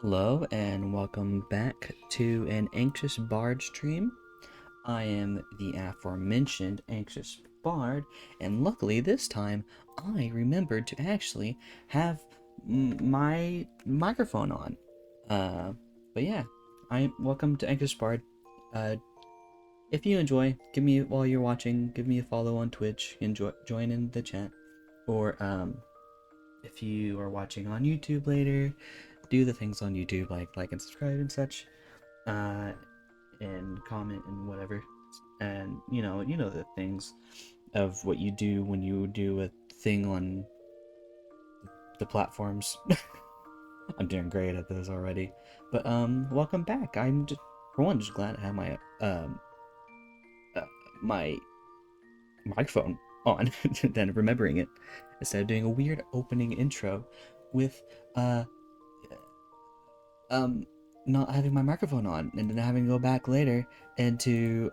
Hello and welcome back to an Anxious Bard stream. I am the aforementioned Anxious Bard, and luckily this time I remembered to actually have my microphone on. Uh, but yeah, I welcome to Anxious Bard. Uh, if you enjoy, give me while you're watching, give me a follow on Twitch. Join in the chat, or if you are watching on YouTube later, do the things on YouTube like and subscribe and such, uh, and comment and whatever, and you know the things of what you do when you do a thing on the platforms. I'm doing great at this already, but welcome back. I'm just for one just glad to have uh, my microphone on than remembering it instead of doing a weird opening intro with uh um not having my microphone on and then having to go back later and to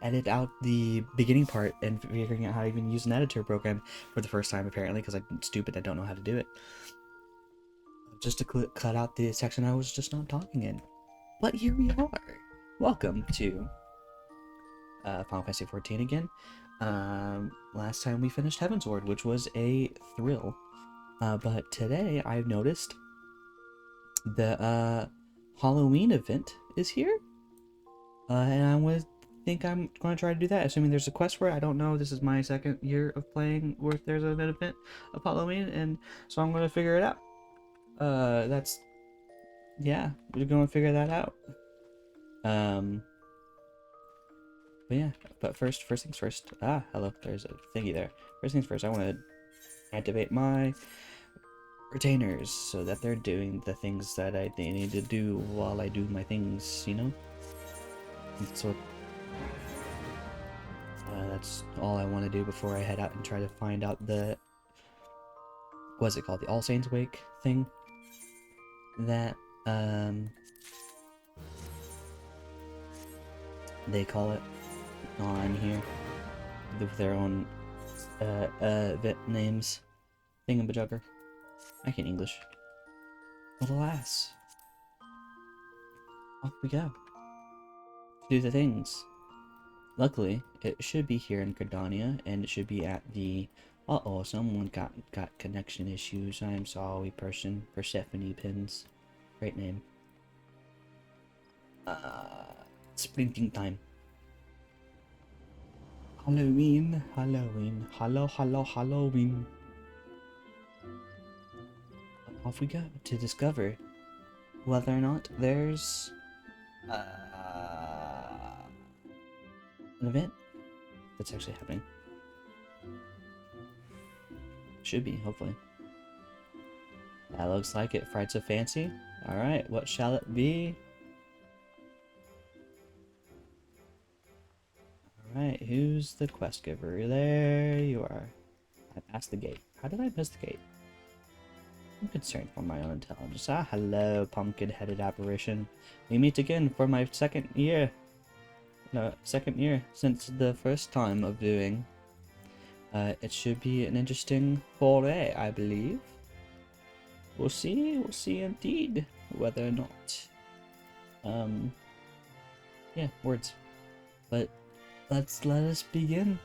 edit out the beginning part and figuring out how to even use an editor program for the first time apparently because I'm stupid. I don't know how to do it, just to cut out the section I was just not talking in. But here we are. Welcome to Final Fantasy XIV again. Last time we finished Heavensward, which was a thrill, but today I've noticed the Halloween event is here, and I'm going to try to do that, assuming there's a quest for it. I don't know. This is my second year of playing where there's an event of Halloween, and so I'm going to figure it out. Yeah, we're going to figure that out. Um, but yeah, but first things first. Ah, hello. There's a thingy there. First things first. I want to activate my retainers so that they're doing the things that they need to do while I do my things. So that's all I want to do before I head out and try to find out what's it called? The All Saints Wake thing that they call it on here with their own names. Thingamajugger. I can English. But alas, off we go to do the things. Luckily, it should be here in Gridania, and it should be at the... Uh-oh, someone got connection issues. I'm sorry, Persephone Pins. Great name. Sprinting time. Halloween, Halloween. Off we go to discover whether or not there's an event that's actually happening. Should be, hopefully. That looks like it. Frights of Fancy. Alright, what shall it be? Alright, who's the quest giver? There you are. I passed the gate. How did I miss the gate? I'm concerned for my own intelligence. Ah, hello, pumpkin-headed apparition. We meet again for my second year. No, second year since the first time of doing. It should be an interesting foray, I believe. We'll see indeed whether or not. Yeah, words. But let us begin.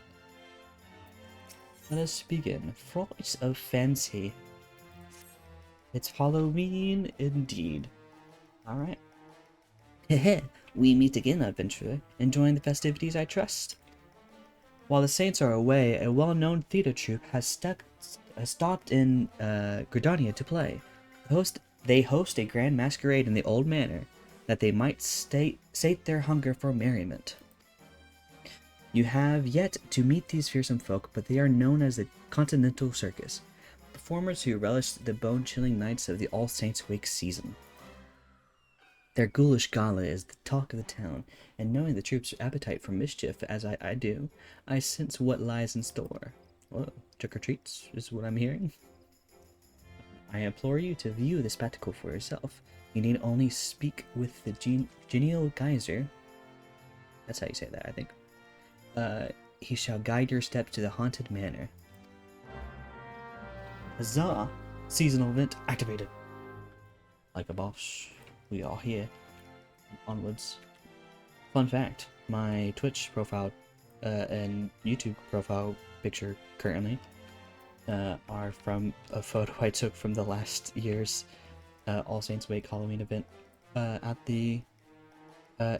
Let us begin. Frights of Fancy. It's Halloween indeed. Alright. Heh, we meet again, adventurer, enjoying the festivities, I trust. While the saints are away, a well-known theater troupe has stopped in Gridania to play. They host a grand masquerade in the old manor, that they might sate their hunger for merriment. You have yet to meet these fearsome folk, but they are known as the Continental Circus, performers who relish the bone-chilling nights of the All Saints Wake season. Their ghoulish gala is the talk of the town, and knowing the troops' appetite for mischief as I do, I sense what lies in store. Whoa, trick-or-treats is what I'm hearing. I implore you to view the spectacle for yourself. You need only speak with the genial geyser. That's how you say that, I think. He shall guide your steps to the haunted manor. Huzzah! Seasonal event activated. Like a boss, we are here. Onwards. Fun fact, my Twitch profile and YouTube profile picture currently are from a photo I took from the last year's All Saints Wake Halloween event at the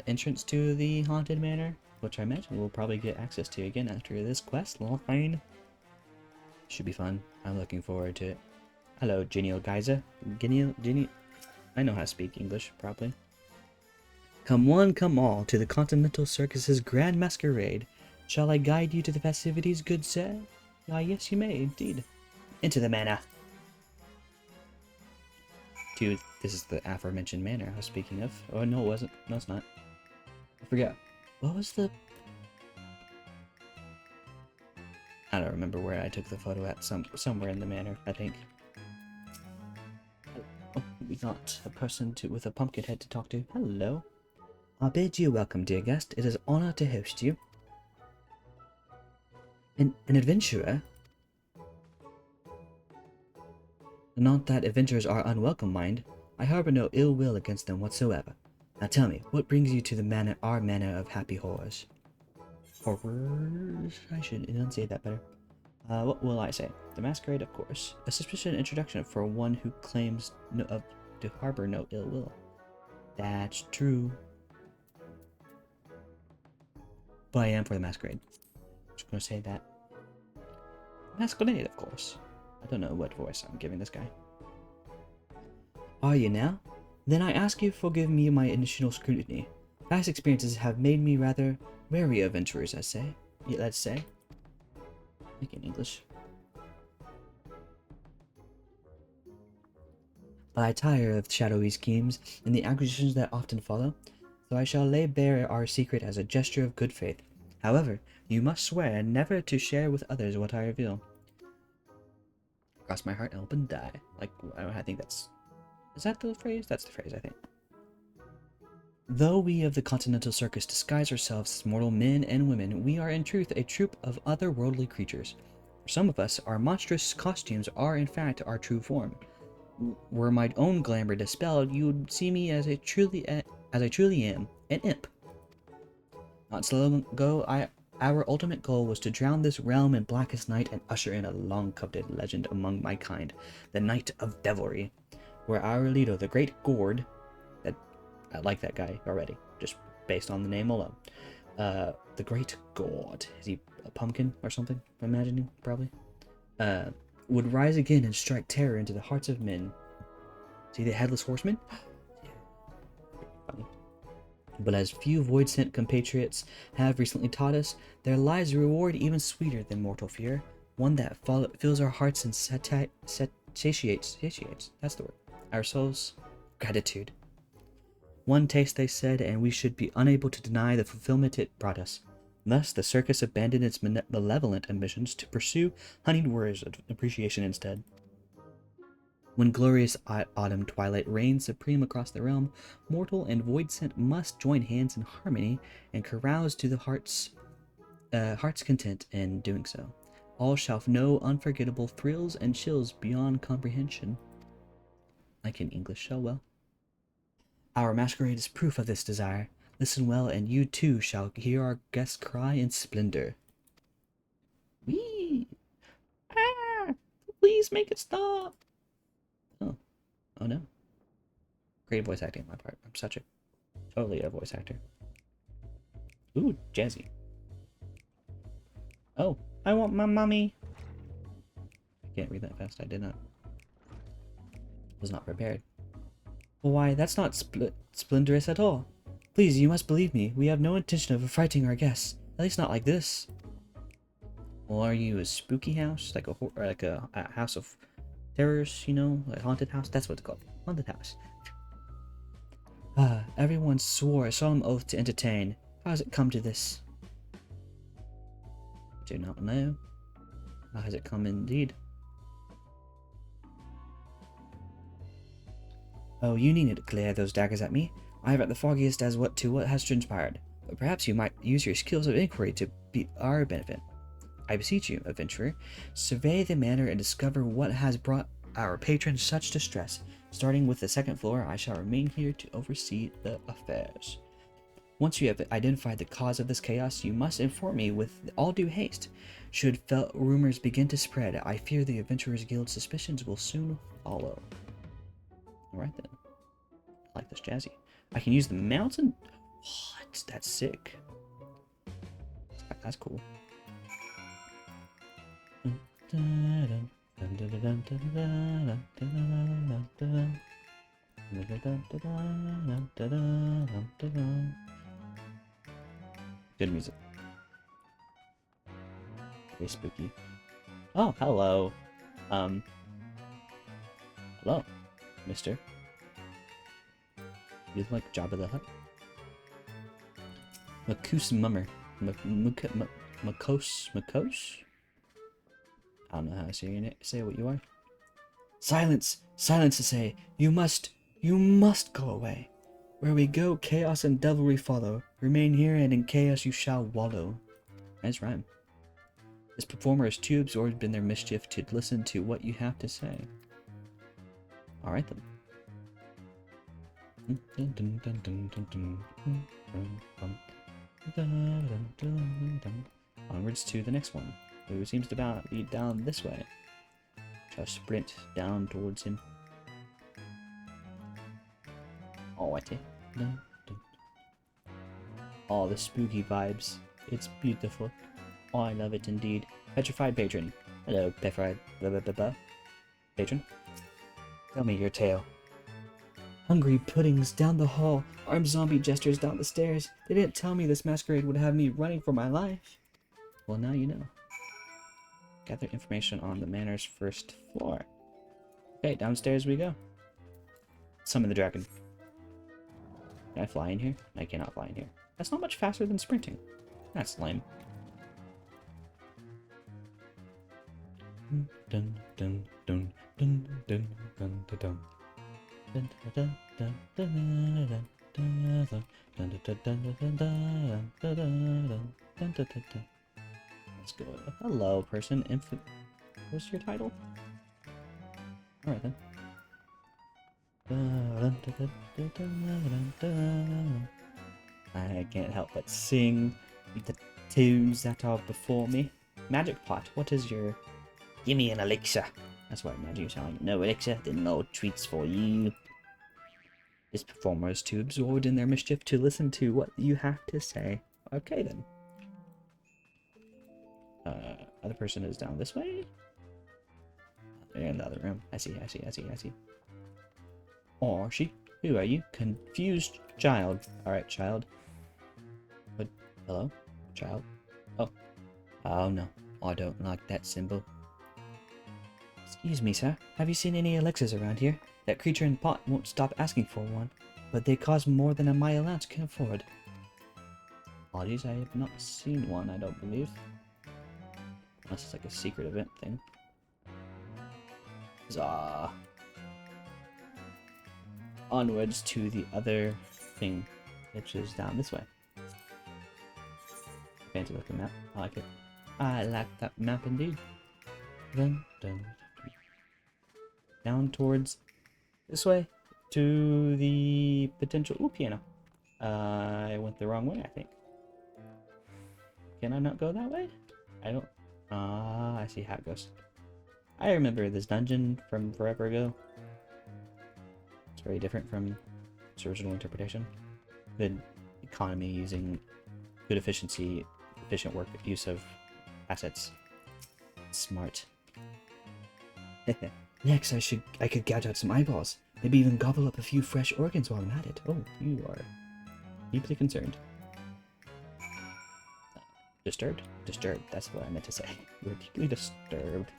entrance to the Haunted Manor, which I imagine we'll probably get access to again after this quest line. Should be fun. I'm looking forward to it. Hello, Genial Geyser. Genial. I know how to speak English properly. Come one, come all, to the Continental Circus's grand masquerade. Shall I guide you to the festivities, good sir? Ah, yes, you may, indeed. Into the manor. Dude, this is the aforementioned manor I was speaking of. Oh, no, it wasn't. No, it's not. I forgot. What was the... I don't remember where I took the photo at. Somewhere in the manor, I think. Oh, we got a person with a pumpkin head to talk to. Hello. I bid you welcome, dear guest. It is an honor to host you. An adventurer? Not that adventurers are unwelcome, mind. I harbor no ill will against them whatsoever. Now tell me, what brings you to the manor, our manor of happy horrors? Horrors? I should enunciate that better. What will I say? The masquerade, of course. A suspicious introduction for one who claims to harbor no ill will. That's true. But I am for the masquerade. Just gonna say that. Masquerade, of course. I don't know what voice I'm giving this guy. Are you now? Then I ask you forgive me my initial scrutiny. Past experiences have made me rather wary of adventurers, let's say. Make it in English. But I tire of shadowy schemes and the acquisitions that often follow, so I shall lay bare our secret as a gesture of good faith. However, you must swear never to share with others what I reveal. Cross my heart and hope and die. Like, I think that's... Is that the phrase? That's the phrase, I think. Though we of the Continental Circus disguise ourselves as mortal men and women, we are in truth a troupe of otherworldly creatures. For some of us, our monstrous costumes are in fact our true form. Were my own glamour dispelled, you would see me as I truly am, an imp. Not so long ago, our ultimate goal was to drown this realm in blackest night and usher in a long-coveted legend among my kind, the Night of Devilry, where our leader, the Great Gourd, I like that guy already, just based on the name alone. The Great Gourd, is he a pumpkin or something? I'm imagining, probably. Would rise again and strike terror into the hearts of men. See the Headless Horseman? Funny. But as few void-sent compatriots have recently taught us, their lives reward even sweeter than mortal fear, one that fills our hearts and satiates, that's the word, our souls, gratitude. One taste, they said, and we should be unable to deny the fulfillment it brought us. Thus, the circus abandoned its malevolent ambitions to pursue honeyed words of appreciation instead. When glorious autumn twilight reigns supreme across the realm, mortal and void-sent must join hands in harmony and carouse to the heart's content in doing so. All shall know unforgettable thrills and chills beyond comprehension. I can English so well. Our masquerade is proof of this desire. Listen well, and you too shall hear our guests cry in splendor. Whee! Ah! Please make it stop! Oh. Oh no. Great voice acting on my part. I'm totally a voice actor. Ooh, jazzy. Oh, I want my mommy. I can't read that fast. I did not. Was not prepared. Why, that's not splendorous at all. Please, you must believe me. We have no intention of affrighting our guests. At least not like this. Well, are you a spooky house? Like a house of terrors, you know? A haunted house? That's what it's called. Haunted house. Everyone swore a solemn oath to entertain. How has it come to this? I do not know. How has it come indeed? Oh, you needn't glare those daggers at me. I have at the foggiest as to what has transpired, but perhaps you might use your skills of inquiry to be our benefit. I beseech you, adventurer, survey the manor and discover what has brought our patrons such distress. Starting with the second floor, I shall remain here to oversee the affairs. Once you have identified the cause of this chaos, you must inform me with all due haste. Should rumors begin to spread, I fear the Adventurers Guild's suspicions will soon follow. Alright then. I like this jazzy. I can use the mountain? What? That's sick. That's cool. Good music. Very spooky. Oh, hello. Hello, mister. You look like Jabba the Hutt. Makus Mummer. Makos? I don't know how to say your name. Say what you are. Silence! Silence, I say! You must go away. Where we go, chaos and devilry follow. Remain here, and in chaos you shall wallow. Nice rhyme. This performer is too absorbed in their mischief to listen to what you have to say. Alright then. Onwards to the next one, who seems to be down this way. Shall sprint down towards him. Alrighty. Oh, the spooky vibes. It's beautiful. Oh, I love it indeed. Petrified Patron. Hello, Petrified Patron. Tell me your tale. Hungry puddings down the hall. Armed zombie gestures down the stairs. They didn't tell me this masquerade would have me running for my life. Well, now you know. Gather information on the manor's first floor. Okay, downstairs we go. Summon the dragon. Can I fly in here? I cannot fly in here. That's not much faster than sprinting. That's lame. Dun dun dun dun dun dun dun dun. Let's go. Hello, person. What's your title? Alright then. I can't help but sing the tunes that are before me. Magic pot, what is your... Give me an elixir. That's what I imagine you sound like. No elixir, then no treats for you. This performer is too absorbed in their mischief to listen to what you have to say. Okay then. Other person is down this way? They're in the other room. I see. Or she? Who are you? Confused child. Alright, child. But, hello? Child? Oh. Oh no. I don't like that symbol. Excuse me, sir. Have you seen any elixirs around here? That creature in the pot won't stop asking for one, but they cost more than a my allowance can afford. Apologies, I have not seen one, I don't believe. Unless it's like a secret event thing. Huzzah! Onwards to the other thing, which is down this way. Fancy looking map. I like it. I like that map indeed. Dun, dun. Down towards this way to the potential... Ooh, piano. I went the wrong way, I think. Can I not go that way? I don't... I see how it goes. I remember this dungeon from forever ago. It's very different from its original interpretation. Good economy using good efficiency, efficient work, use of assets. Smart. Next, I could gouge out some eyeballs. Maybe even gobble up a few fresh organs while I'm at it. Oh, you are deeply concerned. Disturbed? Disturbed, that's what I meant to say. You're deeply disturbed.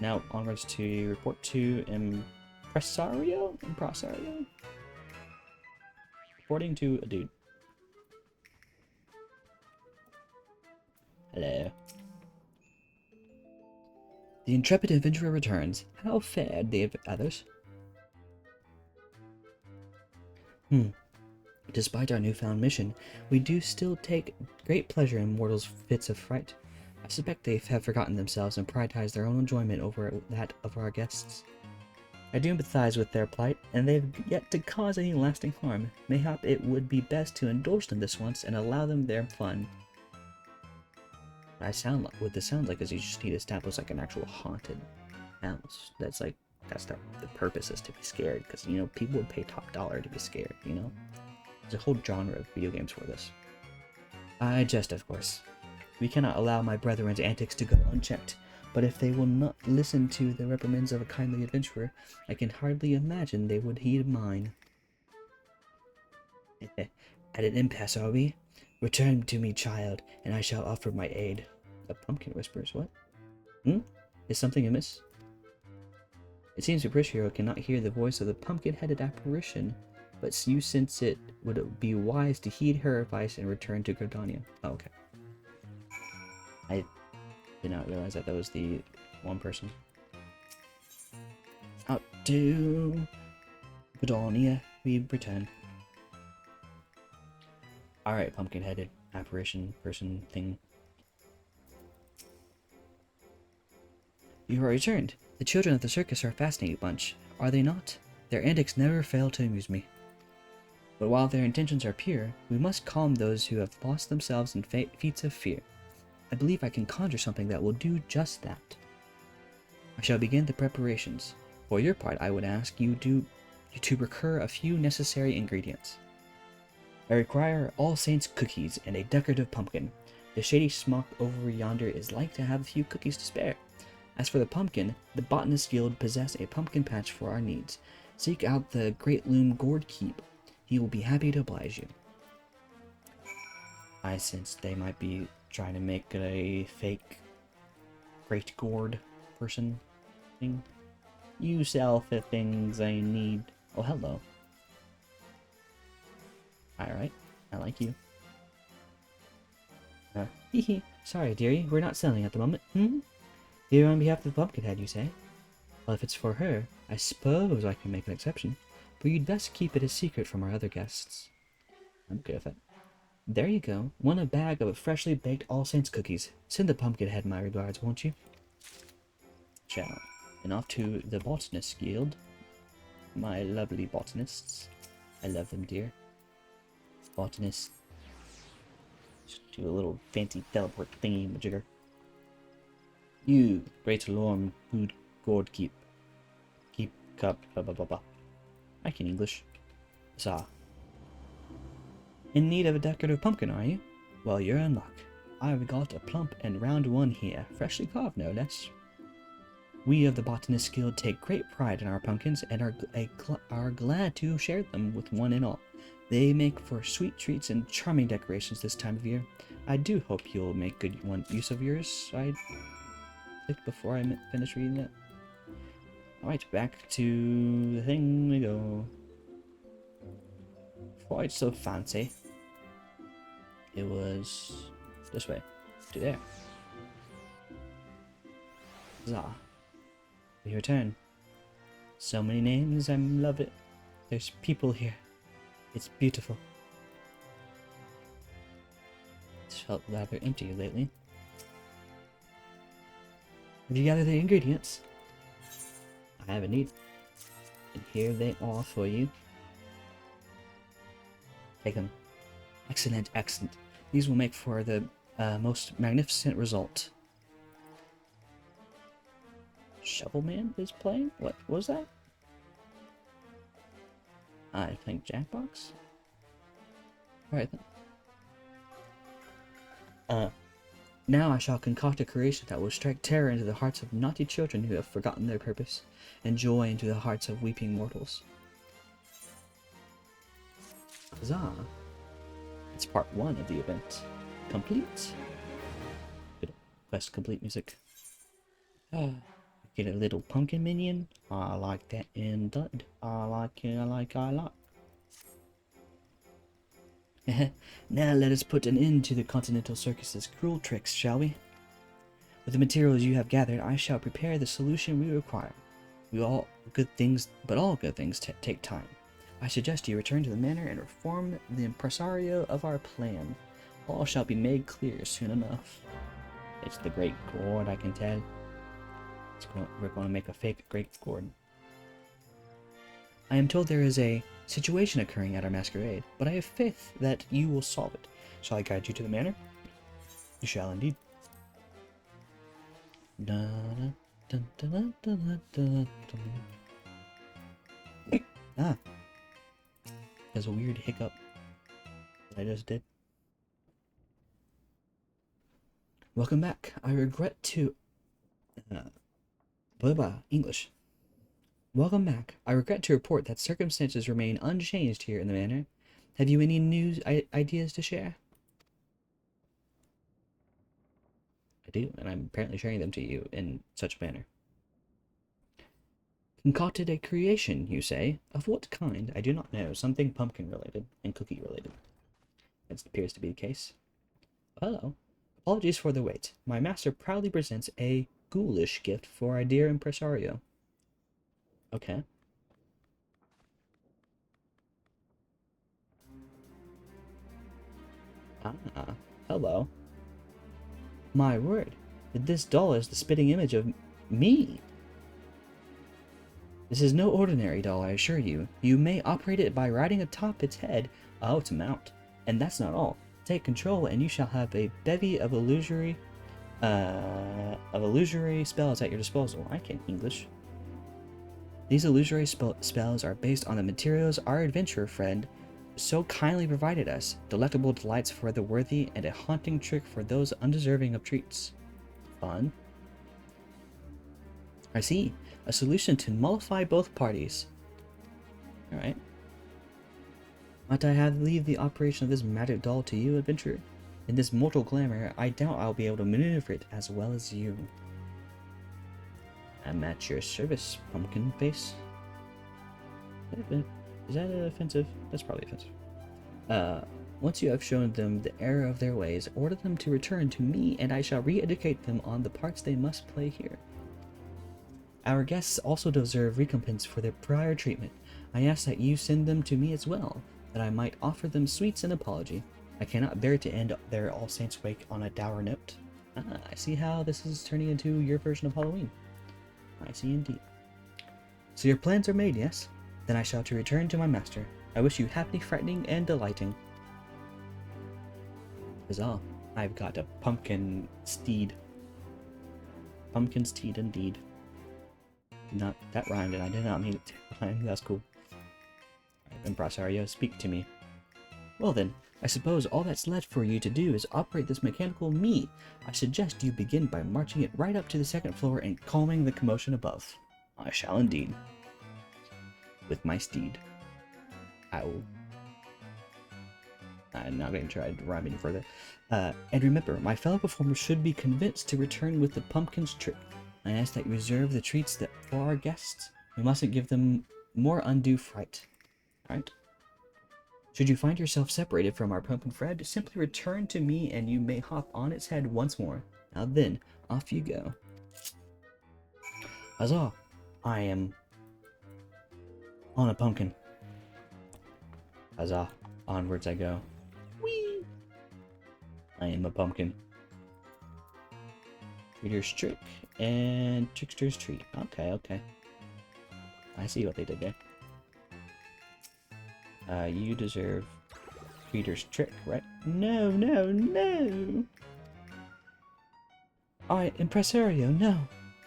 Now, onwards to report to Impresario? Reporting to a dude. Hello. The intrepid adventurer returns. How fared the others? Despite our newfound mission, we do still take great pleasure in mortals' fits of fright. I suspect they have forgotten themselves and prioritize their own enjoyment over that of our guests. I do empathize with their plight, and they've yet to cause any lasting harm. Mayhap it would be best to indulge them this once and allow them their fun. What this sounds like is you just need to establish like an actual haunted house. That's the purpose is to be scared, because you know people would pay top dollar to be scared. You know, there's a whole genre of video games for this. I jest, of course. We cannot allow my brethren's antics to go unchecked, but if they will not listen to the reprimands of a kindly adventurer, I can hardly imagine they would heed mine. At an impasse, are we? Return to me, child, and I shall offer my aid. A pumpkin whispers, what? Is something amiss? It seems Capriccio cannot hear the voice of the pumpkin-headed apparition, but you sense it would be wise to heed her advice and return to Gardania. Oh, okay. I did not realize that was the one person. Out to Gardania we return. Alright, pumpkin-headed apparition person thing. You are returned. The children of the circus are a fascinating bunch, are they not? Their antics never fail to amuse me. But while their intentions are pure, we must calm those who have lost themselves in feats of fear. I believe I can conjure something that will do just that. I shall begin the preparations. For your part, I would ask you to procure a few necessary ingredients. I require All Saints cookies and a decorative pumpkin. The shady smock over yonder is like to have a few cookies to spare. As for the pumpkin, the Botanist Guild possess a pumpkin patch for our needs. Seek out the Great Loom Gourd Keep. He will be happy to oblige you. I sense they might be trying to make a fake Great Gourd person thing. You sell the things I need. Oh, hello. Alright, I like you. Hehe. Sorry, dearie, we're not selling at the moment. Here on behalf of the Pumpkinhead, you say? Well, if it's for her, I suppose I can make an exception, but you'd best keep it a secret from our other guests. I'm good with it. There you go. Want a bag of freshly baked All Saints cookies. Send the Pumpkinhead my regards, won't you? Ciao. And off to the Botanist Guild. My lovely botanists. I love them, dear. Botanists. Just do a little fancy teleport thingy majigger. You, Great Lorm, Food Gourd Keep Cup, blah blah blah blah. I can English. Huzzah. In need of a decorative pumpkin, are you? Well, you're in luck. I've got a plump and round one here, freshly carved no less. We of the Botanist Guild take great pride in our pumpkins and are glad to share them with one and all. They make for sweet treats and charming decorations this time of year. I do hope you'll make good use of yours. I clicked before I finished reading it. Alright, back to the thing we go. Before it's so fancy, it was this way, to there. Huzzah. We return. So many names, I love it. There's people here. It's beautiful. It's felt rather empty lately. Have you gathered the ingredients? I have indeed. And here they are for you. Take them. Excellent, excellent. These will make for the most magnificent result. Shovelman is playing? What was that? I think Jackbox? Alright then. Now I shall concoct a creation that will strike terror into the hearts of naughty children who have forgotten their purpose, and joy into the hearts of weeping mortals. Huzzah! It's part 1 of the event. Complete. Good. Quest complete music. Get a little pumpkin minion. I like that indeed. I like. Now let us put an end to the Continental Circus's cruel tricks, shall we? With the materials you have gathered, I shall prepare the solution we require. All good things take time. I suggest you return to the manor and reform the impresario of our plan. All shall be made clear soon enough. It's the Great Gourd, I can tell. We're going to make a fake Great Gourd. I am told there is a situation occurring at our masquerade, but I have faith that you will solve it. Shall I guide you to the manor? You shall indeed. Ah. There's a weird hiccup that I just did. Welcome back. I regret to... English. Welcome back. I regret to report that circumstances remain unchanged here in the manor. Have you any new ideas to share? I do, and I'm apparently sharing them to you in such a manner. Concocted a creation, you say? Of what kind? I do not know. Something pumpkin-related and cookie-related. That appears to be the case. Hello. Apologies for the wait. My master proudly presents a ghoulish gift for our dear impresario. Okay. Ah, hello. My word, this doll is the spitting image of me. This is no ordinary doll, I assure you. You may operate it by riding atop its head. Oh, it's a mount. And that's not all. Take control and you shall have a bevy of illusory spells at your disposal. I can't English. These illusory spells are based on the materials our adventurer friend so kindly provided us. Delectable delights for the worthy and a haunting trick for those undeserving of treats. Fun. I see. A solution to mollify both parties. Alright. Might I leave the operation of this magic doll to you, adventurer? In this mortal glamour, I doubt I'll be able to maneuver it as well as you. I'm at your service, pumpkin face. Is that offensive? That's probably offensive. Once you have shown them the error of their ways, order them to return to me, and I shall re-educate them on the parts they must play here. Our guests also deserve recompense for their prior treatment. I ask that you send them to me as well, that I might offer them sweets and apology. I cannot bear to end their All Saints' Wake on a dour note. Ah, I see how this is turning into your version of Halloween. I see indeed. So your plans are made, yes? Then I shall return to my master. I wish you happy frightening and delighting. Huzzah. I've got a pumpkin steed. Pumpkin steed indeed. Not that rhymed, and I did not mean it to rhyme. That's cool. Impresario, speak to me. Well then, I suppose all that's left for you to do is operate this mechanical me. I suggest you begin by marching it right up to the second floor and calming the commotion above. I shall indeed. With my steed. Ow. I'm not going to try to rhyme any further. And remember, my fellow performers should be convinced to return with the pumpkin's trick. I ask that you reserve the treats for our guests. We mustn't give them more undue fright. Right? Should you find yourself separated from our pumpkin friend, simply return to me and you may hop on its head once more. Now then, off you go. Huzzah! I am on a pumpkin. Huzzah! Onwards I go. Whee! I am a pumpkin. Reader's trick and trickster's treat. Okay, okay. I see what they did there. You deserve Peter's trick, right? No, no, no! Impresario, no!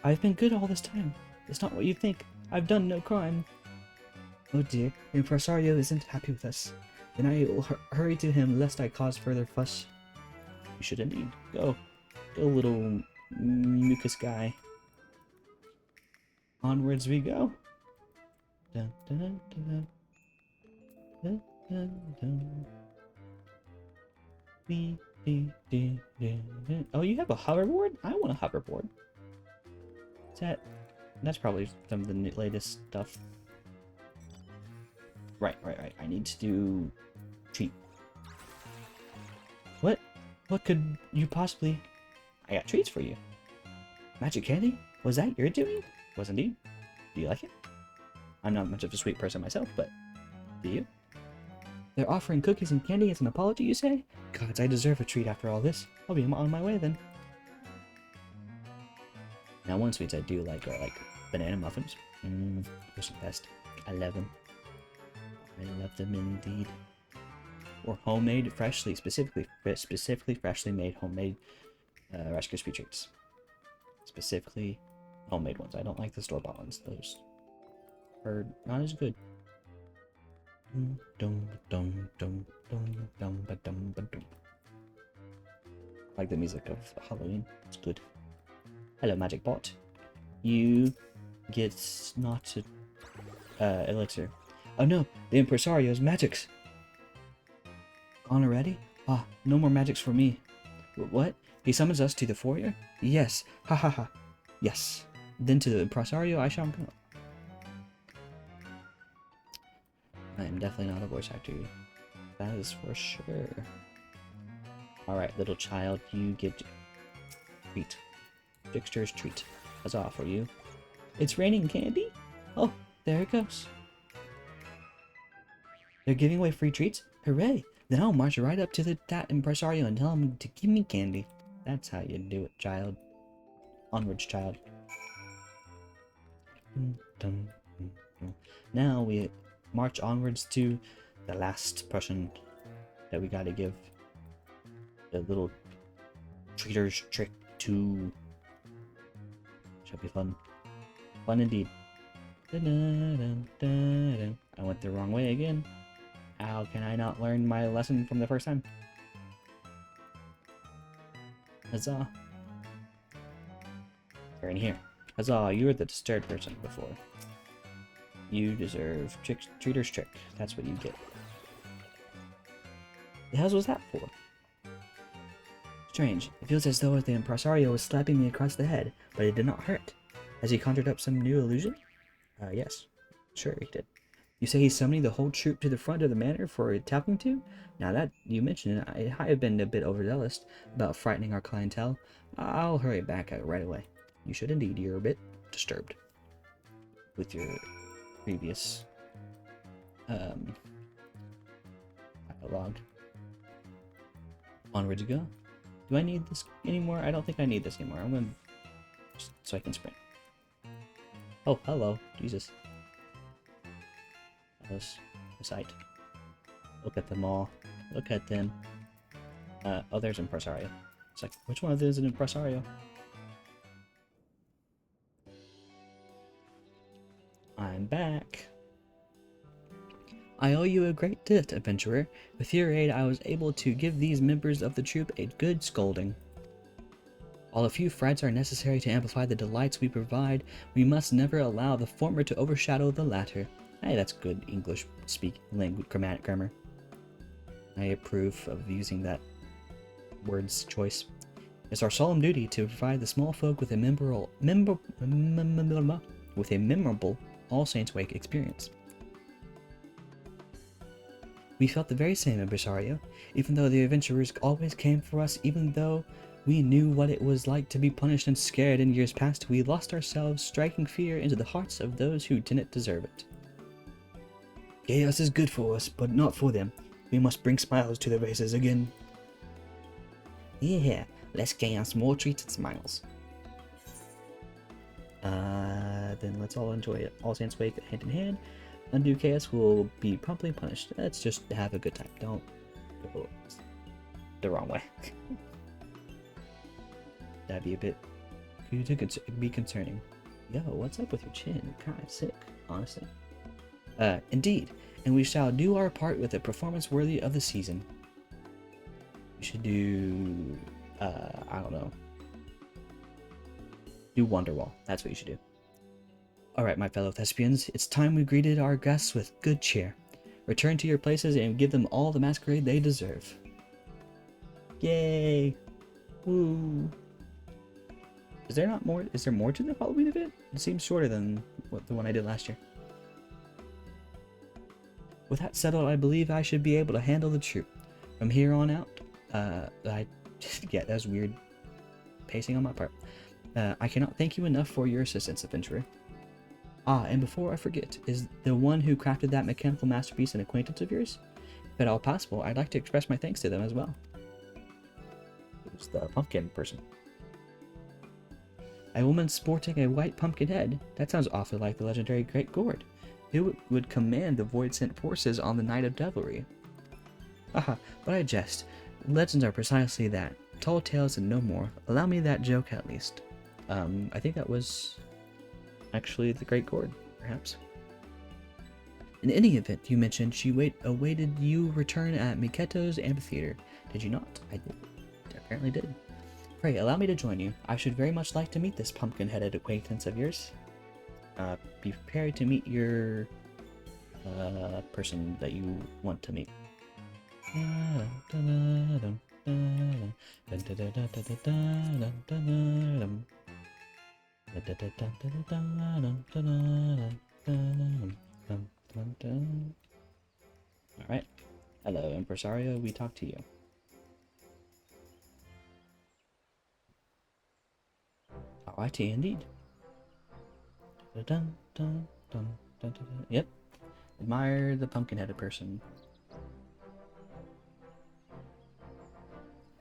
I've been good all this time. It's not what you think. I've done no crime. Oh dear, Impresario isn't happy with us. Then I will hurry to him lest I cause further fuss. You should indeed. Go. Go, little mucus guy. Onwards we go. Dun, dun, dun, dun. Dun, dun, dun. Oh, you have a hoverboard? I want a hoverboard. That's probably some of the latest stuff. Right. I need to do treat. What could you possibly... I got treats for you. Magic candy? Was that your doing? Was indeed. Do you like it? I'm not much of a sweet person myself, but Do you? They're offering cookies and candy as an apology, you say? Gods, I deserve a treat after all this. I'll be on my way then. Now, one sweets I do like are like banana muffins. Those are the best. I love them. I love them indeed. Or homemade, specifically freshly made homemade Rice Krispie treats. Specifically homemade ones. I don't like the store-bought ones. Those are not as good. I like the music of Halloween. It's good. Hello, Magic Bot. You get not elixir. Oh no, the Impresario's magics. Gone already? Ah, no more magics for me. What? He summons us to the foyer? Yes. Ha ha ha. Yes. Then to the Impresario I shall go. I am definitely not a voice actor. That is for sure. Alright, little child, you get treat. Trickster's treat. Huzzah for you. It's raining candy? Oh, there it goes. They're giving away free treats? Hooray! Then I'll march right up to that impresario and tell him to give me candy. That's how you do it, child. Onwards, child. Now we march onwards to the last person that we gotta give the little treater's trick to. Should be fun. Fun indeed. I went the wrong way again. How can I not learn my lesson from the first time? Huzzah. You're in here. Huzzah, you were the disturbed person before. You deserve treater's trick. That's what you get. The hell was that for? Strange. It feels as though the impresario was slapping me across the head, but it did not hurt. Has he conjured up some new illusion? Yes. Sure he did. You say he's summoning the whole troop to the front of the manor for a talking to? Now that you mention it, I have been a bit overzealous about frightening our clientele. I'll hurry back right away. You should indeed. You're a bit disturbed with your previous dialogue. Onwards you go. Do I need this anymore? I don't think I need this anymore. I'm gonna just so I can sprint. Oh, hello. Jesus. That was a sight. Look at them all. Look at them. Oh, there's Impresario. It's like, which one of these is an Impresario? I'm back. I owe you a great debt, adventurer. With your aid, I was able to give these members of the troop a good scolding. While a few frights are necessary to amplify the delights we provide, we must never allow the former to overshadow the latter. Hey, that's good English language grammar. I approve of using that word's choice. It's our solemn duty to provide the small folk with a memorable All Saints Wake experience. We felt the very same, Impresario. Even though the adventurers always came for us, even though we knew what it was like to be punished and scared in years past, we lost ourselves, striking fear into the hearts of those who didn't deserve it. Chaos is good for us, but not for them. We must bring smiles to the races again. Yeah, less chaos, more treats and smiles. Then let's all enjoy it. All Saints Wake hand in hand. Undo chaos will be promptly punished. Let's just have a good time. Don't go the wrong way. That'd be a bit concerning. Yo, what's up with your chin? You're kind of sick, honestly. Indeed, and we shall do our part with a performance worthy of the season. We should do, I don't know. Do Wonderwall. That's what you should do. Alright, my fellow thespians, it's time we greeted our guests with good cheer. Return to your places and give them all the masquerade they deserve. Yay! Woo! Is there more to the Halloween event? It seems shorter than the one I did last year. With that settled, I believe I should be able to handle the troop. From here on out, yeah, that was weird pacing on my part. I cannot thank you enough for your assistance, adventurer. Ah, and before I forget, is the one who crafted that mechanical masterpiece an acquaintance of yours? If at all possible, I'd like to express my thanks to them as well. Who's the pumpkin person? A woman sporting a white pumpkin head? That sounds awfully like the legendary Great Gourd, who would command the Void-sent forces on the Night of Devilry. Haha, but I jest. Legends are precisely that. Tall tales and no more. Allow me that joke at least. I think that was actually the Great Gourd, perhaps. In any event, you mentioned she awaited you return at Miketo's amphitheater. Did you not? I did. I apparently did. Pray, allow me to join you. I should very much like to meet this pumpkin-headed acquaintance of yours. Be prepared to meet your person that you want to meet. Alright. Hello, Impresario. We talk to you. Alrighty, indeed. Yep. Admire the pumpkin-headed person.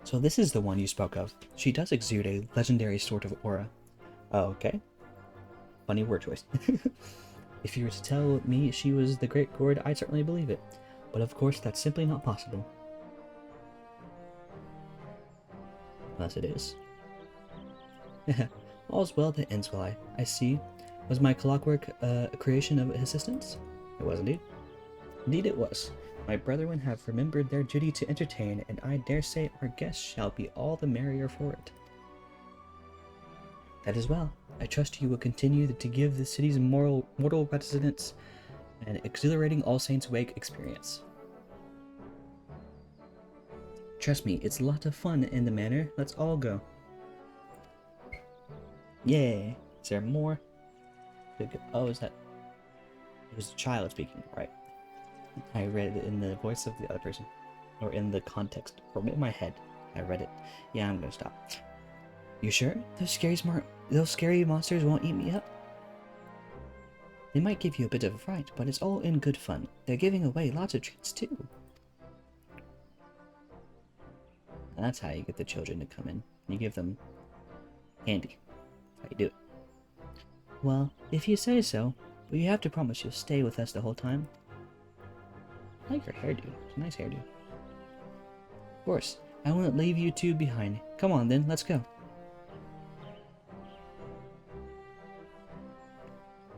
So this is the one you spoke of. She does exude a legendary sort of aura. Oh, okay. Funny word choice. If you were to tell me she was the Great Gourd, I'd certainly believe it. But of course, that's simply not possible. Unless it is. All's well that ends well, I see. Was my clockwork a creation of assistance? It was indeed. Indeed it was. My brethren have remembered their duty to entertain, and I dare say our guests shall be all the merrier for it. That is well. I trust you will continue to give the city's mortal residents an exhilarating All Saints' Wake experience. Trust me, it's a lot of fun in the manor. Let's all go. Yay! Is there more? Oh, is that... It was the child speaking, right? I read it in the voice of the other person. Or in the context. Or in my head. I read it. Yeah, I'm gonna stop. You sure? Those scary monsters won't eat me up? They might give you a bit of a fright, but it's all in good fun. They're giving away lots of treats too. And that's how you get the children to come in. You give them candy. That's how you do it. Well, if you say so, but you have to promise you'll stay with us the whole time. I like your hairdo. It's a nice hairdo. Of course, I won't leave you two behind. Come on then, let's go.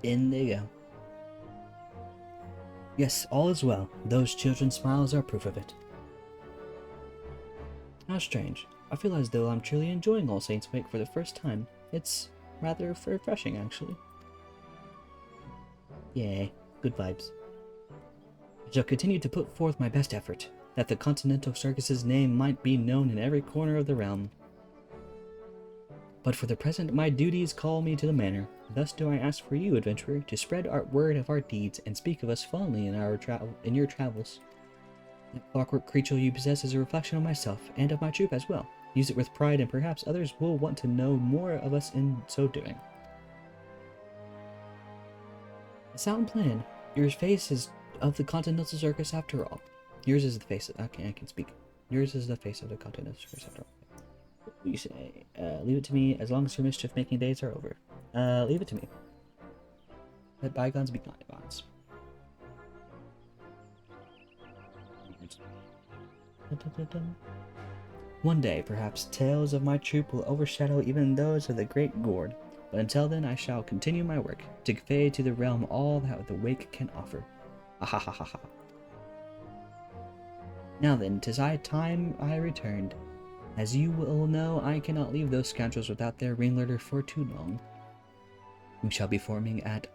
In they go. Yes, all is well. Those children's smiles are proof of it. How strange. I feel as though I'm truly enjoying All Saints' Wake for the first time. It's rather refreshing, actually. Yay, good vibes. I shall continue to put forth my best effort, that the Continental Circus's name might be known in every corner of the realm. But for the present, my duties call me to the manor. Thus do I ask for you, adventurer, to spread our word of our deeds and speak of us fondly in your travels. The clockwork creature you possess is a reflection of myself and of my troop as well. Use it with pride, and perhaps others will want to know more of us in so doing. A sound plan. Your face is of the Continental Circus after all. Yours is the face. Okay, I can speak. Yours is the face of the Continental Circus after all. What do you say? Leave it to me as long as your mischief-making days are over. Leave it to me. Let bygones be bygones. One day, perhaps, tales of my troop will overshadow even those of the Great Gourd, but until then I shall continue my work, to convey to the realm all that the Wake can offer. Ahahaha. Now then, 'tis time I returned. As you will know, I cannot leave those scoundrels without their ringleader for too long. We shall be forming at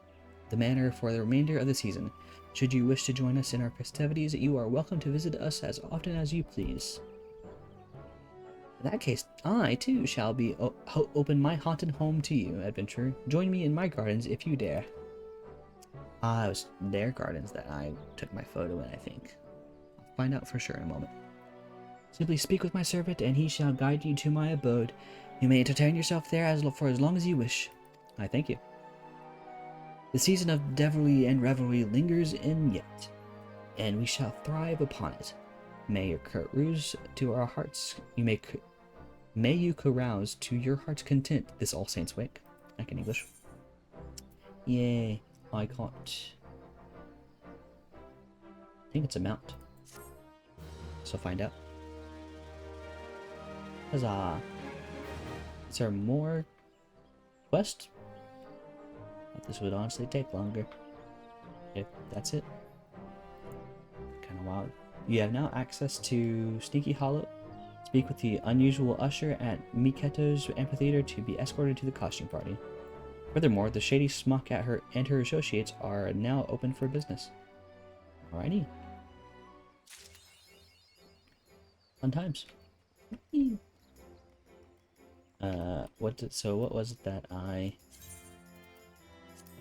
the manor for the remainder of the season. Should you wish to join us in our festivities, you are welcome to visit us as often as you please. In that case, I, too, shall be open my haunted home to you, adventurer. Join me in my gardens if you dare. It was their gardens that I took my photo in, I think. I'll find out for sure in a moment. Simply speak with my servant, and he shall guide you to my abode. You may entertain yourself there for as long as you wish. I thank you. The season of devilry and revelry lingers in yet, and we shall thrive upon it. May your carouse to our hearts, may you carouse to your heart's content this All Saints week. I can English. Yay, I can't. I think it's a mount. So find out. Huzzah! Is there more quest? This would honestly take longer. If that's it. Kind of wild. You have now access to Sneaky Hollow. Speak with the unusual usher at Miketo's amphitheater to be escorted to the costume party. Furthermore, the shady smuck at her and her associates are now open for business. Alrighty. Fun times. What was it that I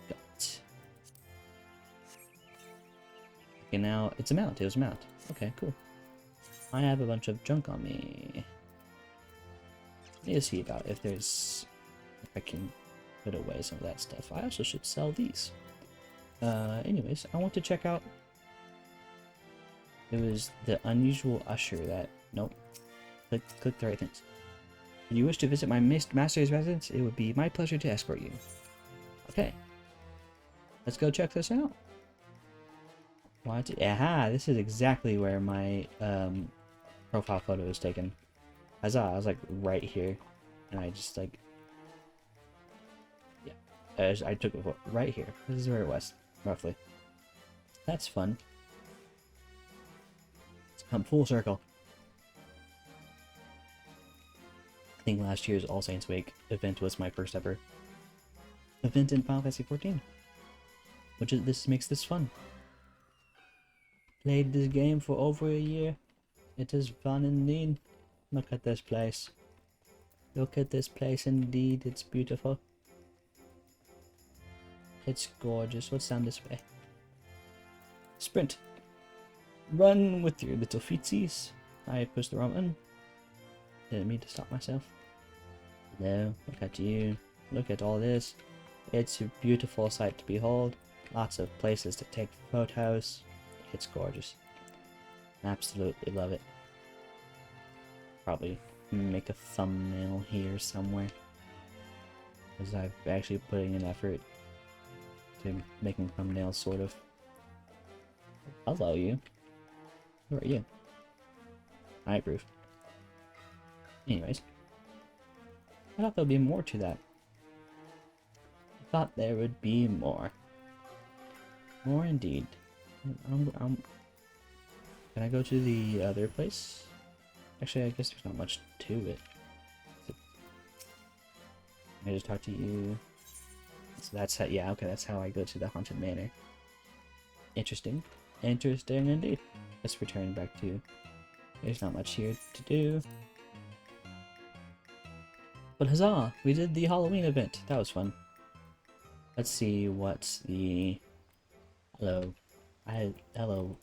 got? Okay, now it's a mount. It was a mount. Okay, cool. I have a bunch of junk on me. Need to see about if I can put away some of that stuff. I also should sell these. Anyways, I want to check out. It was the unusual usher that. Nope. Click the right things. If you wish to visit my master's residence, it would be my pleasure to escort you. Okay. Let's go check this out. Aha! This is exactly where my profile photo was taken. I was like right here, and I just like, yeah, I took it right here. This is where it was, roughly. That's fun. It's come full circle. I think last year's All Saints Week event was my first ever event in Final Fantasy XIV, this makes this fun. Played this game for over a year. It is fun indeed. Look at this place. Look at this place indeed. It's beautiful. It's gorgeous. What's down this way? Sprint. Run with your little feetsies. I pushed the wrong one. Didn't mean to stop myself. No, look at you. Look at all this. It's a beautiful sight to behold. Lots of places to take photos. It's gorgeous. Absolutely love it. Probably make a thumbnail here somewhere, because I'm actually putting an effort to making thumbnails, sort of. Hello, you. Who are you? I approve. Anyways, I thought there'd be more to that. I thought there would be more. More indeed. Can I go to the other place? Actually, I guess there's not much to it. I just talk to you. So that's how, yeah, okay, that's how I go to the Haunted Manor. Interesting. Interesting indeed. Let's return back to... There's not much here to do. But huzzah! We did the Halloween event. That was fun. Let's see what's the... Hello. Hello,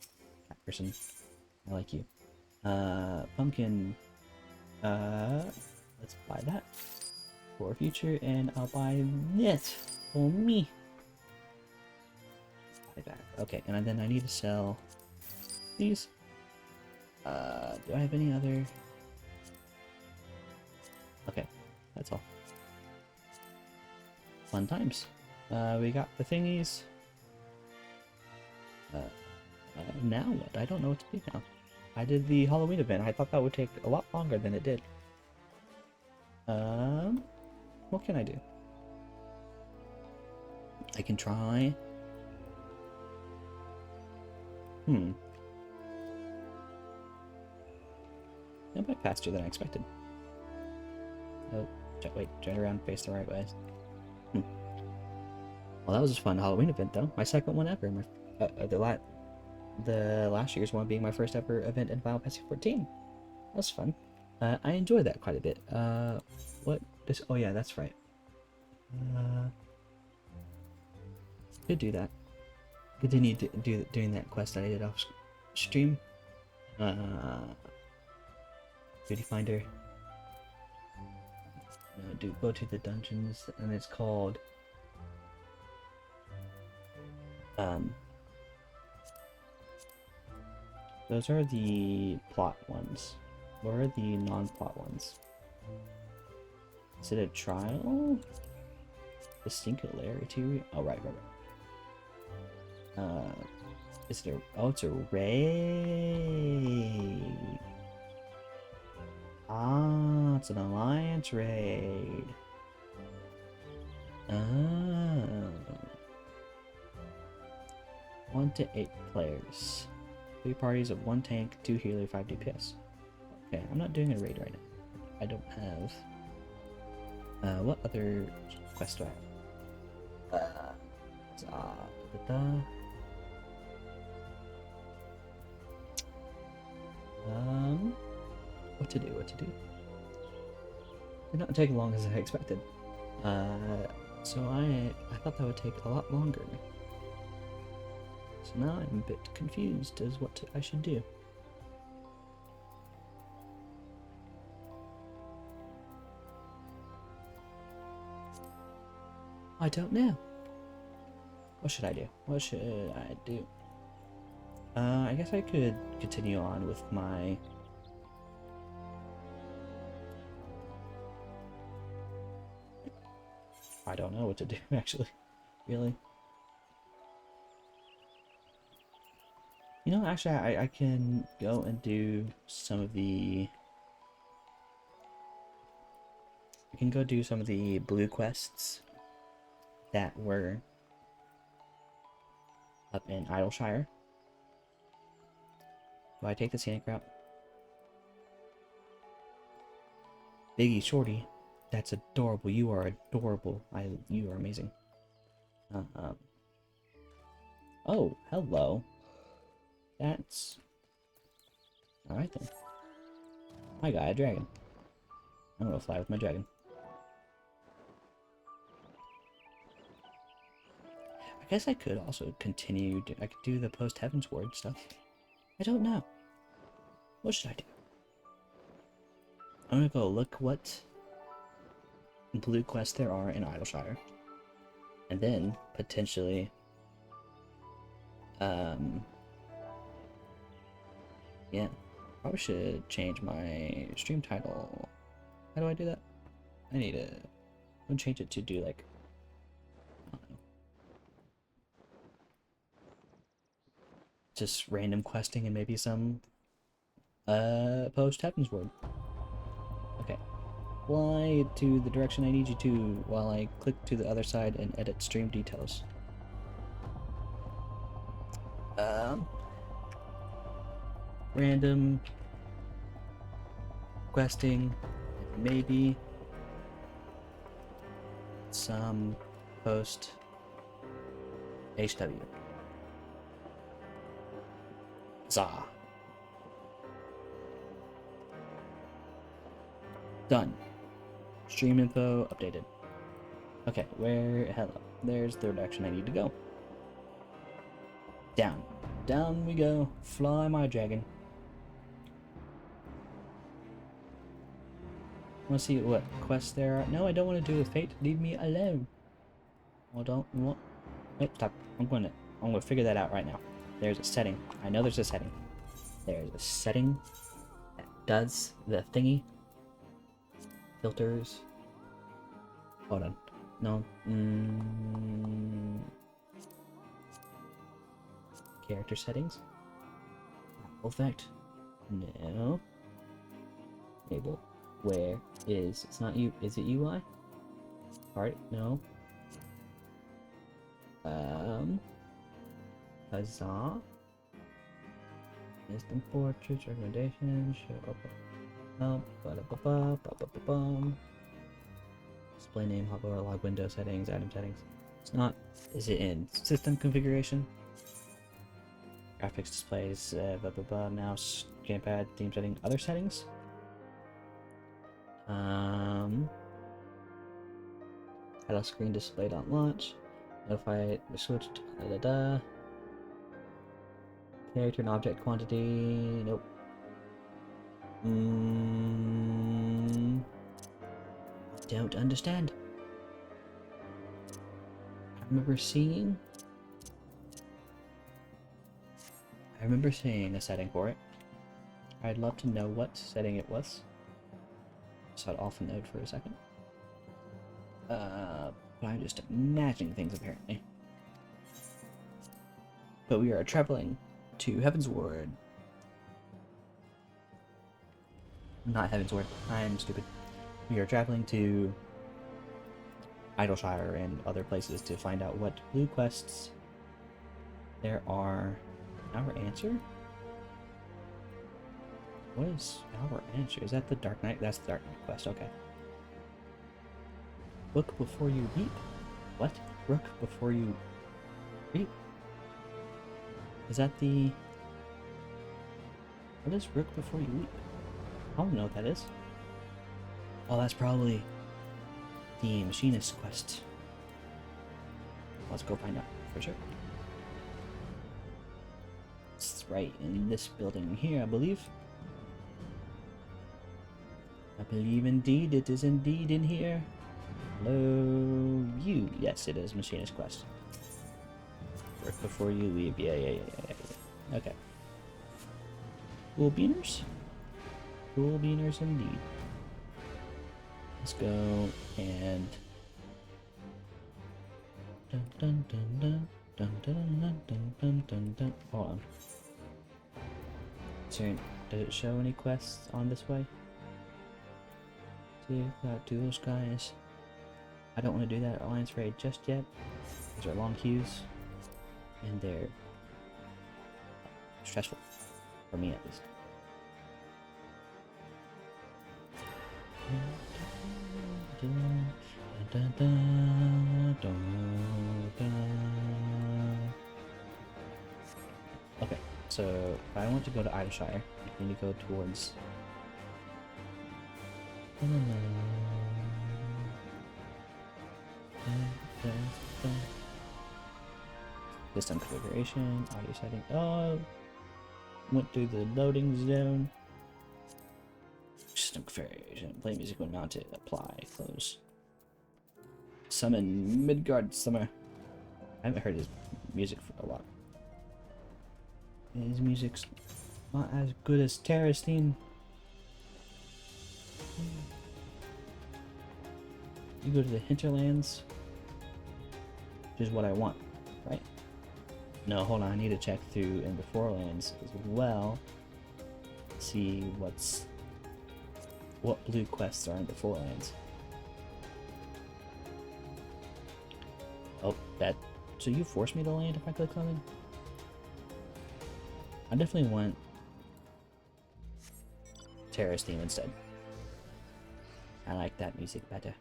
that person. I like you. Pumpkin. Let's buy that for future, and I'll buy this for me. Buy that. Okay, and then I need to sell these. Do I have any other? Okay, that's all. Fun times. We got the thingies. Now what? I don't know what to do now. I did the Halloween event. I thought that would take a lot longer than it did. What can I do? I can try. It went faster than I expected. Oh, wait, turn around, face the right way. Well, that was a fun Halloween event, though. My second one ever. The last year's one being my first ever event in Final Fantasy XIV. That was fun. I enjoyed that quite a bit. What? Oh yeah, that's right. Could do that. Continue doing that quest that I did off stream. Beauty Finder. Go to the dungeons, and it's called Um, those are the plot ones. What are the non-plot ones? Is it a trial? The singularity? Oh, right. Is it a... Oh, it's a raid. Ah, it's an alliance raid. Oh. 1 to 8 players. 3 parties of 1 tank, 2 healer, 5 DPS. Okay, I'm not doing a raid right now. I don't have... what other quest do I have? What to do? Did not take as long as I expected. So I thought that would take a lot longer. So now I'm a bit confused as what I should do. I don't know. What should I do? I guess I could continue on with my... I don't know what to do, actually. Really. You know, actually, I can go and do some of the... I can go do some of the blue quests that were up in Idleshire. Do I take the scenic route? Biggie Shorty, that's adorable. You are adorable. You are amazing. Oh, hello. That's... Alright then. I got a dragon. I'm gonna fly with my dragon. I guess I could also continue... I could do the Post-Heavensward stuff. I don't know. What should I do? I'm gonna go look what blue quests there are in Idleshire. And then, potentially... Yeah. Probably should change my stream title. How do I do that? I need to... I'm gonna change it to do like... I don't know. Just random questing and maybe some... Post-Heavensward. Okay. Fly to the direction I need you to while I click to the other side and edit stream details. Random questing, maybe some post HW. Zah. Done. Stream info updated. Okay, hello. There's the direction I need to go. Down. Down we go. Fly my dragon. Want to see what quests there are? No, I don't want to do with fate. Leave me alone. Well, don't want... Wait, stop. I'm gonna figure that out right now. There's a setting. I know there's a setting. There's a setting that does the thingy. Filters. Hold on. No. Character settings. Effect. No. Enable. Where is... It's not you. Is it UI? Alright, no. Huzzah. Instant portraits, recommendations, show up. Display name, hover, log window settings, item settings. It's not... Is it in system configuration? Graphics displays, mouse, gamepad, theme setting, other settings? Hello screen displayed on launch. Notify switched. Character and object quantity. Nope. Don't understand. I remember seeing I remember seeing a setting for it. I'd love to know what setting it was. So I'd off node for a second. But I'm just imagining things apparently. But we are traveling to Heavensward. Not Heavensward. I'm stupid. We are traveling to Idleshire and other places to find out what blue quests there are. Our answer? What is our answer? Is that the Dark Knight? That's the Dark Knight quest, okay. Look before you weep? What? Rook before you reap? Is that the... What is Rook before you weep? I don't know what that is. Oh, that's probably the Machinist quest. Let's go find out for sure. It's right in this building here, I believe. I believe indeed it is indeed in here. Hello, you. Yes, it is Machinist quest. Work before you leave. Yeah. Okay. Cool beaners? Cool beaners indeed. Let's go and... Dun dun dun dun dun dun dun dun dun dun. Hold on. So, does it show any quests on this way? See, got two of those guys. I don't want to do that Alliance raid just yet. These are long queues. And they're stressful. For me at least. Okay, so if I want to go to Idleshire, I need to go towards... System configuration, audio setting. Oh, went through the loading zone. System configuration, play music when mounted, apply, close. Summon Midgard Summer. I haven't heard his music for a while. His music's not as good as Terra's theme. You go to the hinterlands, which is what I want, right? No, hold on, I need to check through in the forelands as well. See what blue quests are in the forelands. Oh, that. So you force me to land if I click something? I definitely want Terra's theme instead. I like that music better.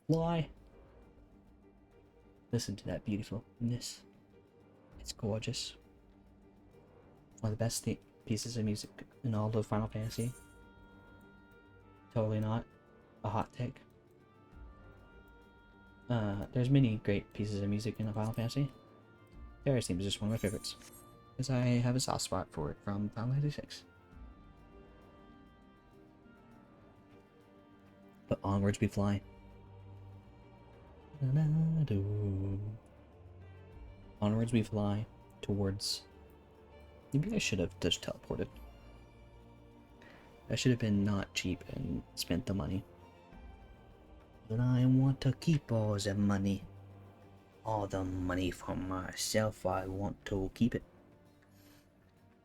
Why? Listen to that beautifulness. It's gorgeous. One of the best pieces of music in all of Final Fantasy. Totally not a hot take. There's many great pieces of music in Final Fantasy. Terra's theme is just one of my favorites. Because I have a soft spot for it from Final Fantasy VI. But onwards we fly. Onwards we fly towards... Maybe I should have just teleported. I should have been not cheap and spent the money. But I want to keep all the money. All the money for myself. I want to keep it.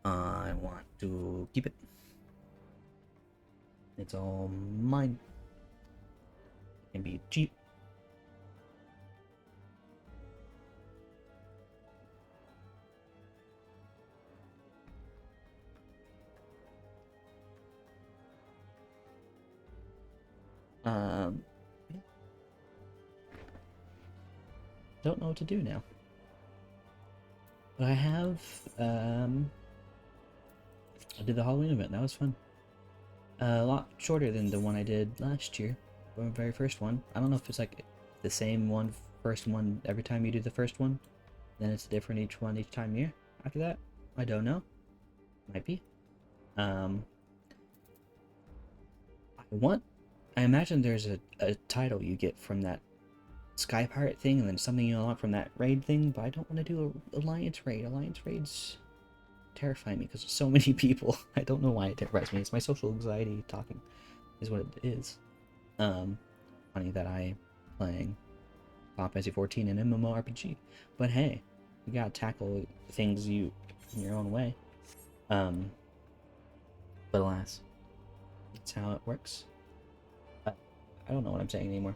I want to keep it. It's all mine. It can be cheap. Don't know what to do now. But I have, I did the Halloween event. That was fun. A lot shorter than the one I did last year. The very first one. I don't know if it's like the same one, first one every time you do the first one. Then it's different each time year. After that, I don't know. Might be. I imagine there's a title you get from that Sky Pirate thing, and then something you unlock from that raid thing, but I don't want to do a Alliance raid. Alliance raids terrifying me because there's so many people. I don't know why it terrifies me. It's my social anxiety talking is what it is. Funny that I'm playing Final Fantasy XIV and MMORPG. But hey, you gotta tackle things in your own way. But alas, that's how it works. I don't know what I'm saying anymore.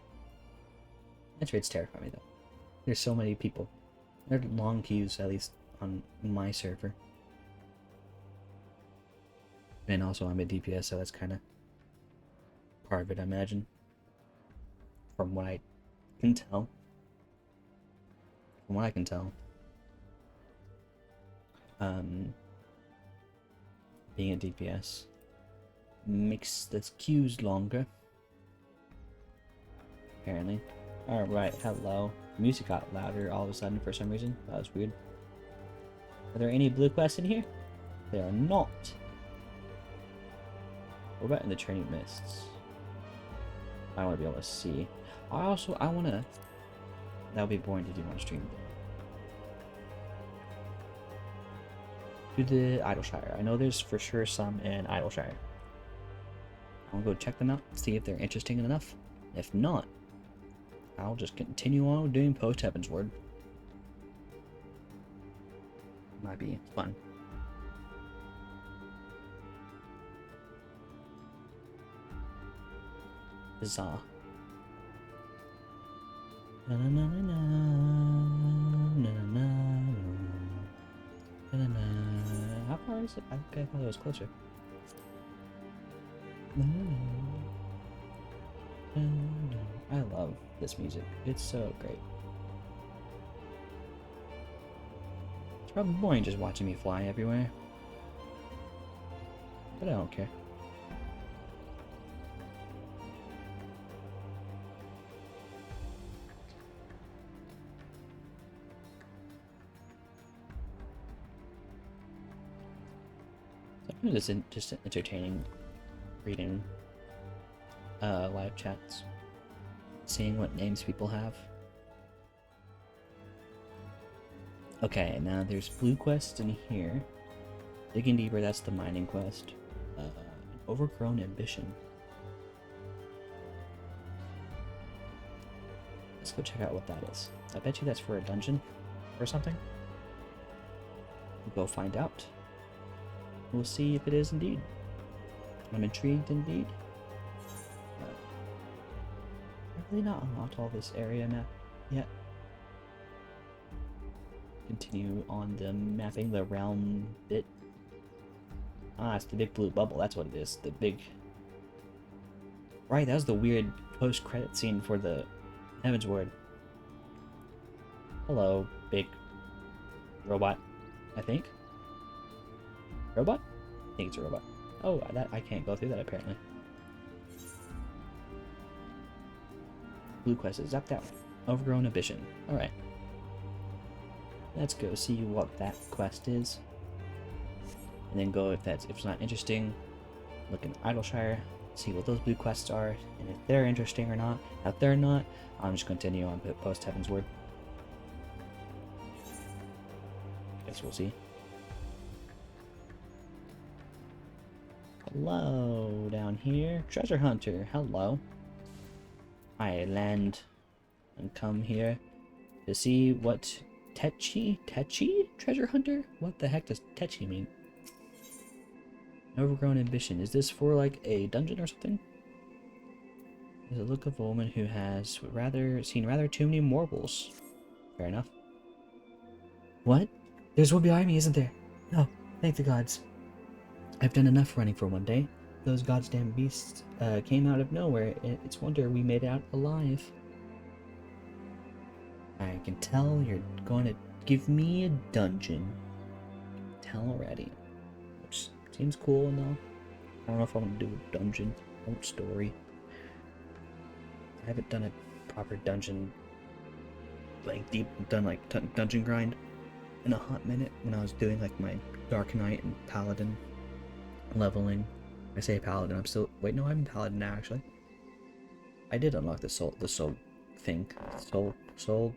That trade's terrifying me though. There's so many people. There are long queues, at least on my server. And also I'm a DPS, so that's kind of part of it, I imagine. From what I can tell. From what I can tell. Being a DPS makes the queues longer. Apparently. Alright, hello. Music got louder all of a sudden for some reason. That was weird. Are there any blue quests in here? There are not. What about in the training mists? I want to be able to see. I want to... That would be boring to do on stream. To the Idleshire. I know there's for sure some in Idleshire. I'll go check them out, see if they're interesting enough. If not, I'll just continue on doing Post-Heavensward. Might be fun. Bizarre. Na na na na na na na na na. How far is it? I thought it was closer. I love this music. It's so great. It's probably boring just watching me fly everywhere. But I don't care. Sometimes it's just entertaining reading live chats, seeing what names people have. Okay, now there's blue quests in here. Digging deeper, that's the mining quest. Overgrown ambition. Let's go check out what that is. I bet you that's for a dungeon or something. We'll go find out. We'll see if it is indeed. I'm intrigued indeed. I've really not unlocked all this area map yet. Continue on the mapping the realm bit. Ah, it's the big blue bubble. That's what it is. The big... Right, that was the weird post-credit scene for the Heavensward. Hello, big robot, I think. Robot? I think it's a robot. Oh, that I can't go through that apparently. Blue quest is up that way. Overgrown ambition. Alright. Let's go see what that quest is. And then go if it's not interesting, look in Idleshire, see what those blue quests are, and if they're interesting or not. If they're not, I'm just continue on Post-Heavensward. Guess we'll see. Hello, down here. Treasure Hunter, hello. I land and come here to see what Techi Treasure Hunter? What the heck does Techi mean? Overgrown ambition. Is this for like a dungeon or something? There's a look of a woman who has seen rather too many mortals. Fair enough. What? There's one behind me, isn't there? No, thank the gods. I've done enough running for one day. Those goddamn beasts came out of nowhere. It's a wonder we made it out alive. I can tell you're going to give me a dungeon. Tell already. Which seems cool and all. I don't know if I want to do a dungeon. I want story. I haven't done a proper dungeon, like dungeon grind in a hot minute when I was doing like my Dark Knight and Paladin leveling. I say Paladin, I'm still... Wait, no, I'm Paladin now, actually. I did unlock the soul thing. Soul,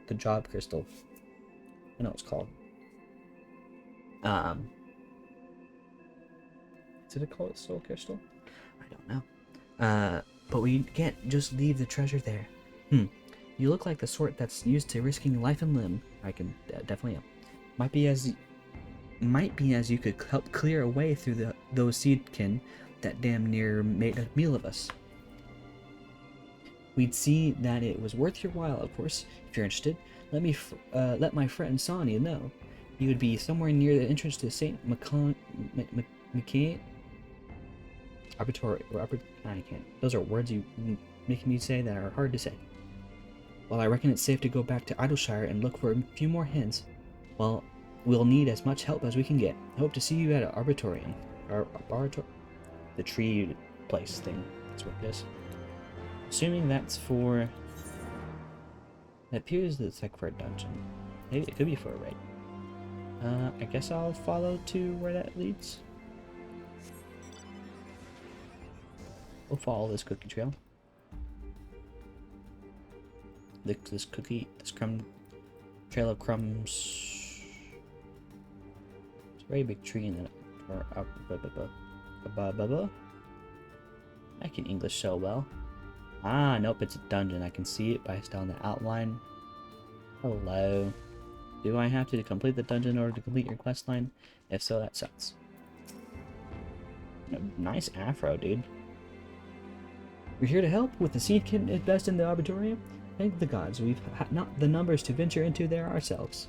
the job crystal. I know what it's called. Um, did it call it soul crystal? I don't know. But we can't just leave the treasure there. You look like the sort that's used to risking life and limb. I can definitely am. Might be as you could help clear a way through those seedkin that damn near made a meal of us. We'd see that it was worth your while, of course. If you're interested, let my friend Sonny know. He would be somewhere near the entrance to St. McKay I can't. Those are words you make me say that are hard to say. Well, I reckon it's safe to go back to Idleshire and look for a few more hints. Well, we'll need as much help as we can get. I hope to see you at an arbitorium. The tree place thing. That's what it is. Assuming that's for... It appears that it's like for a dungeon. Maybe it could be for a raid. I guess I'll follow to where that leads. We'll follow this cookie trail. This trail of crumbs. It's a very big tree in the... I can English so well. Ah, nope, it's a dungeon. I can see it based on the outline. Hello. Do I have to complete the dungeon in order to complete your quest line? If so, that sucks. Nice afro, dude. We're here to help with the seed kit at best in the arbitorium. Thank the gods, we've not the numbers to venture into there ourselves.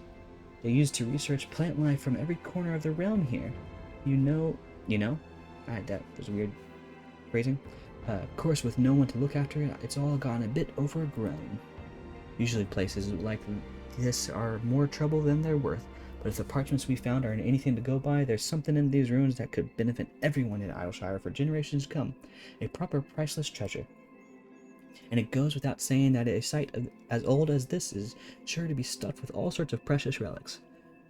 They're used to research plant life from every corner of the realm here. You know? That was weird phrasing. Of course, with no one to look after it, it's all gone a bit overgrown. Usually places like this are more trouble than they're worth, but if the parchments we found aren't anything to go by, there's something in these ruins that could benefit everyone in Idleshire for generations to come. A proper priceless treasure. And it goes without saying that a site as old as this is sure to be stuffed with all sorts of precious relics,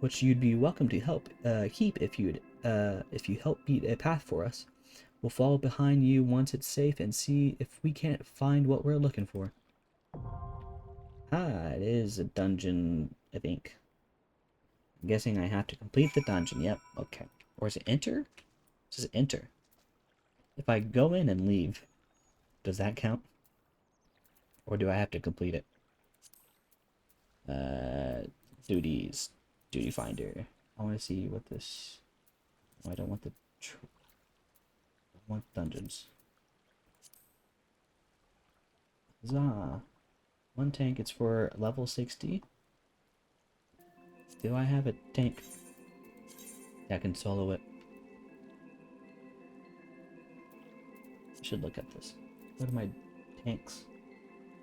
which you'd be welcome to help keep if you help beat a path for us. We'll follow behind you once it's safe and see if we can't find what we're looking for. Ah, it is a dungeon, I think. I'm guessing I have to complete the dungeon. Yep, okay. Or is it enter? It says enter. If I go in and leave, does that count? Or do I have to complete it? Duties. Duty finder. I want to see what this... Oh, I don't want the... I want dungeons. Huzzah. One tank, it's for level 60. Do I have a tank? Yeah, I can solo it. I should look at this. What are my tanks?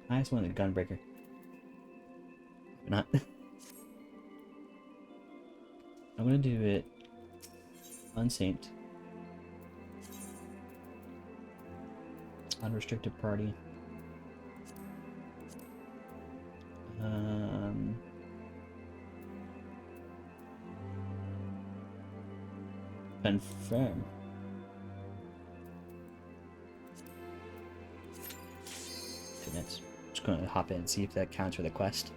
Highest one is Gunbreaker. Not. I'm gonna do it unsynced. Unrestricted party. Confirm. Goodness. Just gonna hop in and see if that counts for the quest.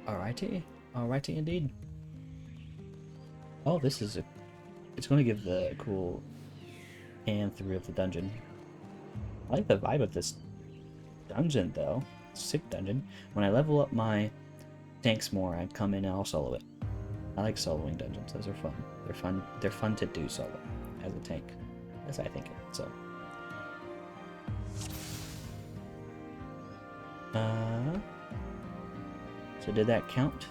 Alrighty. Alrighty indeed. Oh, this is a... It's gonna give the cool pan through of the dungeon. I like the vibe of this dungeon, though. Sick dungeon. When I level up my tanks more, I come in and I'll solo it. I like soloing dungeons. Those are fun. They're fun. They're fun to do solo as a tank, as I think it. So. So did that count?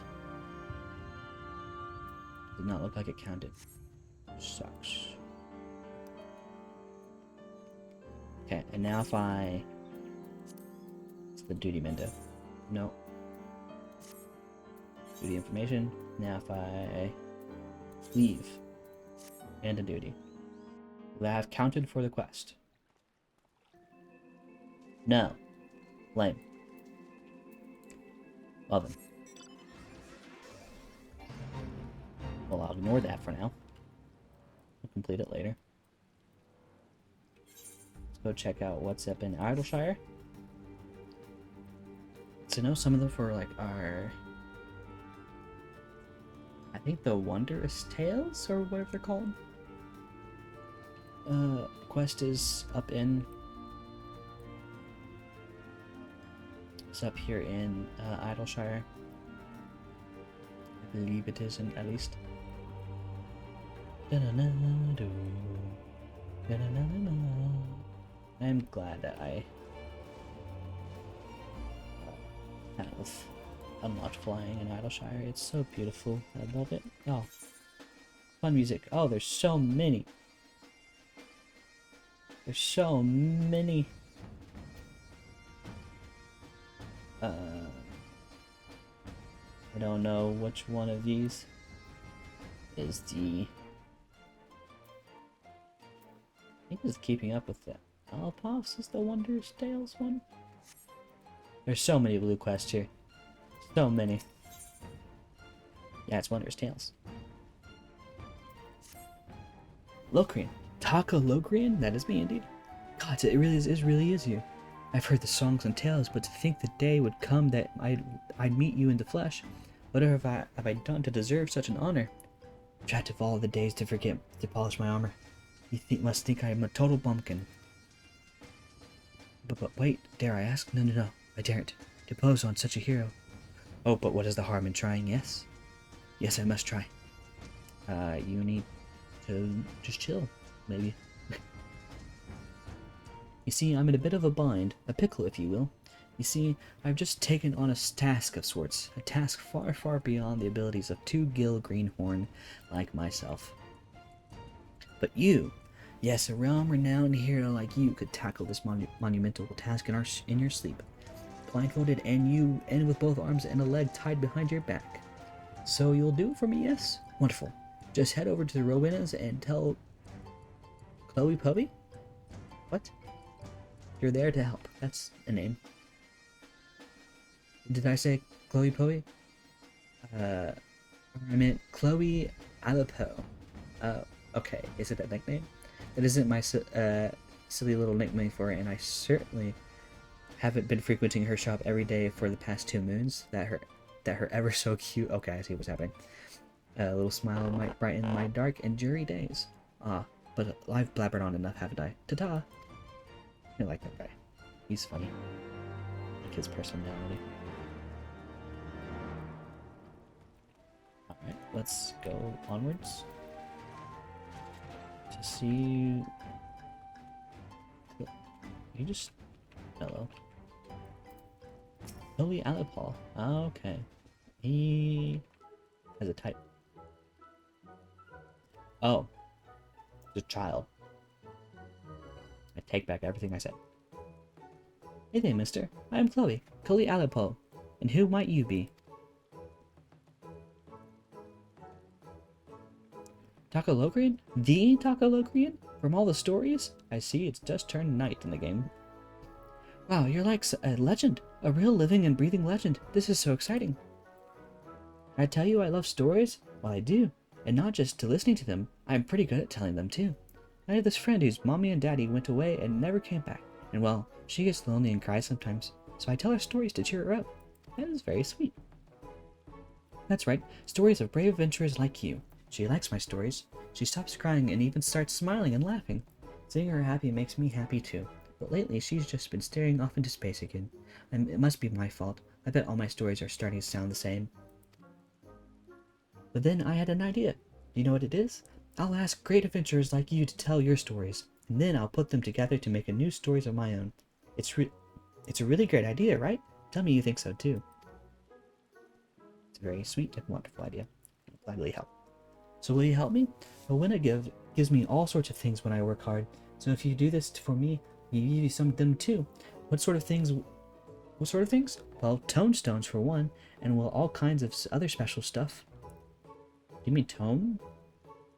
Did not look like it counted. Sucks. Okay, and now if I... It's the duty window. No. Duty information. Now if I leave and a duty. Will I have counted for the quest? No. Lame. Well then. Well, I'll ignore that for now. We'll complete it later. Let's go check out what's up in Idleshire. So I know some of them for like our I think the Wondrous Tales, or whatever they're called. Quest is up in... It's up here in Idleshire. I believe it is, at least. I'm glad that I have unlocked flying in Idleshire. It's so beautiful. I love it. Oh, fun music. Oh, there's so many. There's so many. I don't know which one of these is the... I think it's keeping up with the Alpos is the Wondrous Tales one. There's so many blue quests here. So many. Yeah, it's Wondrous Tales. Locrian. Taka Locrian? That is me indeed. God, it really is you. I've heard the songs and tales, but to think the day would come that I'd meet you in the flesh. Whatever have I done to deserve such an honor? I've tried of all the days to forget to polish my armor. You must think I am a total bumpkin. But wait, dare I ask? No, I daren't. Depose on such a hero. Oh, but what is the harm in trying, yes? Yes, I must try. You need to just chill, maybe. You see, I'm in a bit of a bind, a pickle if you will. You see, I've just taken on a task of sorts, a task far, far beyond the abilities of two Gil Greenhorn like myself. But you, yes, a realm-renowned hero like you could tackle this monumental task in your sleep, blindfolded and with both arms and a leg tied behind your back. So you'll do it for me, yes? Wonderful. Just head over to the Rowenas and tell Chloe Povey? What? You're there to help. That's a name. Did I say Chloe Povey? I meant Chloe Alipo. Okay. Is it a nickname? That isn't my silly little nickname for it, and I certainly haven't been frequenting her shop every day for the past 2 moons. That her ever so cute... Okay, I see what's happening. A little smile might brighten my dark and dreary days. But I've blabbered on enough, haven't I? Ta-ta! I like that guy. He's funny. I like his personality. Alright, let's go onwards. To see... You just... Hello. Chloe Alipol. Okay. He... has a type. Oh. The child. I take back everything I said. Hey there, mister. I am Chloe Alipol. And who might you be? Takalocrian? The Takalocrian? From all the stories? I see it's just turned night in the game. Wow, you're like a legend. A real living and breathing legend. This is so exciting. I tell you I love stories? Well, I do. And not just to listening to them. I'm pretty good at telling them too. I have this friend whose mommy and daddy went away and never came back. And well, she gets lonely and cries sometimes. So I tell her stories to cheer her up. That is very sweet. That's right. Stories of brave adventurers like you. She likes my stories. She stops crying and even starts smiling and laughing. Seeing her happy makes me happy too. But lately she's just been staring off into space again. And it must be my fault. I bet all my stories are starting to sound the same. But then I had an idea. Do you know what it is? I'll ask great adventurers like you to tell your stories, and then I'll put them together to make a new stories of my own. It's a really great idea, right? Tell me you think so too. It's a very sweet and wonderful idea. I'll gladly help. So will you help me? Rowena gives me all sorts of things when I work hard. So if you do this for me, you give you some of them too. What sort of things? Well, tonestones for one, and well, all kinds of other special stuff. You mean tombstones?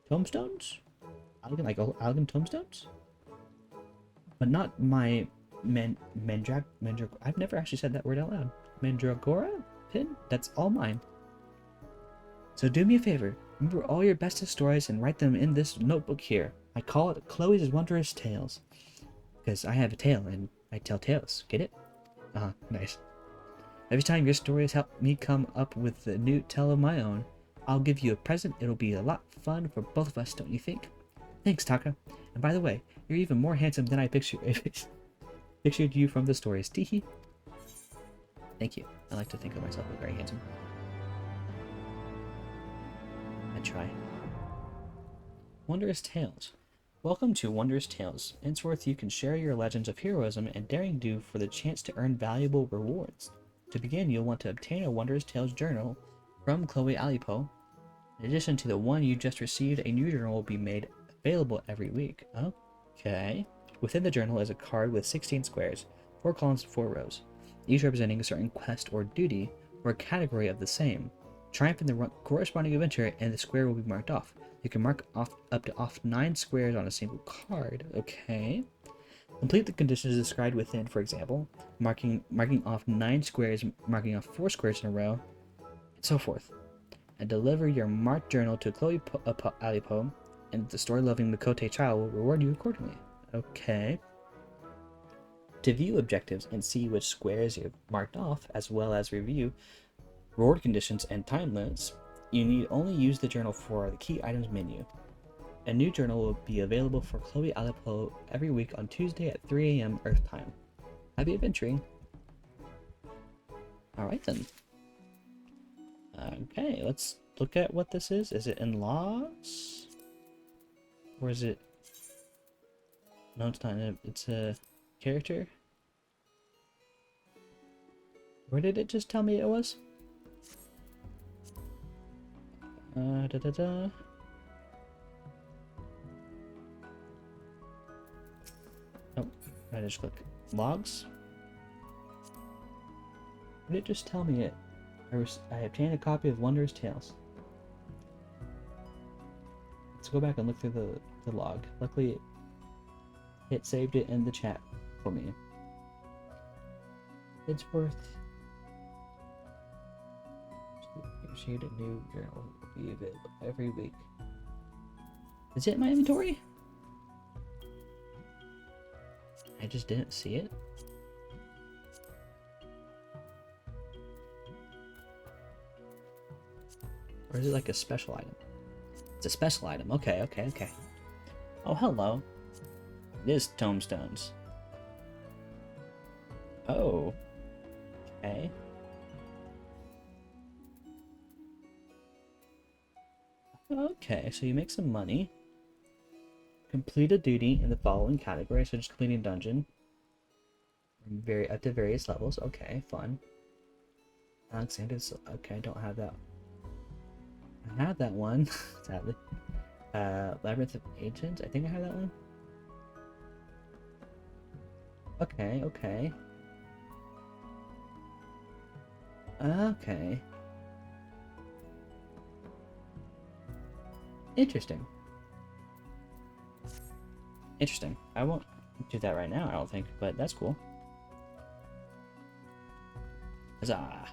Like Algan tombstones? But not my I've never actually said that word out loud. Mandragora pin? That's all mine. So do me a favor. Remember all your bestest stories and write them in this notebook here. I call it Chloe's Wondrous Tales. Because I have a tale and I tell tales. Get it? Nice. Every time your stories help me come up with a new tale of my own. I'll give you a present. It'll be a lot of fun for both of us, don't you think? Thanks, Taka. And by the way, you're even more handsome than I pictured you from the stories. Teehee. Thank you. I like to think of myself as very handsome. I try. Wondrous Tales. Welcome to Wondrous Tales. Henceforth, you can share your legends of heroism and daring do for the chance to earn valuable rewards. To begin, you'll want to obtain a Wondrous Tales journal from Chloe Alipo. In addition to the one you just received, a new journal will be made available every week. Okay. Within the journal is a card with 16 squares, 4 columns and 4 rows, each representing a certain quest or duty or a category of the same. Triumph in the corresponding adventure and the square will be marked off. You can mark off up to 9 squares on a single card. Okay. Complete the conditions described within, for example, marking off 9 squares, marking off 4 squares in a row, and so forth. And deliver your marked journal to Chloe Alipo, and the story-loving Makote child will reward you accordingly. Okay. To view objectives and see which squares you've marked off, as well as review reward conditions and time limits, you need only use the journal for the key items menu. A new journal will be available for Chloe Alipo every week on Tuesday at 3 a.m. Earth time. Happy adventuring. Alright then. Okay, let's look at what this is. Is it in logs? Or is it... No, it's not. It's a character. Where did it just tell me it was? Oh, I just click logs. Where did it just tell me it? I obtained a copy of Wondrous Tales. Let's go back and look through the log. Luckily, it saved it in the chat for me. It's worth. Negotiate a new journal will be available every week. Is it in my inventory? I just didn't see it. Or is it like a special item? It's a special item. Okay, okay, okay. Oh, hello. It is tombstones. Oh. Okay. Okay, so you make some money. Complete a duty in the following category, so just completing a dungeon. Up to various levels. Okay, fun. Alexander's. Okay, I don't have that. I have that one, sadly. Labyrinth of Agents. I think I have that one. Okay, okay. Okay. Interesting. Interesting. I won't do that right now, I don't think, but that's cool. Huzzah.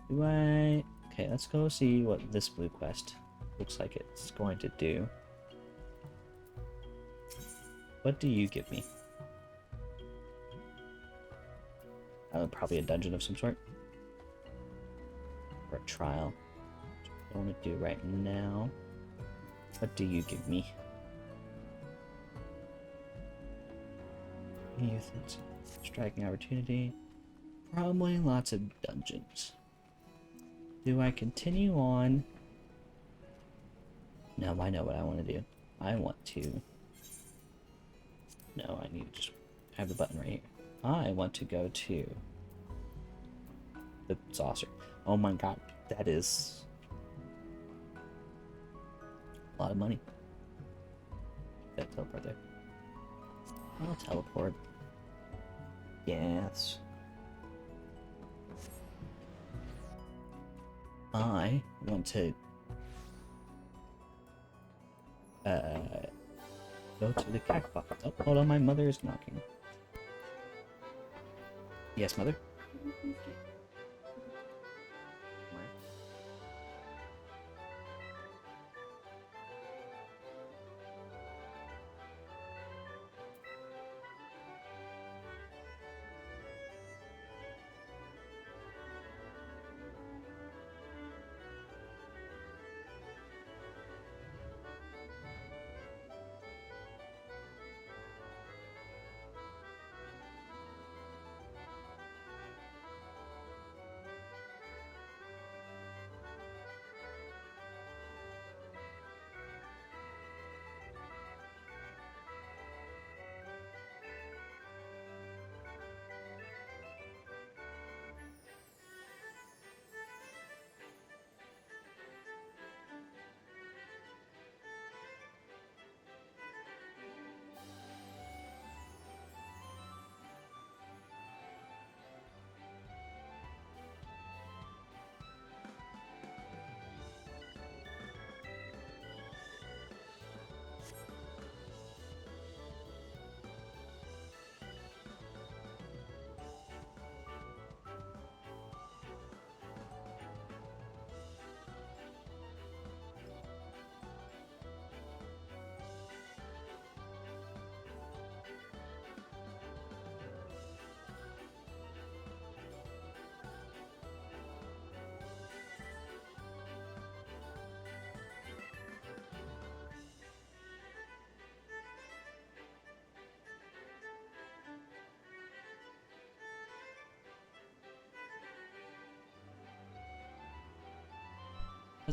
Do I... Okay, let's go see what this blue quest looks like it's going to do. What do you give me? Probably a dungeon of some sort. Or a trial. I want to do right now. What do you give me? Youth, striking opportunity. Probably lots of dungeons. Do I continue on? No, I know what I want to do. I want to... No, I need to just have the button right here. I want to go to the saucer. Oh my god, that is a lot of money. That teleport there. I'll teleport. Yes. I want to go to the cactus. Oh, hold on, my mother is knocking. Yes, mother?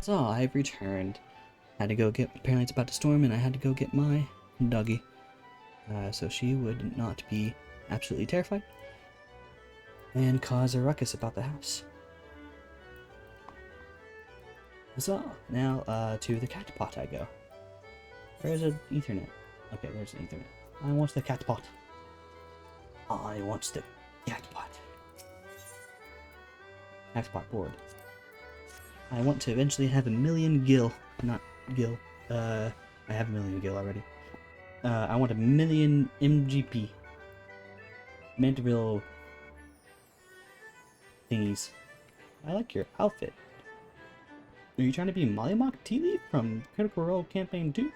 So I've returned. Had to go get, apparently it's about to storm, and I had to go get my doggy. So she would not be absolutely terrified and cause a ruckus about the house. So now to the cat pot I go. There's an Ethernet. Okay, there's an Ethernet. I want the cat pot. I want the cat pot. Cat pot board. I want to eventually have 1,000,000 gil. Not gil. I have 1,000,000 gil already. I want 1,000,000 MGP. Mandrill thingies. I like your outfit. Are you trying to be Mollymawk Tea Leaf from Critical Role Campaign 2?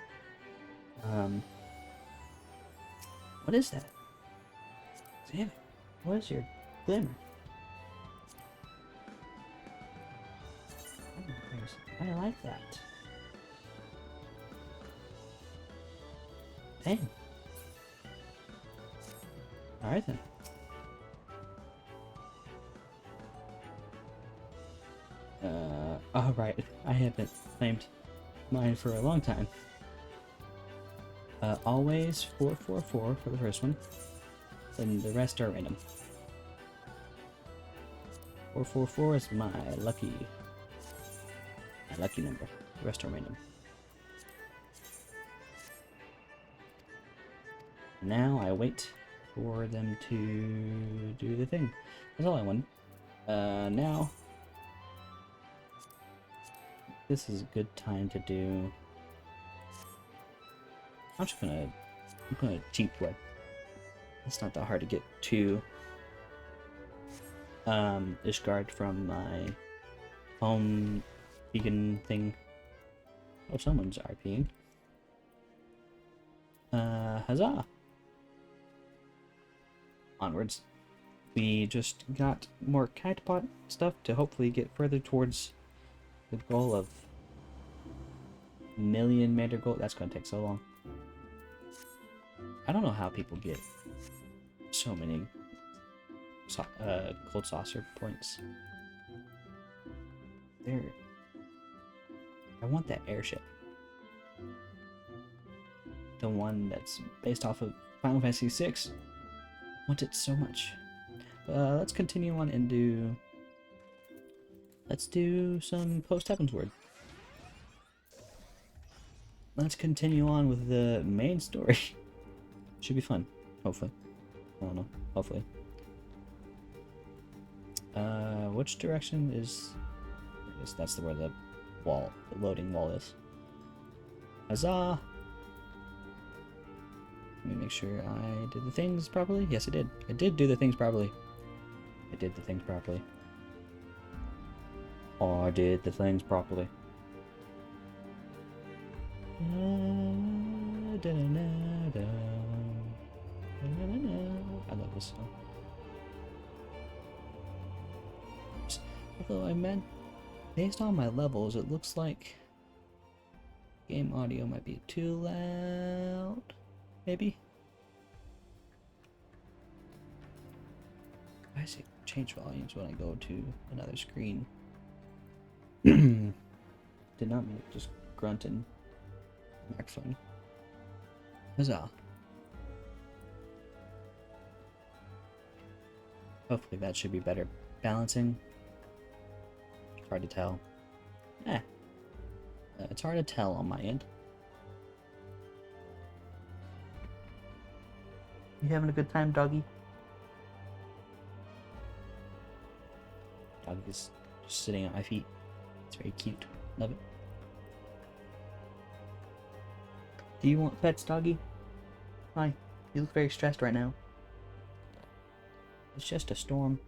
What is that? Damn it. What is your glimmer? I like that. Dang. Alright then. Oh right. I haven't claimed mine for a long time. Always 444 for the first one. And the rest are random. 444 is my lucky number. The rest are random. Now I wait for them to do the thing. That's all I want. Now this is a good time to do. I'm gonna cheap web. It's not that hard to get to Ishgard from my home beacon thing. Oh, someone's RPing. Huzzah! Onwards. We just got more catpot stuff to hopefully get further towards the goal of 1,000,000 Mander gold. That's gonna take so long. I don't know how people get so many cold saucer points. There. I want that airship. The one that's based off of Final Fantasy VI. I want it so much. Let's continue on and do... Let's do some Post-Heavensward. Let's continue on with the main story. Should be fun, hopefully. I don't know, hopefully. Which direction is... I guess that's where the wall, the loading wall is. Huzzah! Let me make sure I did the things properly. Yes, I did. I did do the things properly. I did the things properly. I did the things properly. I love this song. Although I meant, based on my levels, it looks like game audio might be too loud. Maybe. I see change volumes when I go to another screen. Did not make just grunt and microphone. Huzzah. Hopefully that should be better balancing. Hard to tell. It's hard to tell on my end. You having a good time, doggy? Doggy's just sitting at my feet. It's very cute. Love it. Do you want pets, doggy? Hi. You look very stressed right now. It's just a storm.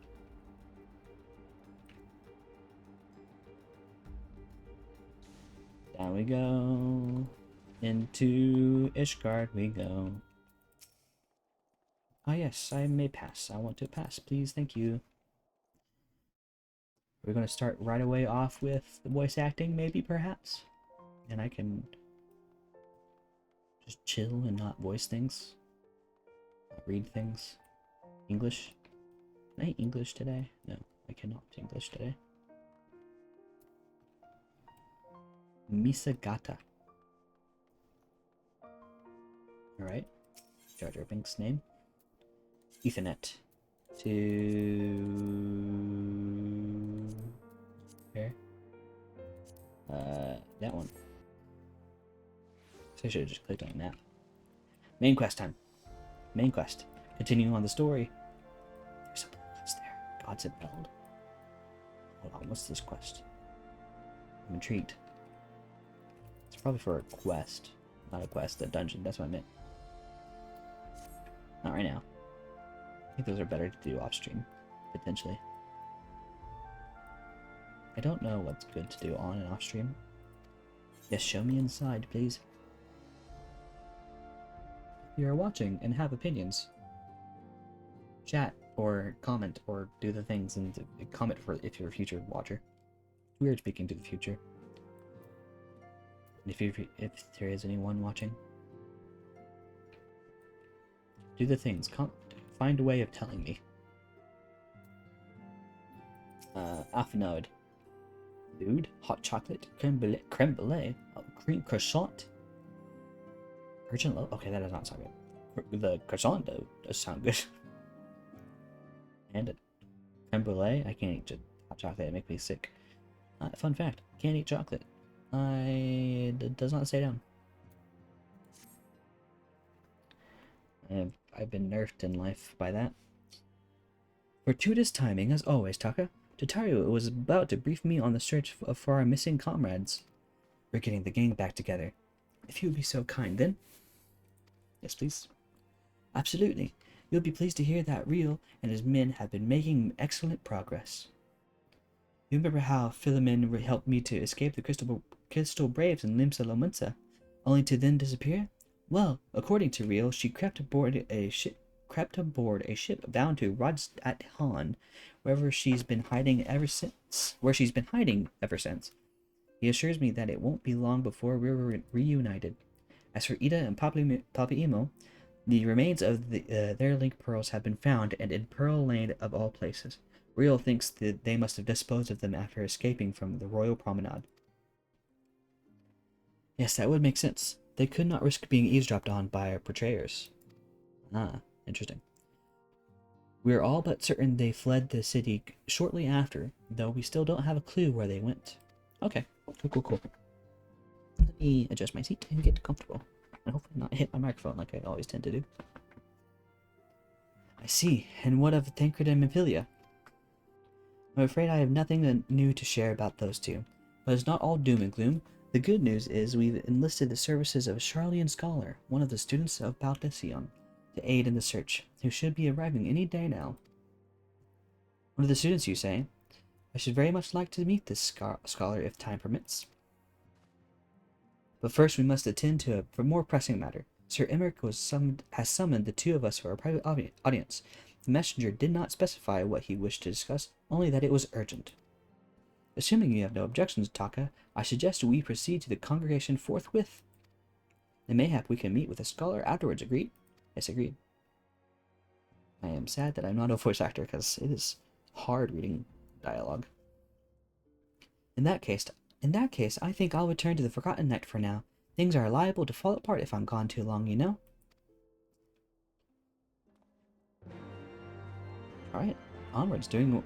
Down we go. Into Ishgard we go. Ah yes, I may pass. I want to pass, please. Thank you. We're going to start right away off with the voice acting, maybe, perhaps? And I can just chill and not voice things. Not read things. English. Can I English today? No, I cannot English today. Misagata. Alright. Jar Jar Binks' name. Ethernet. To... Here. That one. So I should have just clicked on that. Main quest time. Main quest. Continuing on the story. There's something else there. Gods Impelled. Hold on, what's this quest? I'm intrigued. It's probably for a quest. Not a quest, a dungeon. That's what I meant. Not right now. I think those are better to do off stream, potentially. I don't know what's good to do on and off stream. Yes, show me inside, please. If you are watching and have opinions, chat or comment or do the things and comment for if you're a future watcher. Weird speaking to the future. If there is anyone watching, do the things. Find a way of telling me. Affinode. Food, hot chocolate, creme brulee, cream croissant. Urgent low. Okay, that does not sound good. The croissant though does sound good. And creme brulee. I can't eat hot chocolate. It makes me sick. Fun fact: can't eat chocolate. It does not stay down. I've been nerfed in life by that. Fortuitous timing, as always, Taka. Tataru was about to brief me on the search for our missing comrades. We're getting the gang back together. If you would be so kind, then. Yes, please. Absolutely. You'll be pleased to hear that Real and his men have been making excellent progress. You remember how Philemon helped me to escape the Crystal Braves in Limsa Lomunsa, only to then disappear? Well, according to Real, she crept aboard a ship bound to Rodstadt Han, where she's been hiding ever since. He assures me that it won't be long before we're reunited. As for Ida and Papaimo, the remains of their link pearls have been found, and in Pearl Lane of all places. Real thinks that they must have disposed of them after escaping from the Royal Promenade. Yes, that would make sense. They could not risk being eavesdropped on by our betrayers. Ah, interesting. We are all but certain they fled the city shortly after, though we still don't have a clue where they went. Okay, cool. Let me adjust my seat and get comfortable. And hopefully not hit my microphone like I always tend to do. I see. And what of Tancred and Mephilia? I'm afraid I have nothing new to share about those two. But it's not all doom and gloom. The good news is we've enlisted the services of a Charlian scholar, one of the students of Baldesion, to aid in the search, who should be arriving any day now. One of the students, you say? I should very much like to meet this scholar if time permits. But first we must attend to a more pressing matter. Sir Emmerich has summoned the two of us for a private audience. The messenger did not specify what he wished to discuss, only that it was urgent. Assuming you have no objections, Taka, I suggest we proceed to the congregation forthwith. And mayhap we can meet with the scholar afterwards, agreed? Yes, agreed. I am sad that I'm not a voice actor, because it is hard reading dialogue. In that case, I think I'll return to the Forgotten Knight for now. Things are liable to fall apart if I'm gone too long, you know? Alright, onwards, doing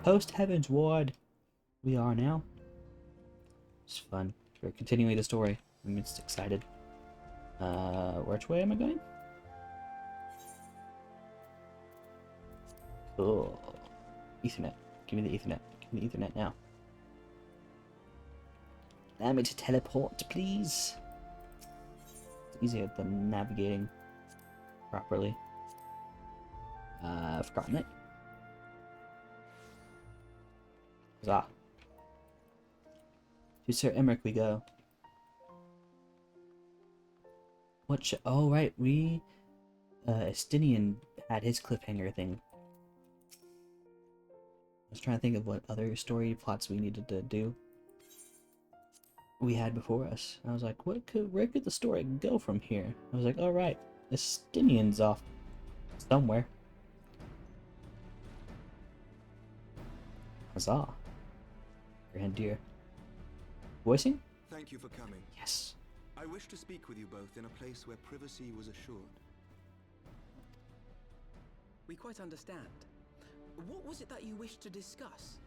Post-Heavensward. We are now. It's fun. We're continuing the story. I'm just excited. Which way am I going? Cool. Ethernet. Give me the Ethernet. Give me the Ethernet now. Allow me to teleport, please. It's easier than navigating properly. Forgotten it. Huzzah. To Sir Emmerich we go. Oh, right, Estinian had his cliffhanger thing. I was trying to think of what other story plots we needed to do. We had before us. I was like, where could the story go from here? I was like, oh right, Estinian's off somewhere. Huzzah. Grandier. Voicing? Thank you for coming. Yes. I wish to speak with you both in a place where privacy was assured. We quite understand. What was it that you wished to discuss?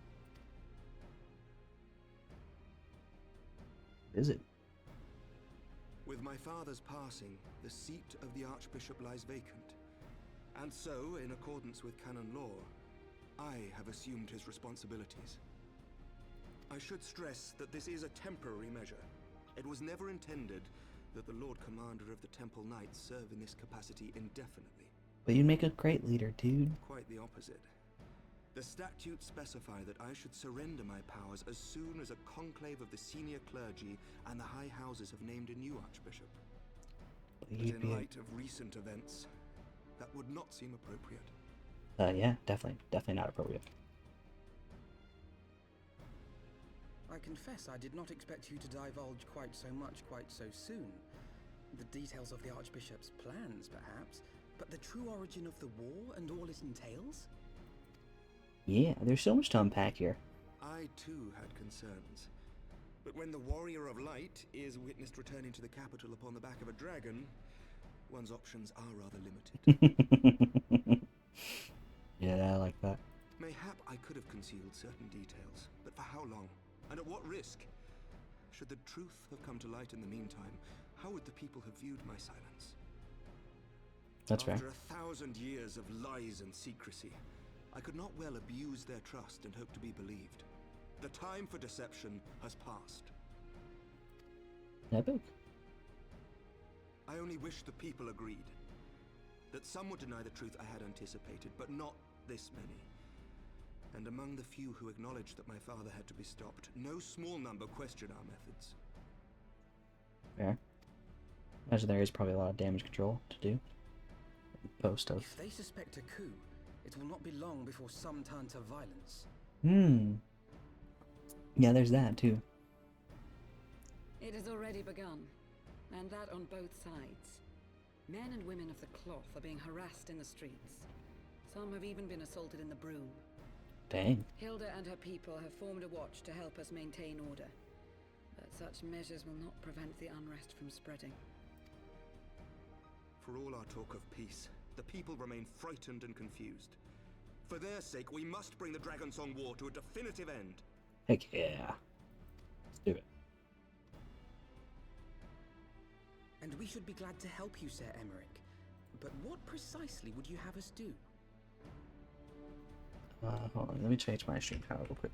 Is it? With my father's passing, the seat of the Archbishop lies vacant. And so, in accordance with canon law, I have assumed his responsibilities. I should stress that this is a temporary measure. It was never intended that the Lord Commander of the Temple Knights serve in this capacity indefinitely. But you'd make a great leader, dude. Quite the opposite. The statutes specify that I should surrender my powers as soon as a conclave of the senior clergy and the high houses have named a new archbishop. But in light of recent events, that would not seem appropriate. Yeah, definitely not appropriate. I confess I did not expect you to divulge quite so much quite so soon. The details of the Archbishop's plans, perhaps, but the true origin of the war and all it entails? Yeah, there's so much to unpack here. I too had concerns. But when the Warrior of Light is witnessed returning to the capital upon the back of a dragon, one's options are rather limited. Yeah, I like that. Mayhap I could have concealed certain details, but for how long? And at what risk? Should the truth have come to light in the meantime, how would the people have viewed my silence? That's fair. After 1,000 years of lies and secrecy, I could not well abuse their trust and hope to be believed. The time for deception has passed. Epic. I only wish the people agreed. That some would deny the truth I had anticipated, but not this many. And among the few who acknowledged that my father had to be stopped, no small number questioned our methods. Fair. Imagine there is probably a lot of damage control to do. If they suspect a coup, it will not be long before some turn to violence. Yeah, there's that too. It has already begun, and that on both sides. Men and women of the cloth are being harassed in the streets. Some have even been assaulted in the broom. Dang. Hilda and her people have formed a watch to help us maintain order. But such measures will not prevent the unrest from spreading. For all our talk of peace, the people remain frightened and confused. For their sake, we must bring the Dragonsong War to a definitive end. Heck yeah. Let's do it. And we should be glad to help you, Sir Emmerich. But what precisely would you have us do? Hold on, let me change my stream power real quick.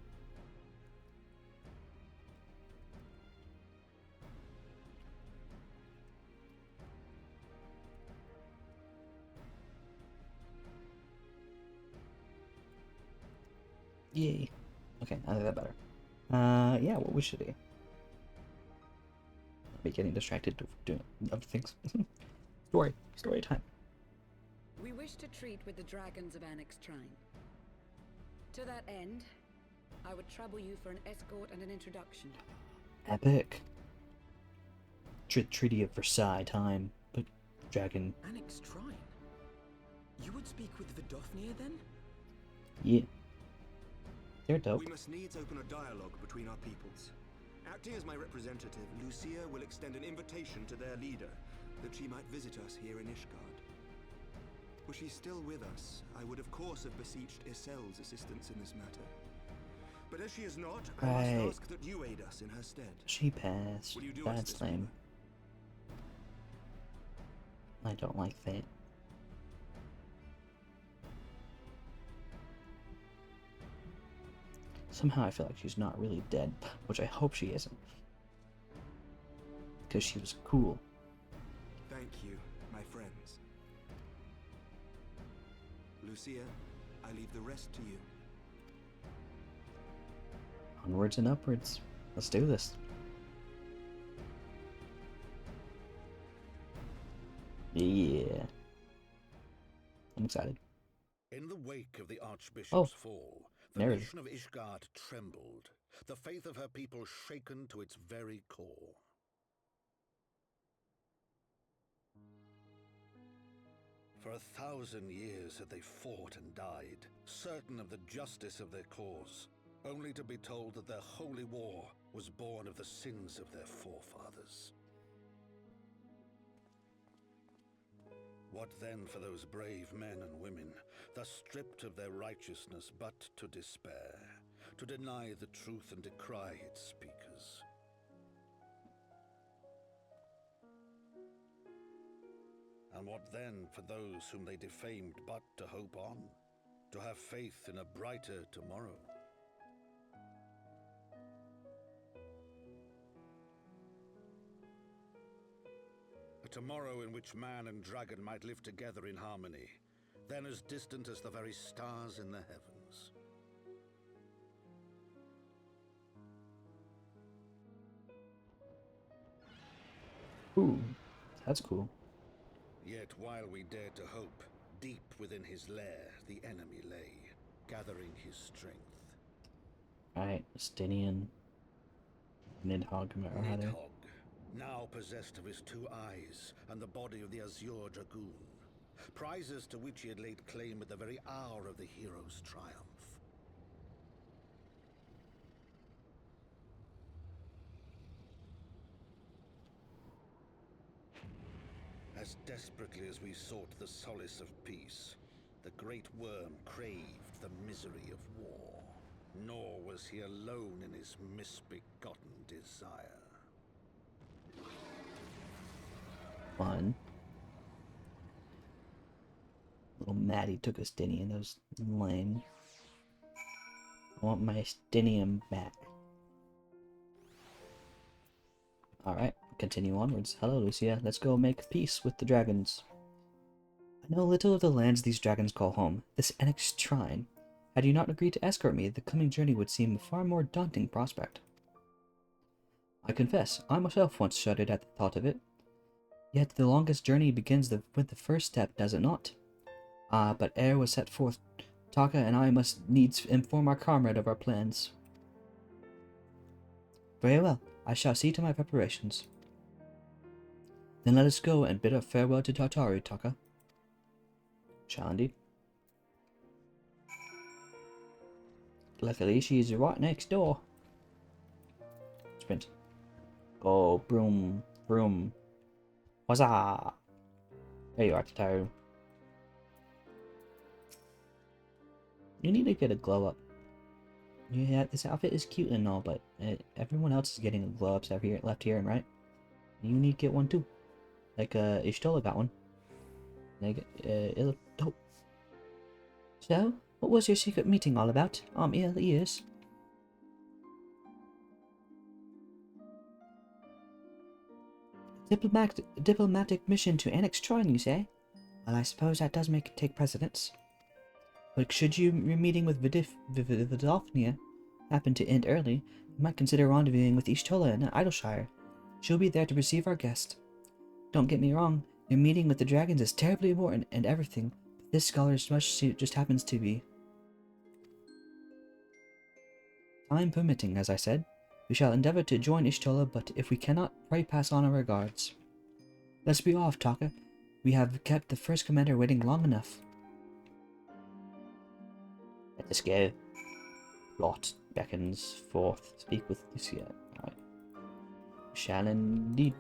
Yay. Okay, I think that better. Yeah, what we should do. I'll be getting distracted doing other things. Story time. We wish to treat with the dragons of Annex Trine. To that end, I would trouble you for an escort and an introduction. Epic. Treaty of Versailles time, but dragon. Annex Trine? You would speak with Vidofnir then? Yeah. They're dope. We must needs open a dialogue between our peoples. Acting as my representative, Lucia will extend an invitation to their leader, that she might visit us here in Ishgard. Were she still with us, I would of course have beseeched Isel's assistance in this matter. But as she is not, I must ask that you aid us in her stead. She passed. That's lame. I don't like that. Somehow I feel like she's not really dead, which I hope she isn't. Because she was cool. Thank you, my friends. Lucia, I leave the rest to you. Onwards and upwards. Let's do this. Yeah. I'm excited. In the wake of the Archbishop's fall, the narrative. nation of Ishgard trembled, the faith of her people shaken to its very core. For 1,000 years had they fought and died, certain of the justice of their cause, only to be told that their holy war was born of the sins of their forefathers. What then for those brave men and women, thus stripped of their righteousness but to despair, to deny the truth and decry its speakers? And what then for those whom they defamed but to hope on, to have faith in a brighter tomorrow? A tomorrow in which man and dragon might live together in harmony, then as distant as the very stars in the heavens. Ooh, that's cool. Yet while we dared to hope, deep within his lair the enemy lay, gathering his strength. Alright, Stinian. Nidhogg, or how they... Nidhogg, now possessed of his 2 eyes and the body of the Azure Dragoon, prizes to which he had laid claim at the very hour of the hero's triumph. As desperately as we sought the solace of peace, the great worm craved the misery of war. Nor was he alone in his misbegotten desire. Fun. Little Maddie took a Stinian. That was lame. I want my Stinian back. Alright, continue onwards. Hello, Lucia. Let's go make peace with the dragons. I know little of the lands these dragons call home. This annexed shrine. Had you not agreed to escort me, the coming journey would seem a far more daunting prospect. I confess, I myself once shuddered at the thought of it. Yet the longest journey begins with the first step, does it not? But ere was set forth, Taka and I must needs inform our comrade of our plans. Very well, I shall see to my preparations. Then let us go and bid a farewell to Tartari, Taka. Shall indeed. Luckily, she's right next door. Sprint. Go, broom, broom. Huzzah! There you are, Tataru. You need to get a glow up. Yeah, this outfit is cute and all, but everyone else is getting a glow ups left here and right. You need to get one too. Like, Ishtola got one. Like, it looked dope. So, what was your secret meeting all about? I'm all ears. Diplomatic mission to annex Shrine, you say? Well, I suppose that does take precedence. But should your meeting with Vidalfnia happen to end early, you might consider rendezvousing with Ishtola in Idleshire. She'll be there to receive our guest. Don't get me wrong, your meeting with the dragons is terribly important and everything, but this scholar's rush suit just happens to be. Time permitting, as I said. We shall endeavor to join Ishtola, but if we cannot, pray pass on our regards. Let's be off, Taka. We have kept the first commander waiting long enough. Let us go. Lot beckons forth. Speak with Lucia. Alright. Shall indeed.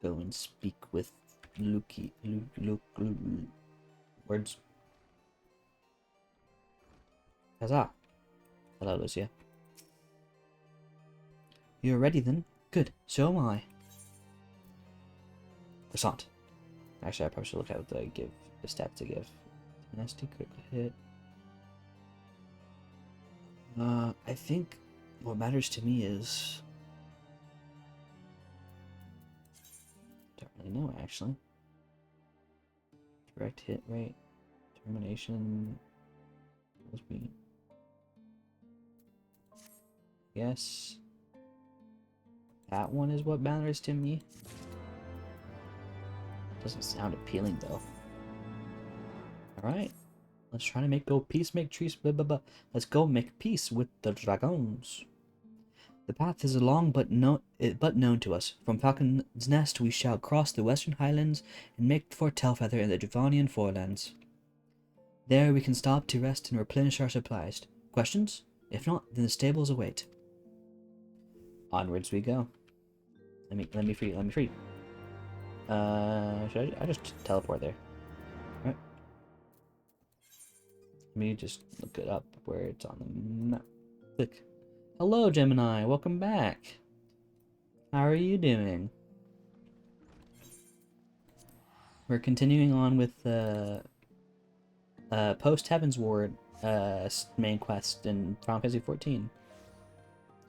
Go and speak with Luke. Words. Huzzah. Hello, Lucia. You're ready then? Good, so am I. Croissant. Actually, I probably should look at the stats to give. Nasty quick hit. I think what matters to me is... Don't really know, actually. Direct hit rate. Termination. Must be... Yes. That one is what matters to me. Doesn't sound appealing though. Alright. Let's try to make peace, blah blah blah. Let's go make peace with the dragons. The path is long but known to us. From Falcon's Nest we shall cross the western highlands and make for Telfeather in the Dravonian forelands. There we can stop to rest and replenish our supplies. Questions? If not, then the stables await. Onwards we go. Let me free. Should I just teleport there? Alright. Let me just look it up where it's on the map. Click. Hello, Gemini. Welcome back. How are you doing? We're continuing on with the Post-Heavensward main quest in Final Fantasy XIV.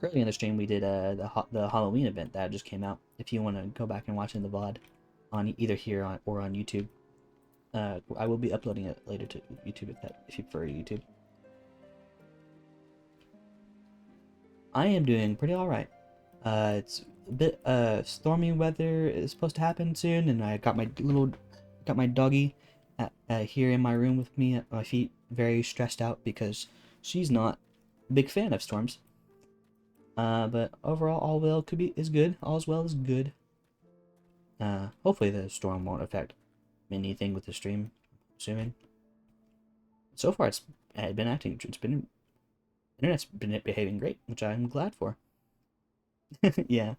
Early in the stream, we did the Halloween event that just came out. If you want to go back and watch it in the VOD, on either here or on YouTube, I will be uploading it later to YouTube if you prefer YouTube. I am doing pretty all right. It's a bit stormy weather is supposed to happen soon, and I got my doggy here in my room with me at my feet, very stressed out because she's not a big fan of storms. But overall, is good. All's well is good. Hopefully the storm won't affect anything with the stream. Assuming. So far, internet's been behaving great, which I'm glad for. Yeah,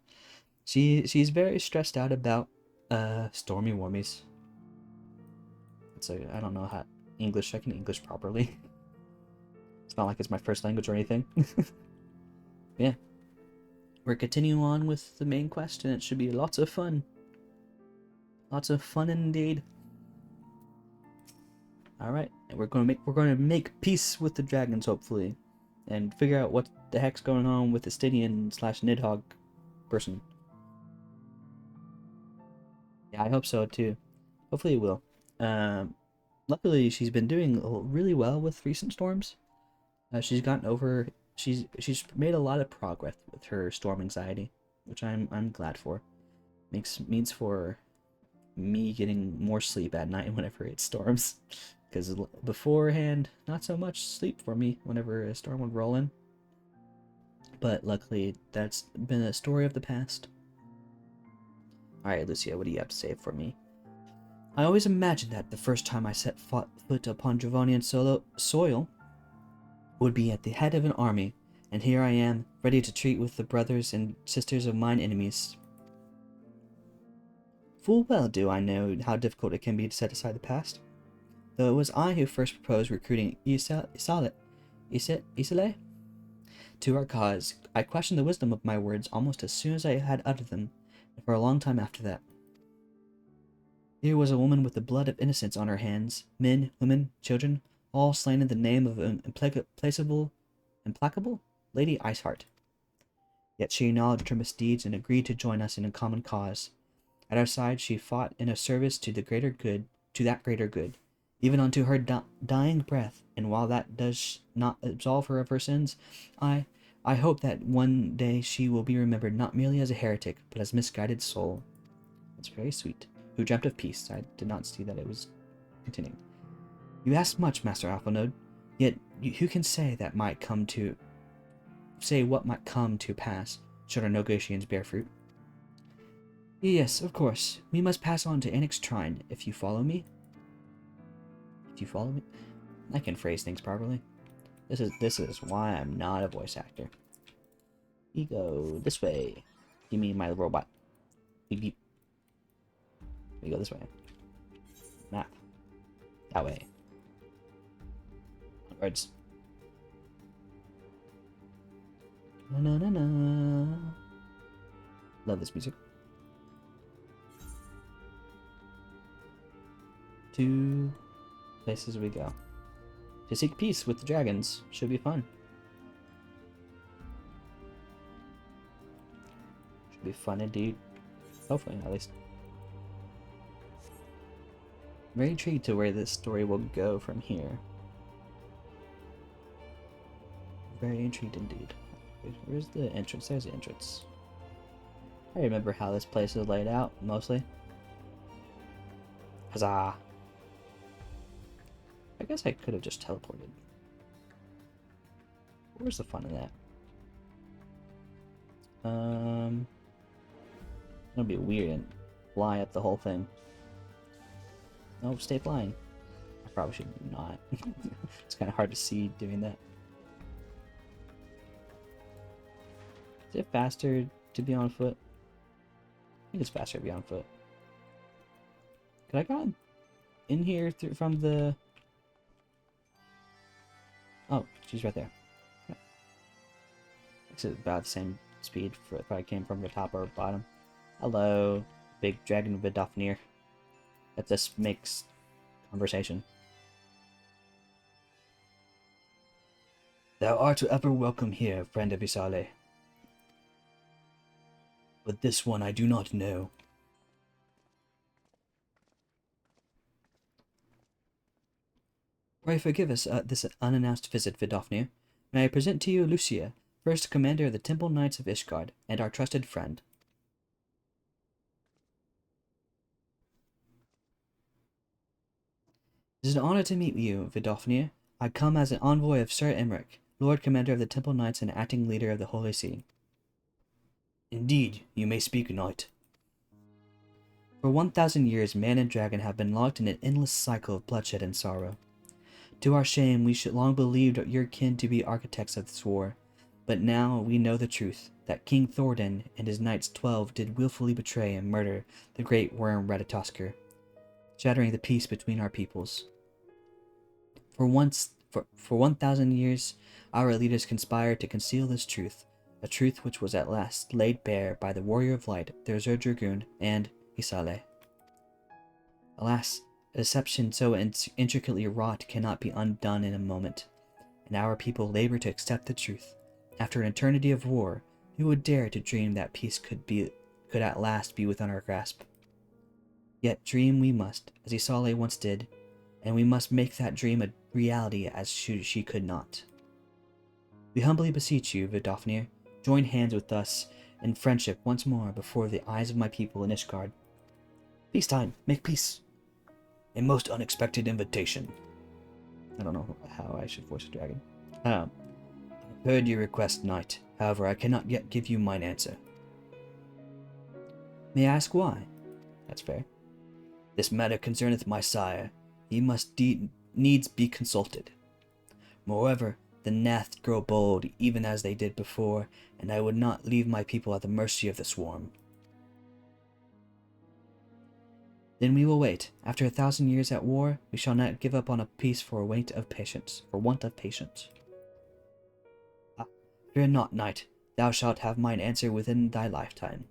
she's very stressed out about stormy warmies. So I don't know how I can English properly. It's not like it's my first language or anything. Yeah. We're continuing on with the main quest, and it should be lots of fun. Lots of fun indeed. All right, and we're going to make peace with the dragons, hopefully, and figure out what the heck's going on with the Stydian/Nidhogg person. Yeah, I hope so too. Hopefully it will. Luckily, she's been doing really well with recent storms. She's made a lot of progress with her storm anxiety, which I'm glad for. Means for me getting more sleep at night whenever it storms, because beforehand, not so much sleep for me whenever a storm would roll in. But luckily, that's been a story of the past. Alright, Lucia, what do you have to say for me? I always imagined that the first time I set foot upon Dravonian soil would be at the head of an army, and here I am, ready to treat with the brothers and sisters of mine enemies. Full well do I know how difficult it can be to set aside the past. Though it was I who first proposed recruiting Isale to our cause, I questioned the wisdom of my words almost as soon as I had uttered them, and for a long time after that. Here was a woman with the blood of innocence on her hands, men, women, children, all slain in the name of an implacable Lady Iceheart. Yet she acknowledged her misdeeds and agreed to join us in a common cause. At our side, she fought in a service to that greater good, even unto her dying breath. And while that does not absolve her of her sins, I hope that one day she will be remembered not merely as a heretic, but as a misguided soul. That's very sweet. Who dreamt of peace. I did not see that it was continuing. You ask much, Master Alphanode, yet who can say what might come to pass should our negotiations bear fruit? Yes, of course. We must pass on to Annex Trine, if you follow me. I can phrase things properly. This is why I'm not a voice actor. We go this way. Give me my robot. Beep beep. We go this way. Map. That way. Onwards. Na na na. Love this music. Two places we go. To seek peace with the dragons. Should be fun. Should be fun indeed. Hopefully, at least. Very intrigued to where this story will go from here. Very intrigued indeed. Where's the entrance? There's the entrance. I remember how this place is laid out, mostly. Huzzah! I guess I could have just teleported. Where's the fun in that? It'll be weird and fly up the whole thing. No, stay flying. I probably should not. It's kind of hard to see doing that. Is it faster to be on foot? I think it's faster to be on foot. Could I got in here from the... Oh, she's right there. Okay. It's about the same speed for if I came from the top or bottom. Hello, big dragon Vidofnir. That just makes conversation. Thou art ever welcome here, friend of Isale. But this one I do not know. Pray forgive us this unannounced visit, Vidofnir. May I present to you Lucia, first commander of the Temple Knights of Ishgard, and our trusted friend. It is an honor to meet you, Vidofnir. I come as an envoy of Sir Emmerich, Lord Commander of the Temple Knights and acting leader of the Holy See. Indeed, you may speak, knight. For 1,000 years, man and dragon have been locked in an endless cycle of bloodshed and sorrow. To our shame, we should long believed your kin to be architects of this war, but now we know the truth, that King Thordan and his knights 12 did willfully betray and murder the great worm Ratatoskr, shattering the peace between our peoples. For 1,000 years, our leaders conspired to conceal this truth, a truth which was at last laid bare by the Warrior of Light, the Azure Dragoon, and Isale. Alas, a deception so intricately wrought cannot be undone in a moment, and our people labor to accept the truth. After an eternity of war, who would dare to dream that peace could at last be within our grasp? Yet dream we must, as Isale once did, and we must make that dream a reality as she could not. We humbly beseech you, Vidofnir, join hands with us in friendship once more before the eyes of my people in Ishgard. Peacetime, make peace. A most unexpected invitation. I don't know how I should voice a dragon. I've heard your request, knight. However, I cannot yet give you mine answer. May I ask why? That's fair. This matter concerneth my sire. He must needs be consulted. Moreover, the Nath grow bold, even as they did before, and I would not leave my people at the mercy of the swarm. Then we will wait. After 1,000 years at war, we shall not give up on a peace for want of patience. Fear not, knight. Thou shalt have mine answer within thy lifetime.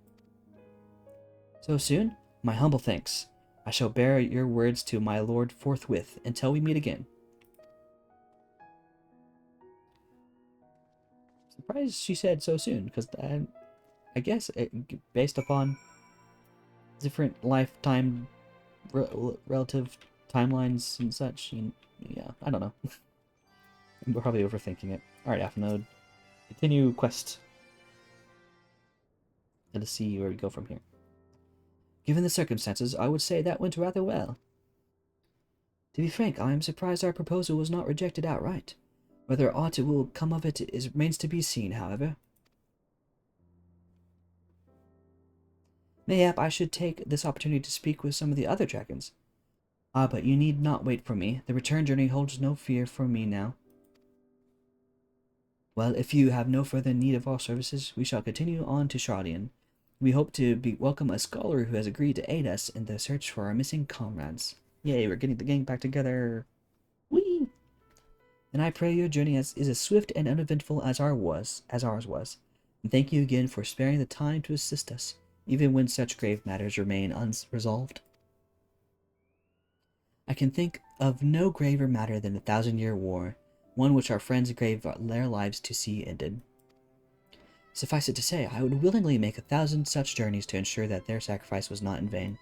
So soon? My humble thanks. I shall bear your words to my lord forthwith until we meet again. Surprised she said so soon, because I guess based upon different lifetime relative timelines and such, yeah, I don't know. We're probably overthinking it. Alright, Athenode. Continue quest. Let us see where we go from here. Given the circumstances, I would say that went rather well. To be frank, I am surprised our proposal was not rejected outright. Whether aught will come of it remains to be seen, however. Mayhap I should take this opportunity to speak with some of the other dragons. But you need not wait for me. The return journey holds no fear for me now. Well, if you have no further need of our services, we shall continue on to Sharlayan. We hope to welcome a scholar who has agreed to aid us in the search for our missing comrades. Yay, we're getting the gang back together. Whee! And I pray your journey is as swift and uneventful as ours was. And thank you again for sparing the time to assist us, even when such grave matters remain unresolved. I can think of no graver matter than the 1,000-year war, one which our friends gave their lives to see ended. Suffice it to say, I would willingly make 1,000 such journeys to ensure that their sacrifice was not in vain.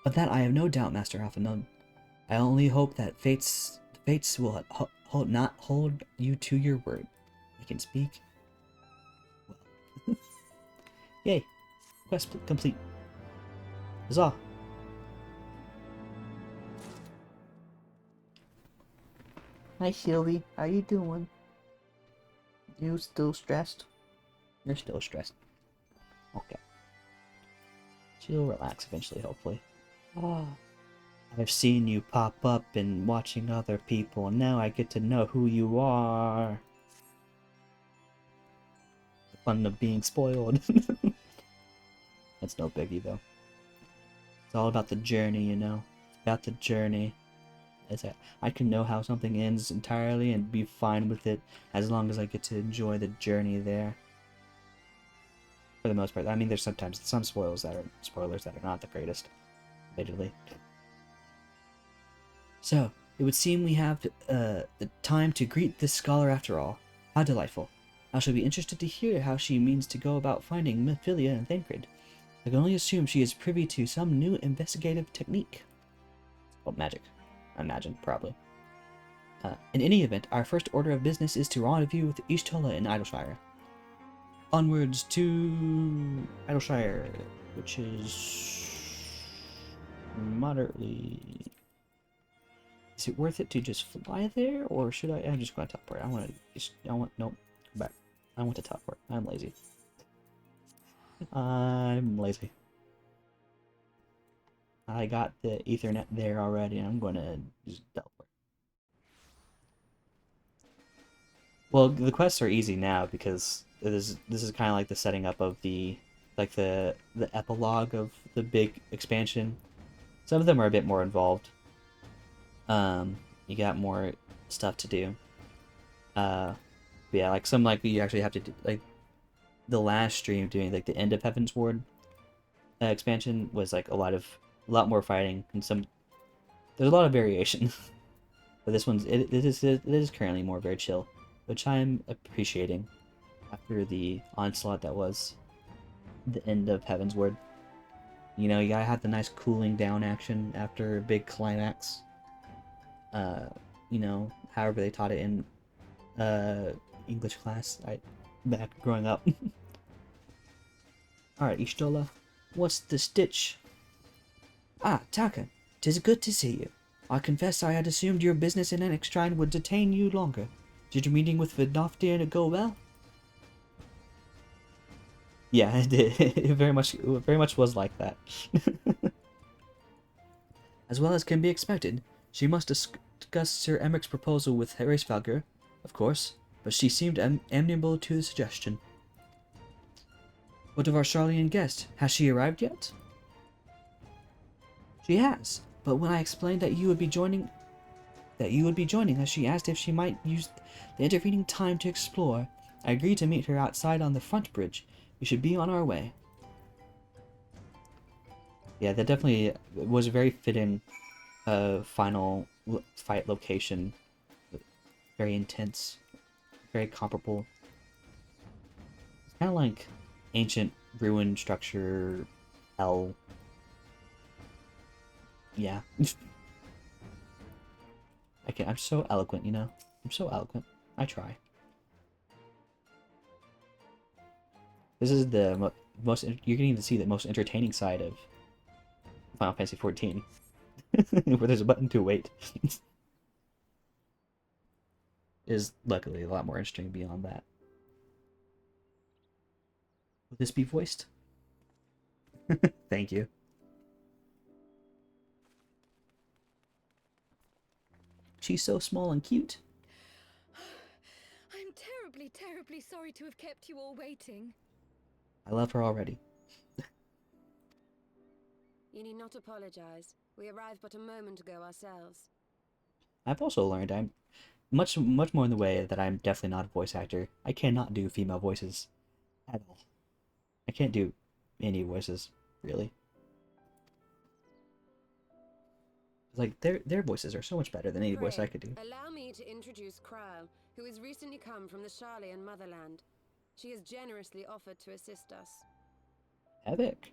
Of that I have no doubt, Master Athenode. I only hope that fates will not hold you to your word. I can speak. Well. Yay! Quest complete. Huzzah! Hi Sylvie, how you doing? You still stressed? You're still stressed. Okay. She'll relax eventually, hopefully. I've seen you pop up and watching other people, and now I get to know who you are. fun of being spoiled. That's no biggie though. It's all about the journey, you know. It's about the journey. I can know how something ends entirely and be fine with it as long as I get to enjoy the journey there. For the most part. I mean, there's sometimes some spoilers that are not the greatest, admittedly. So, it would seem we have the time to greet this scholar after all. How delightful. I shall be interested to hear how she means to go about finding Mephilia and Thancred. I can only assume she is privy to some new investigative technique. Oh, magic. I imagine, probably. In any event, our first order of business is to rendezvous with Ishtola in Idleshire. Onwards to Idleshire, which is moderately... Is it worth it to just fly there, or should I'm just going to teleport. Nope, go back. I want to teleport. I'm lazy. I'm lazy. I got the Ethernet there already, and I'm going to just teleport. Well, the quests are easy now because this is kind of like the setting up of the epilogue of the big expansion. Some of them are a bit more involved. You got more stuff to do. Yeah, like some you actually have to do, like the last stream doing like the end of Heavensward expansion was like a lot more fighting and there's a lot of variation. But this one's it is currently more very chill, which I'm appreciating after the onslaught that was the end of Heavensward. You know, you gotta have the nice cooling down action after a big climax. You know, however they taught it in English class back growing up. Alright, Ishtola, what's the stitch? Ah, Taka, 'tis good to see you. I confess I had assumed your business in Enixtrine would detain you longer. Did your meeting with Vidnofdir go well? Yeah, it did. It very much was like that. As well as can be expected, she must discuss Sir Emmerich's proposal with Hraesvelgr, of course, but she seemed amenable to the suggestion. What of our Charlian guest? Has she arrived yet? She has, but when I explained that you would be joining us, she asked if she might use the intervening time to explore. I agreed to meet her outside on the front bridge. We should be on our way. Yeah, that definitely was a very fitting final fight location. Very intense, very comparable. It's kind of like ancient ruin structure hell. Yeah. I'm so eloquent, you know? I'm so eloquent. I try. This is the most... You're getting to see the most entertaining side of Final Fantasy XIV. Where there's a button to wait. Is luckily a lot more interesting beyond that. Will this be voiced? Thank you. She's so small and cute. I'm terribly, terribly sorry to have kept you all waiting. I love her already. You need not apologize. We arrived but a moment ago ourselves. I've also learned I'm much more in the way that I'm definitely not a voice actor. I cannot do female voices at all. I can't do any voices, really. Like their voices are so much better than any voice I could do. Allow me to introduce Kryle, who has recently come from the Sharlayan motherland. She has generously offered to assist us. Epic.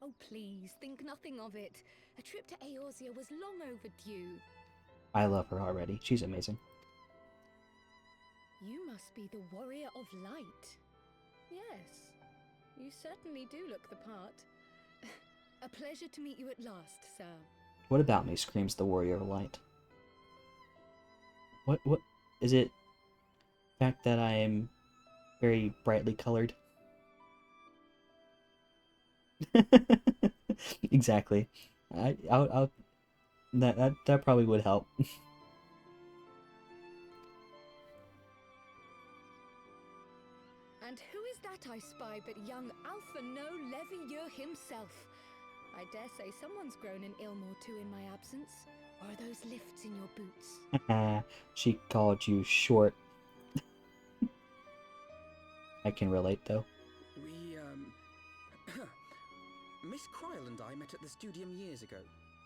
Oh please, think nothing of it. A trip to Eorzea was long overdue. I love her already. She's amazing. You must be the Warrior of Light. Yes, you certainly do look the part. A pleasure to meet you at last, sir. What about me screams the Warrior of Light? What is it? The fact that I'm very brightly colored? Exactly. I'll that probably would help. that I spy but young Alpha No Levieur himself. I dare say someone's grown an ilm or two in my absence. Or are those lifts in your boots? She called you short. I can relate, though. We, Miss Cryle and I met at the Studium years ago.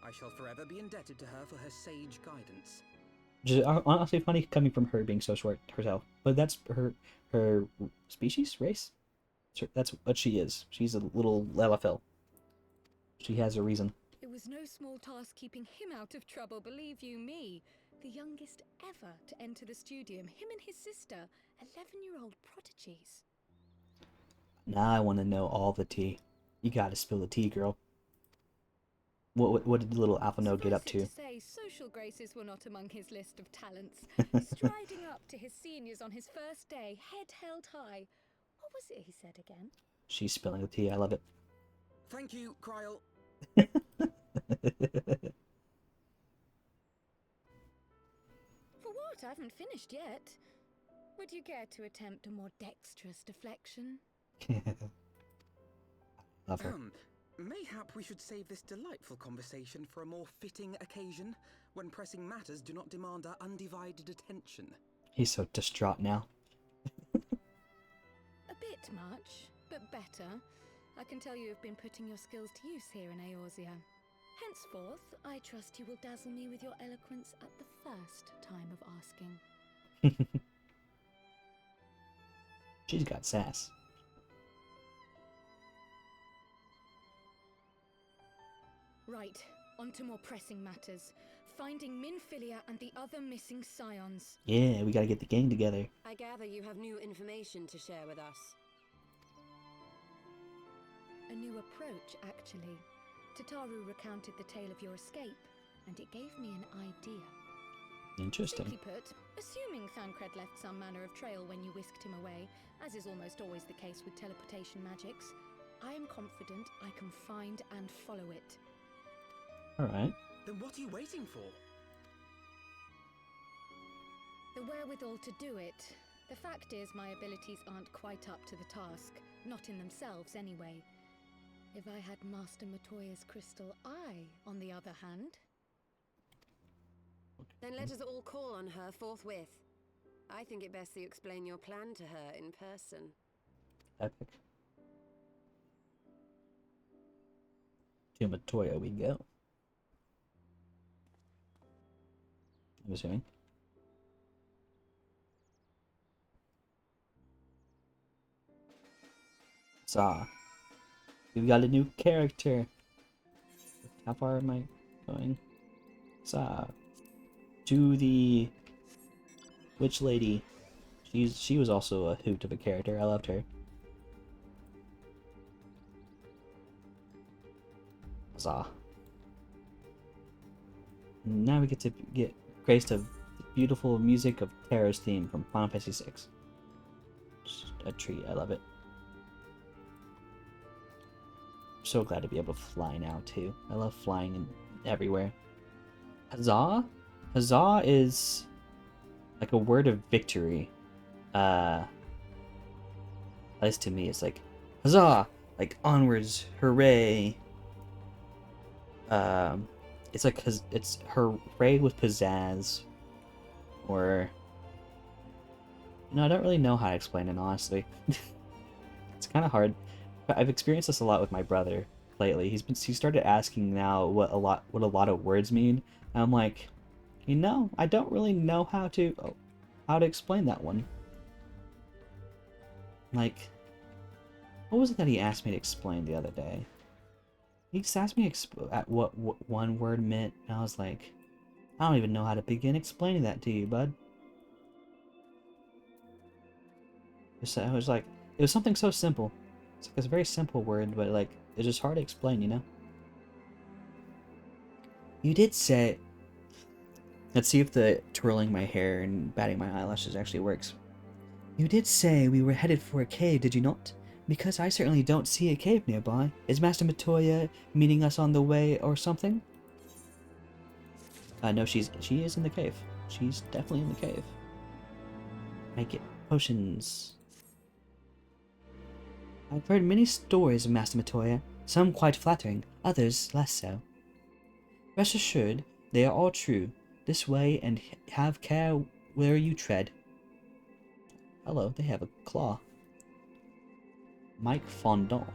I shall forever be indebted to her for her sage guidance. Which is honestly funny coming from her being so short herself. But that's her species? Race? That's what she is. She's a little LFL. She has a reason. It was no small task keeping him out of trouble, believe you me. The youngest ever to enter the Studium, him and his sister, 11-year-old prodigies. Now I want to know all the tea. You gotta spill the tea, girl. What did the little Alpha No get up to? Say, social graces were not among his list of talents. Striding up to his seniors on his first day, head held high. What was it he said again? She's spilling the tea. I love it. Thank you, Cryle. For what? I haven't finished yet. Would you care to attempt a more dexterous deflection? Love her. Mayhap we should save this delightful conversation for a more fitting occasion, when pressing matters do not demand our undivided attention. He's so distraught now. A bit much, but better. I can tell you have been putting your skills to use here in Eorzea. Henceforth, I trust you will dazzle me with your eloquence at the first time of asking. She's got sass. Right, on to more pressing matters. Finding Minfilia and the other missing scions. Yeah, we gotta get the gang together. I gather you have new information to share with us. A new approach, actually. Tataru recounted the tale of your escape, and it gave me an idea. Interesting. Simply put, assuming Thancred left some manner of trail when you whisked him away, as is almost always the case with teleportation magics, I am confident I can find and follow it. Alright. Then what are you waiting for? The wherewithal to do it. The fact is, my abilities aren't quite up to the task. Not in themselves, anyway. If I had Master Matoya's crystal eye, on the other hand... Then let us all call on her forthwith. I think it best that you explain your plan to her in person. Epic. To Matoya we go. I'm assuming. Saw. We've got a new character. How far am I going? Saw. To the witch lady. She was also a hoot of a character. I loved her. Saw. Now we get to get graced of the beautiful music of Terra's theme from Final Fantasy VI. Just a treat. I love it. I'm so glad to be able to fly now too. I love flying everywhere. Huzzah? Huzzah is like a word of victory. At least to me, it's like huzzah, like onwards, hooray. It's like it's hooray with pizzazz, or I don't really know how to explain it honestly. It's kind of hard. I've experienced this a lot with my brother lately. He started asking now what a lot of words mean. And I'm like, I don't really know how to explain that one. Like, what was it that he asked me to explain the other day? He just asked me at what one word meant, and I was like, I don't even know how to begin explaining that to you, bud. I was like, it was something so simple. It's like a very simple word, but like it's just hard to explain, You did say. Let's see if the twirling my hair and batting my eyelashes actually works. You did say we were headed for a cave, did you not? Because I certainly don't see a cave nearby. Is Master Matoya meeting us on the way or something? No, she is in the cave. She's definitely in the cave. I get potions. I've heard many stories of Master Matoya, some quite flattering, others less so. Rest assured, they are all true. This way, and have care where you tread. Hello, they have a claw. Mike Fondant.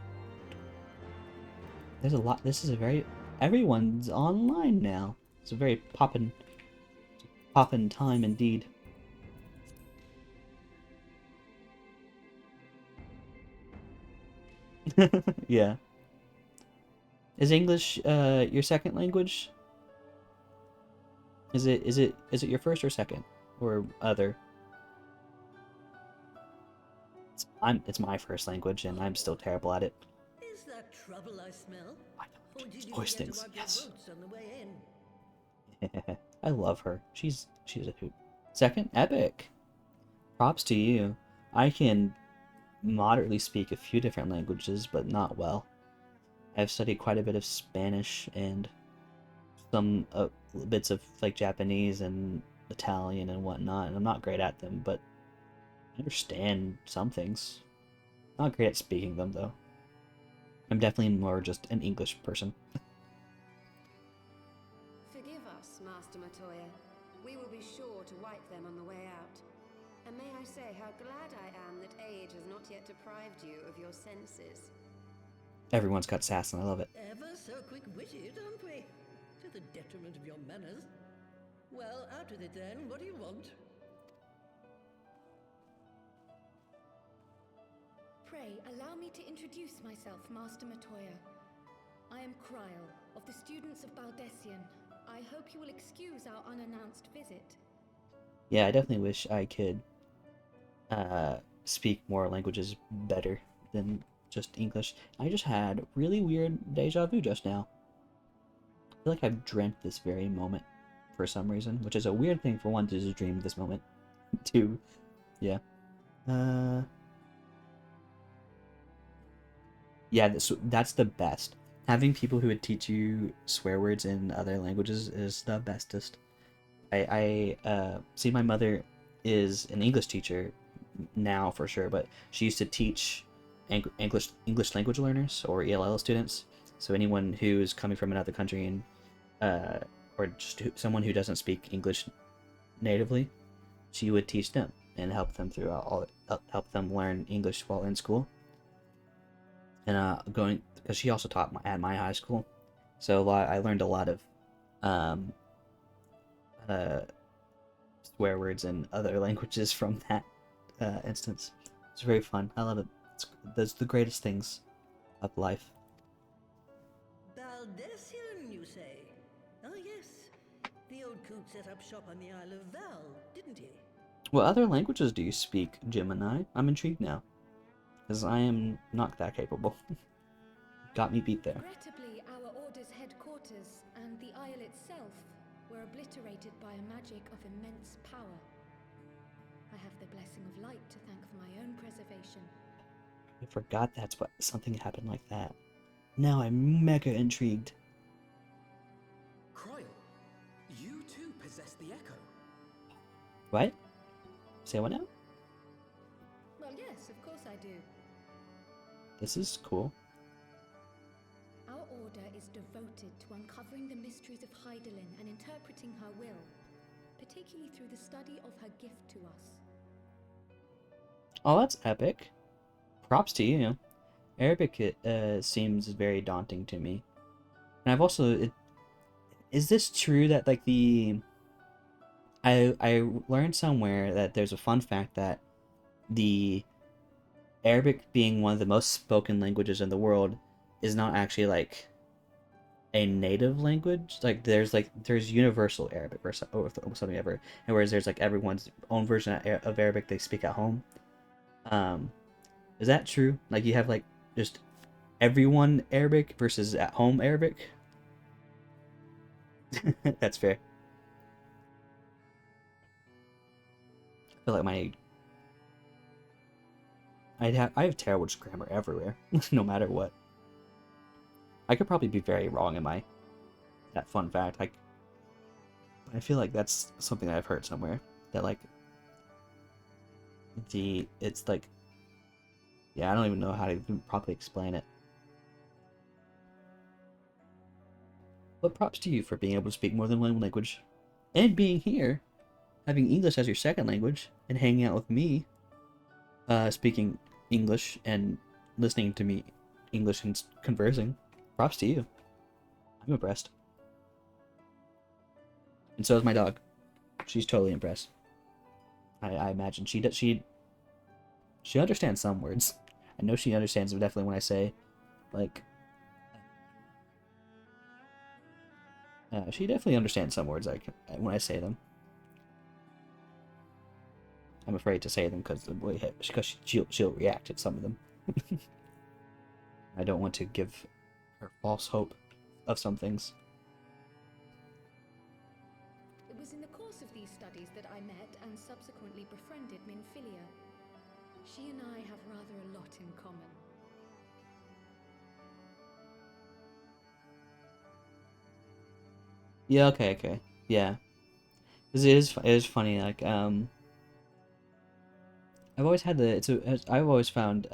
There's a lot. This is a very... Everyone's online now. It's a very poppin' time indeed. Yeah. Is English your second language? Is it your first or second or other? It's my first language and I'm still terrible at it. Is that trouble I smell? I Or know. did you Voice forget things. to wipe your Yes. boots on the way in? I love her. She's a hoot. Second, epic. Props to you. I can moderately speak a few different languages, but not well. I've studied quite a bit of Spanish and some bits of like Japanese and Italian and whatnot, and I'm not great at them, but I understand some things. Not great at speaking them though. I'm definitely more just an English person. Forgive us, Master Matoya. We will be sure to wipe them on the way out. And may I say how glad I am that age has not yet deprived you of your senses. Everyone's got sass and I love it. Ever so quick-witted, aren't we? To the detriment of your manners. Well, out with it then. What do you want? Pray, allow me to introduce myself, Master Matoya. I am Kryl, of the students of Baldessian. I hope you will excuse our unannounced visit. Yeah, I definitely wish I could speak more languages better than just English. I just had really weird deja vu just now. I feel like I've dreamt this very moment for some reason, which is a weird thing for one to just dream this moment. Two, yeah. Yeah, that's the best. Having people who would teach you swear words in other languages is the bestest. I see my mother is an English teacher now for sure, but she used to teach English language learners or ELL students. So anyone who's coming from another country and or just someone who doesn't speak English natively, she would teach them and help them help them learn English while in school. And going because she also taught at my high school, so I learned a lot of swear words in other languages from that instance. It's very fun. I love it. That's the greatest things of life. Baldessian, you say? Oh yes. The old coot set up shop on the Isle of Val, didn't he? What other languages do you speak, Gemini? I'm intrigued now, because I am not that capable. Got me beat there. Regrettably, our order's headquarters and the isle itself were obliterated by a magic of immense power. I have the blessing of light to thank for my own preservation. I forgot that's what something happened like that. Now I'm mega intrigued. Kryl, you too possess the Echo. What? Say what now? Well, yes, of course I do. This is cool. Our order is devoted to uncovering the mysteries of Hydaelyn and interpreting her will, particularly through the study of her gift to us. Oh, that's epic. Props to you. Arabic seems very daunting to me. And I've also... is this true that, like, I learned somewhere that there's a fun fact that the Arabic being one of the most spoken languages in the world is not actually, like, a native language. Like, there's universal Arabic or something ever. And whereas there's, like, everyone's own version of Arabic they speak at home. Is that true? Like, you have, like, just everyone Arabic versus at home Arabic? That's fair. I feel like I have terrible grammar everywhere, no matter what. I could probably be very wrong in that fun fact. I feel like that's something that I've heard somewhere, that like it's like Yeah, I don't even know how to properly explain it. But props to you for being able to speak more than one language. And being here, having English as your second language, and hanging out with me, speaking English and listening to me English and conversing. Props to you. I'm impressed. And so is my dog. She's totally impressed. I imagine she understands some words. I know she understands them definitely when I say, like, she definitely understands some words when I say them. I'm afraid to say them because she'll react at some of them. I don't want to give her false hope of some things. It was in the course of these studies that I met and subsequently befriended Minfilia. She and I have rather a lot in common. Yeah, okay. Yeah. 'Cause it is funny, like, I've always had I've always found,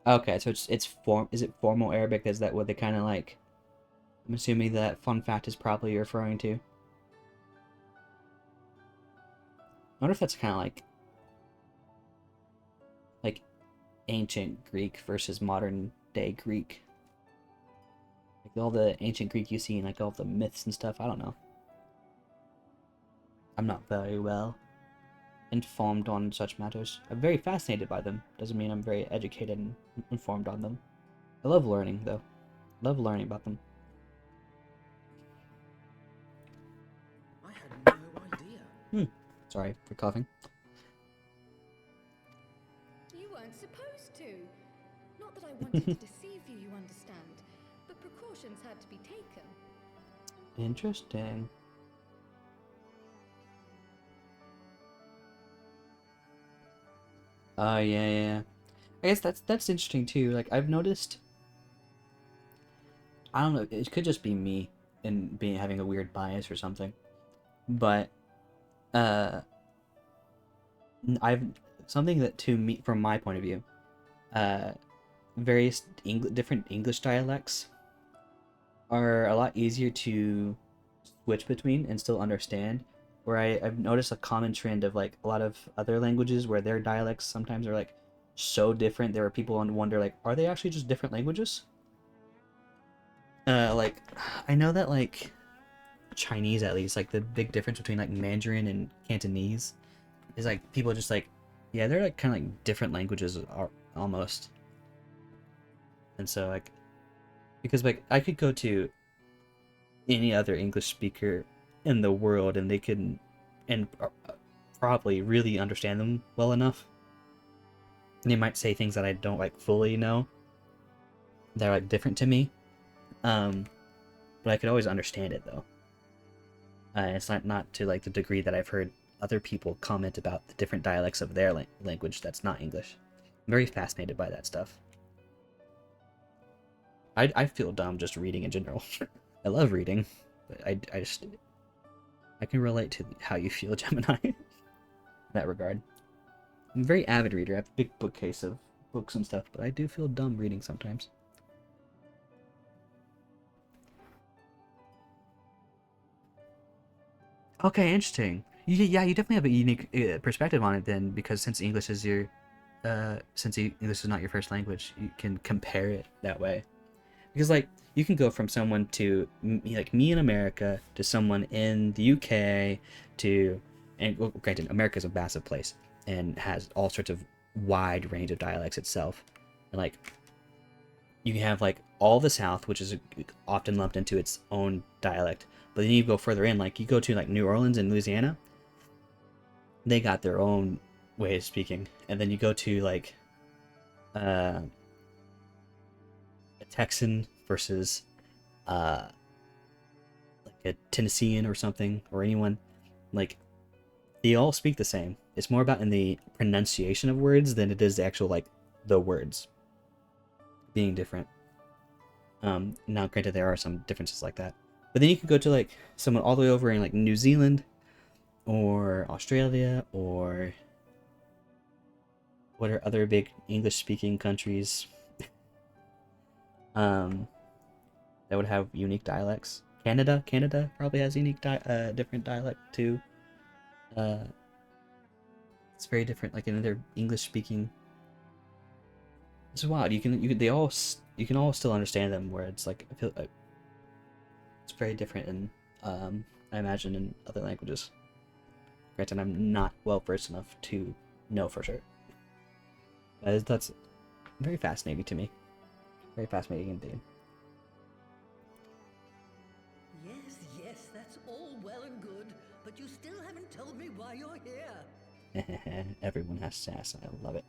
okay, so is it formal Arabic? Is that what they kind of like? I'm assuming that fun fact is probably you're referring to. I wonder if that's kind of like ancient Greek versus modern day Greek. Like all the ancient Greek you see in like all the myths and stuff. I don't know. I'm not very well informed on such matters. I'm very fascinated by them. Doesn't mean I'm very educated and informed on them. I love learning though. Love learning about them. I had no idea. Sorry for coughing. You weren't supposed to. Not that I wanted to deceive you, you understand, but precautions had to be taken. Interesting. Oh yeah. I guess that's interesting too. Like I've noticed. I don't know. It could just be me and having a weird bias or something, but uh, I've something that to me from my point of view, uh, various different English dialects are a lot easier to switch between and still understand. Where I've noticed a common trend of like a lot of other languages where their dialects sometimes are like so different. There are people who wonder like, are they actually just different languages? Like I know that like Chinese at least, like the big difference between like Mandarin and Cantonese is like people just like, yeah, they're like kind of like different languages almost. And so like, because like I could go to any other English speaker in the world and they could probably really understand them well enough. And they might say things that I don't like fully know. They're like different to me. But I could always understand it though. It's not to like the degree that I've heard other people comment about the different dialects of their language that's not English. I'm very fascinated by that stuff. I feel dumb just reading in general. I love reading, but I can relate to how you feel, Gemini, in that regard. I'm a very avid reader. I have a big bookcase of books and stuff, but I do feel dumb reading sometimes. Okay, interesting. Yeah, you definitely have a unique perspective on it then, because since English is your, English is not your first language, you can compare it that way. Because like you can go from someone to like me in America to someone in the UK to, and well, granted, America is a massive place and has all sorts of wide range of dialects itself, and like you can have like all the South, which is often lumped into its own dialect. But then you go further in, like you go to like New Orleans and Louisiana, they got their own way of speaking. And then you go to like a Texan versus like a Tennessean or something, or anyone, like they all speak the same. It's more about in the pronunciation of words than it is the actual like the words being different. Now granted there are some differences like that. But then you could go to like someone all the way over in like New Zealand or Australia or what are other big English-speaking countries that would have unique dialects? Canada probably has unique different dialect too. It's very different, like in their English-speaking. It's wild. You can all still understand them. Where it's like I feel it's very different in I imagine in other languages. Granted, I'm not well versed enough to know for sure. That's very fascinating to me. Very fascinating indeed. Yes, yes, that's all well and good, but you still haven't told me why you're here. Everyone has sass, and I love it.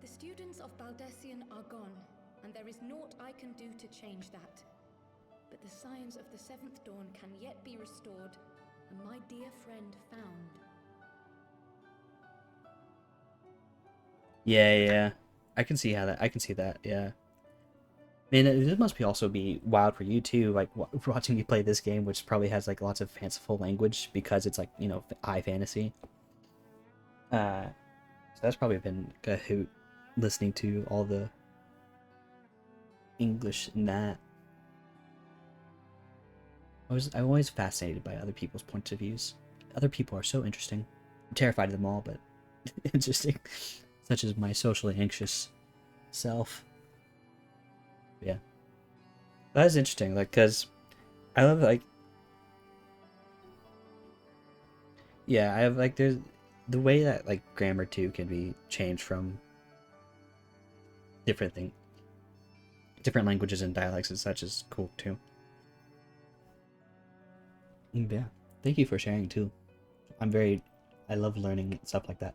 The students of Baldessian are gone, and there is naught I can do to change that. But the signs of the seventh dawn can yet be restored, and my dear friend found. Yeah. I can see that, yeah. Man, it must be also be wild for you too, like watching you play this game, which probably has like lots of fanciful language because it's like, you know, high fantasy. So that's probably been a hoot listening to all the English in that. I'm always fascinated by other people's points of views. Other people are so interesting. I'm terrified of them all, but interesting. Such as my socially anxious self. Yeah. That is interesting, like, because I love, like, yeah, I have, like, there's the way that, like, grammar, too, can be changed from different languages and dialects and such is cool, too. Yeah. Thank you for sharing, too. I love learning stuff like that.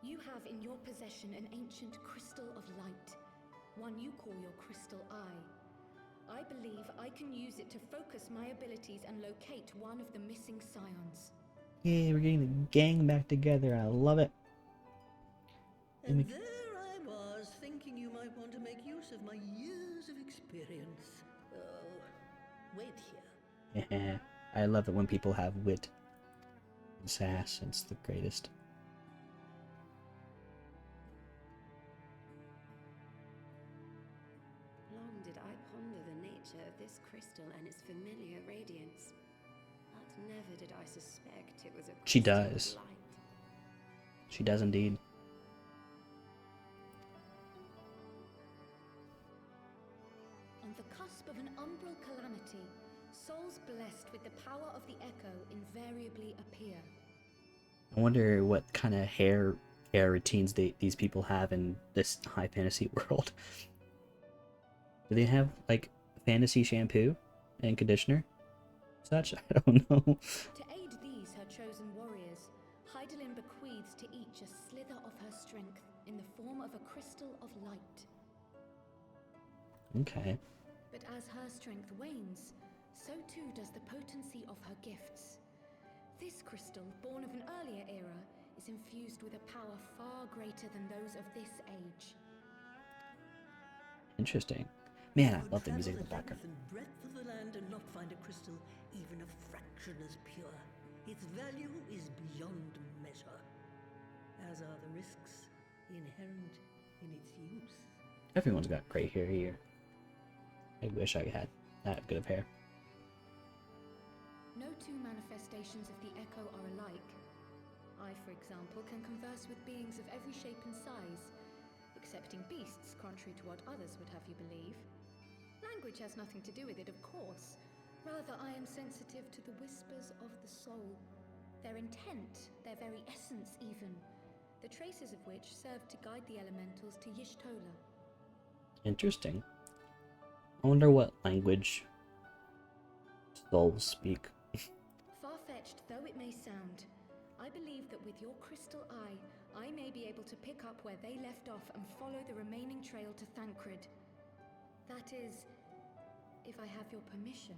You have in your possession an ancient crystal of light, one you call your crystal eye. I believe I can use it to focus my abilities and locate one of the missing scions. Yay, we're getting the gang back together. I love it. And there I was, thinking you might want to make use of my years of experience. Oh, wait here. Yeah, I love it when people have wit and sass. It's the greatest. Long did I ponder the nature of this crystal and its familiar radiance, but never did I suspect it was a She crystal of does. light. She does indeed. On the cusp of an umbral calamity, souls blessed with the power of the echo invariably appear. I wonder what kind of hair routines these people have in this high fantasy world. Do they have like fantasy shampoo and conditioner? Such? I don't know. To aid these, her chosen warriors, Heidelin bequeaths to each a slither of her strength in the form of a crystal of light. Okay. But as her strength wanes, so too does the potency of her gifts. This crystal, born of an earlier era, is infused with a power far greater than those of this age. Interesting. Man, I Could love the music in travel the background. length and breadth of the land and not find a crystal even a fraction as pure. Its value is beyond measure, as are the risks inherent in its use. Everyone's got great hair here. I wish I had that good of hair. No two manifestations of the echo are alike. I, for example, can converse with beings of every shape and size, excepting beasts, contrary to what others would have you believe. Language has nothing to do with it, of course. Rather, I am sensitive to the whispers of the soul. Their intent, their very essence even, the traces of which serve to guide the elementals to Y'shtola. Interesting. I wonder what language souls speak. Far-fetched though it may sound, I believe that with your crystal eye, I may be able to pick up where they left off and follow the remaining trail to Thancred. That is, if I have your permission.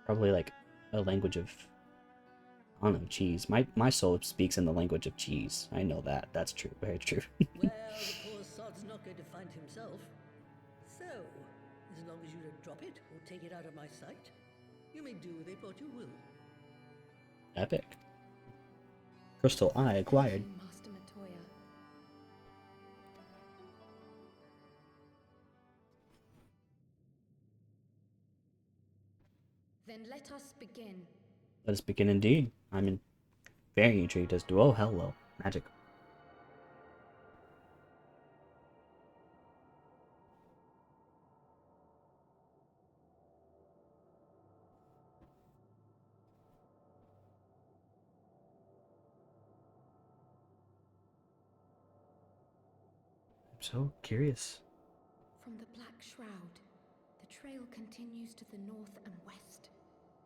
Probably like a language of, I don't know, cheese. My soul speaks in the language of cheese. I know that. That's true. Very true. Well, the poor sod's not going to find himself. So, as long as you don't drop it or take it out of my sight, You may do with it what you will. Epic. Crystal Eye acquired. Master Matoya. Then let us begin. Let us begin indeed. I'm very intrigued as to, oh, hello, magic. I'm so curious. From the Black Shroud, the trail continues to the north and west,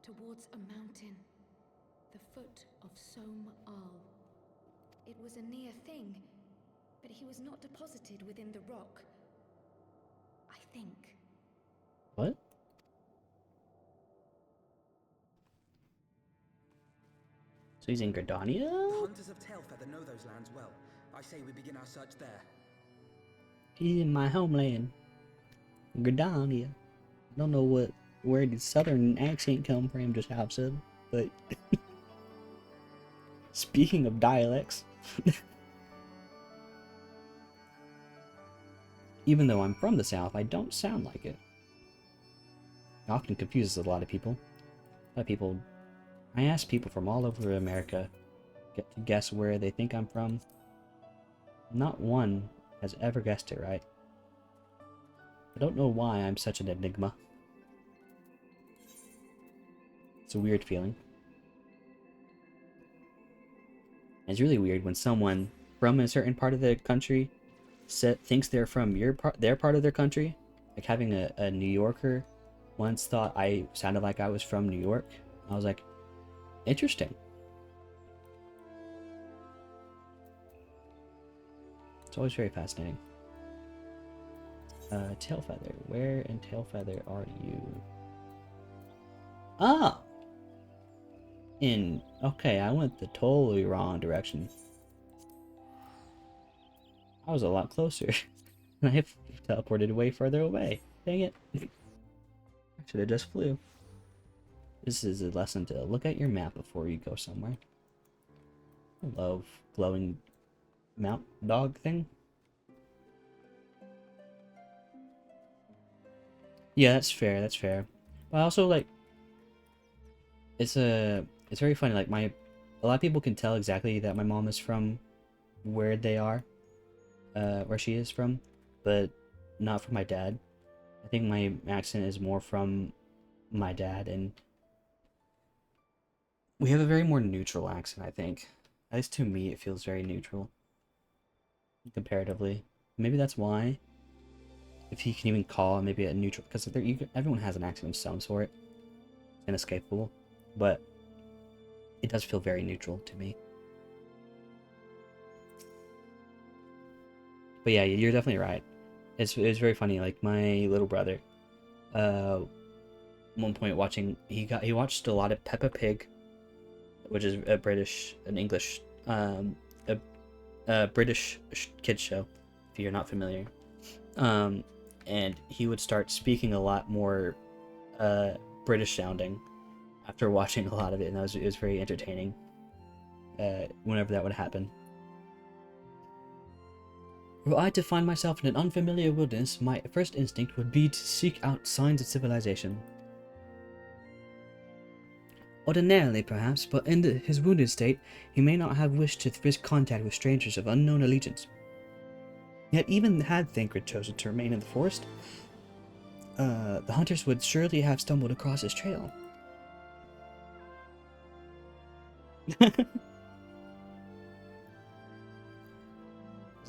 towards a mountain, the foot of Som Al. It was a near thing, but he was not deposited within the rock. I think. What? So he's in Gridania? The hunters of Tailfeather know those lands well. I say we begin our search there. He's in my homeland, Gridania. I don't know where the southern accent come from, just how I've said, but speaking of dialects, even though I'm from the south, I don't sound like it. It often confuses a lot of people. I ask people from all over America, get to guess where they think I'm from. Not one has ever guessed it right. I don't know why I'm such an enigma. It's a weird feeling. It's really weird when someone from a certain part of the country thinks they're from their part of their country. Like having a New Yorker once thought I sounded like I was from New York. I was like, interesting. It's always very fascinating. Tailfeather. Where in Tailfeather are you? Ah! Okay, I went the totally wrong direction. I was a lot closer. And I teleported way further away. Dang it. I should have just flew. This is a lesson to look at your map before you go somewhere. I love glowing mount dog thing. Yeah, that's fair, that's fair. But also, like, it's very funny, like, a lot of people can tell exactly that my mom is from where they are, where she is from, but not from my dad. I think my accent is more from my dad, and we have a very more neutral accent, I think. At least to me, it feels very neutral, comparatively. Maybe that's why. If you can even call maybe a neutral, because everyone has an accent of some sort. It's inescapable, but it does feel very neutral to me. But yeah, you're definitely right. It's very funny. Like my little brother, one point he watched a lot of Peppa Pig, which is an English British kids show, if you're not familiar. And he would start speaking a lot more British sounding after watching a lot of it, and it was very entertaining whenever that would happen. Were I to find myself in an unfamiliar wilderness, my first instinct would be to seek out signs of civilization. Ordinarily, perhaps, but in his wounded state, he may not have wished to risk contact with strangers of unknown allegiance. Yet even had Thancred chosen to remain in the forest, the hunters would surely have stumbled across his trail. It's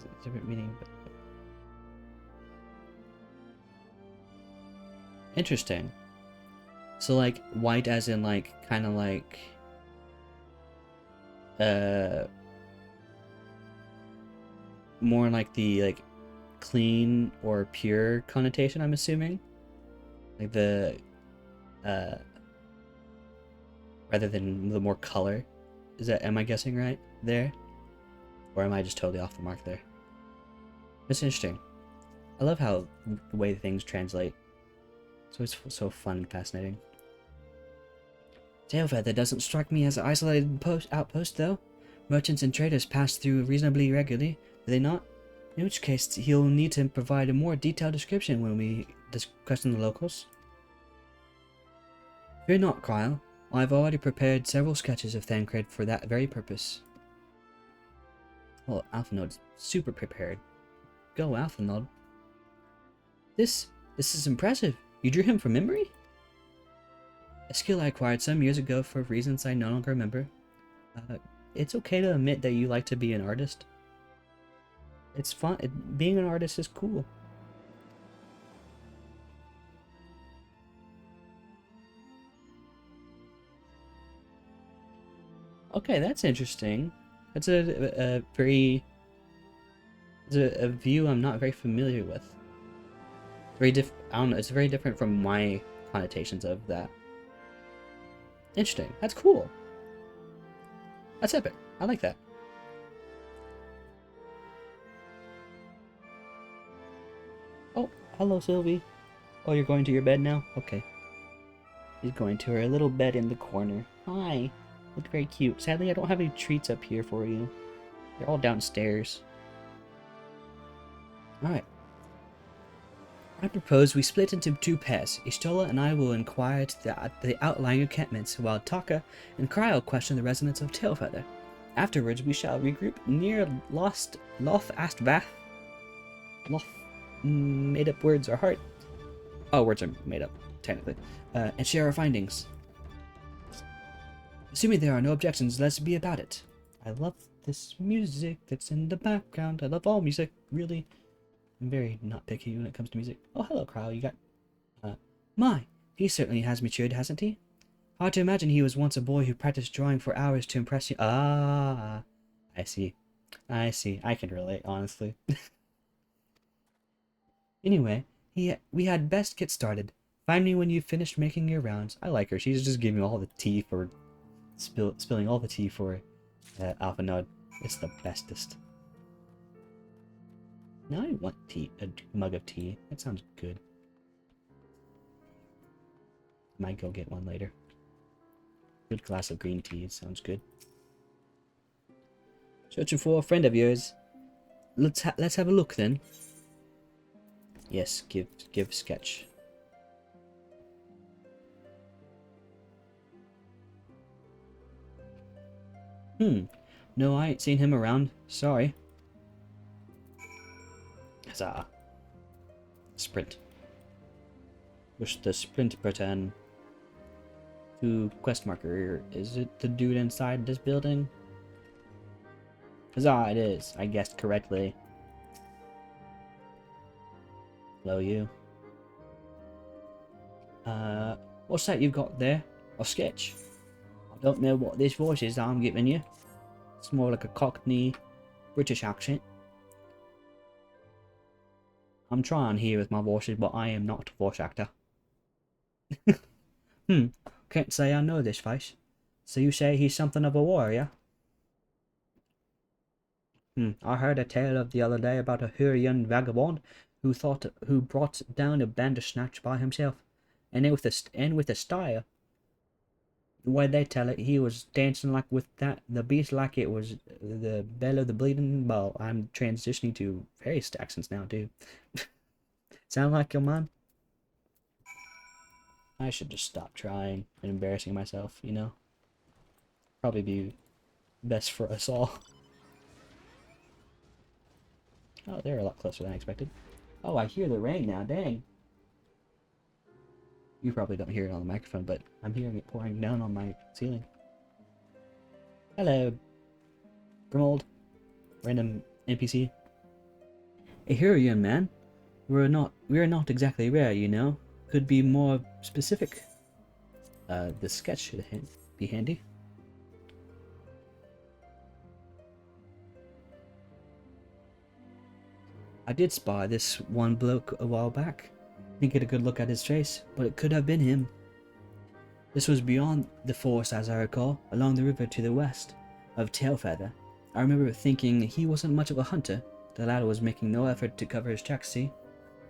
a different meaning, but interesting. So like white as in like kind of like more like the like clean or pure connotation, I'm assuming. Like the rather than the more color. Am I guessing right there? Or am I just totally off the mark there? It's interesting. I love how the way things translate. It's always so fun and fascinating. Tailfeather doesn't strike me as an isolated outpost, though. Merchants and traders pass through reasonably regularly, do they not? In which case, he'll need to provide a more detailed description when we question the locals. Fear not, Kyle. I've already prepared several sketches of Thancred for that very purpose. Well, Alphinaud's super prepared. Go, Alphinaud. This is impressive. You drew him from memory? A skill I acquired some years ago for reasons I no longer remember. It's okay to admit that you like to be an artist. It's fun. Being an artist is cool. Okay, that's interesting. That's a very... It's a view I'm not very familiar with. I don't know, it's very different from my connotations of that. Interesting. That's cool. That's epic. I like that. Oh, hello, Sylvie. Oh, you're going to your bed now? Okay. She's going to her little bed in the corner. Hi. Look very cute. Sadly, I don't have any treats up here for you. They're all downstairs. Alright. I propose we split into two pairs. Ishtola and I will inquire to the outlying encampments, while Taka and Cryo question the residents of Tailfeather. Afterwards, we shall regroup near Loth Astvath. Loth. Made up words are hard. Oh, words are made up, technically. And share our findings. Assuming there are no objections, let's be about it. I love this music that's in the background. I love all music, really. I'm very not picky when it comes to music. Oh, hello, Crowell. You got... My, he certainly has matured, hasn't he? Hard to imagine he was once a boy who practiced drawing for hours to impress you. Ah, I see. I see. I can relate, honestly. Anyway, we had best get started. Find me when you've finished making your rounds. I like her. She's just giving all the tea for... spilling all the tea for Alphinaud. It's the bestest. Now I want tea, a mug of tea. That sounds good. Might go get one later. Good glass of green tea. Sounds good. Searching for a friend of yours. Let's have a look then. Yes, give sketch. No, I ain't seen him around. Sorry. Huzzah. Sprint. Push the sprint button. To quest marker. Is it the dude inside this building? Huzzah, it is. I guessed correctly. Hello, you. What's that you've got there? A sketch? I don't know what this voice is that I'm giving you. It's more like a Cockney British accent. I'm trying here with my voices, but I am not a voice actor. Can't say I know this face. So you say he's something of a warrior? I heard a tale of the other day about a Hurrian vagabond who brought down a bandersnatch by himself, and with a style. The way they tell it, he was dancing like with the beast like it was the bell of the bleeding bull. I'm transitioning to various accents now, too. Sound like your mom? I should just stop trying and embarrassing myself, you know? Probably be best for us all. Oh, they're a lot closer than I expected. Oh, I hear the rain now, dang. You probably don't hear it on the microphone, but I'm hearing it pouring down on my ceiling. Hello, Grimold, random NPC. A Hurrian, man. We're not exactly rare, you know. Could be more specific. The sketch should be handy. I did spy this one bloke a while back. Didn't get a good look at his face, but it could have been him. This was beyond the forest, as I recall, along the river to the west of Tailfeather. I remember thinking he wasn't much of a hunter. The latter was making no effort to cover his tracks, see?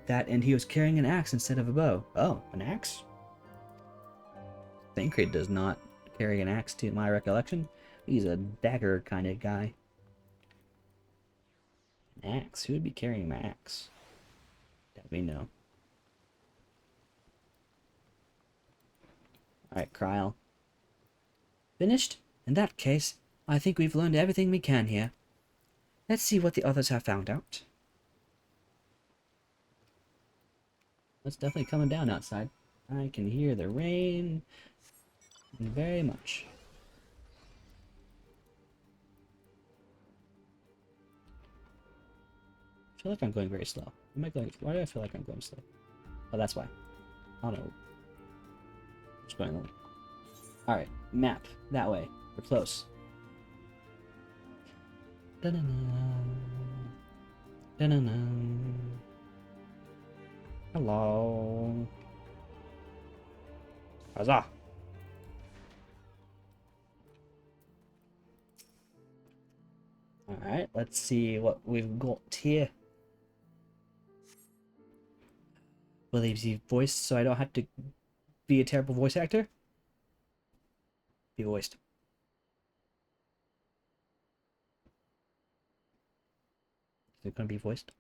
That, and he was carrying an axe instead of a bow. Oh, an axe? Thancred does not carry an axe to my recollection. He's a dagger kind of guy. An axe? Who would be carrying my axe? Let me know. Alright, Kryl. Finished? In that case, I think we've learned everything we can here. Let's see what the others have found out. It's definitely coming down outside. I can hear the rain very much. I feel like I'm going very slow. Am I going? Why do I feel like I'm going slow? Oh, that's why. I don't know. What's going on? Alright, map. That way. We're close. Da-na-na. Da-na-na. Hello. Huzzah. Alright, let's see what we've got here. Will he be voiced so I don't have to be a terrible voice actor? Be voiced. Is it going to be voiced?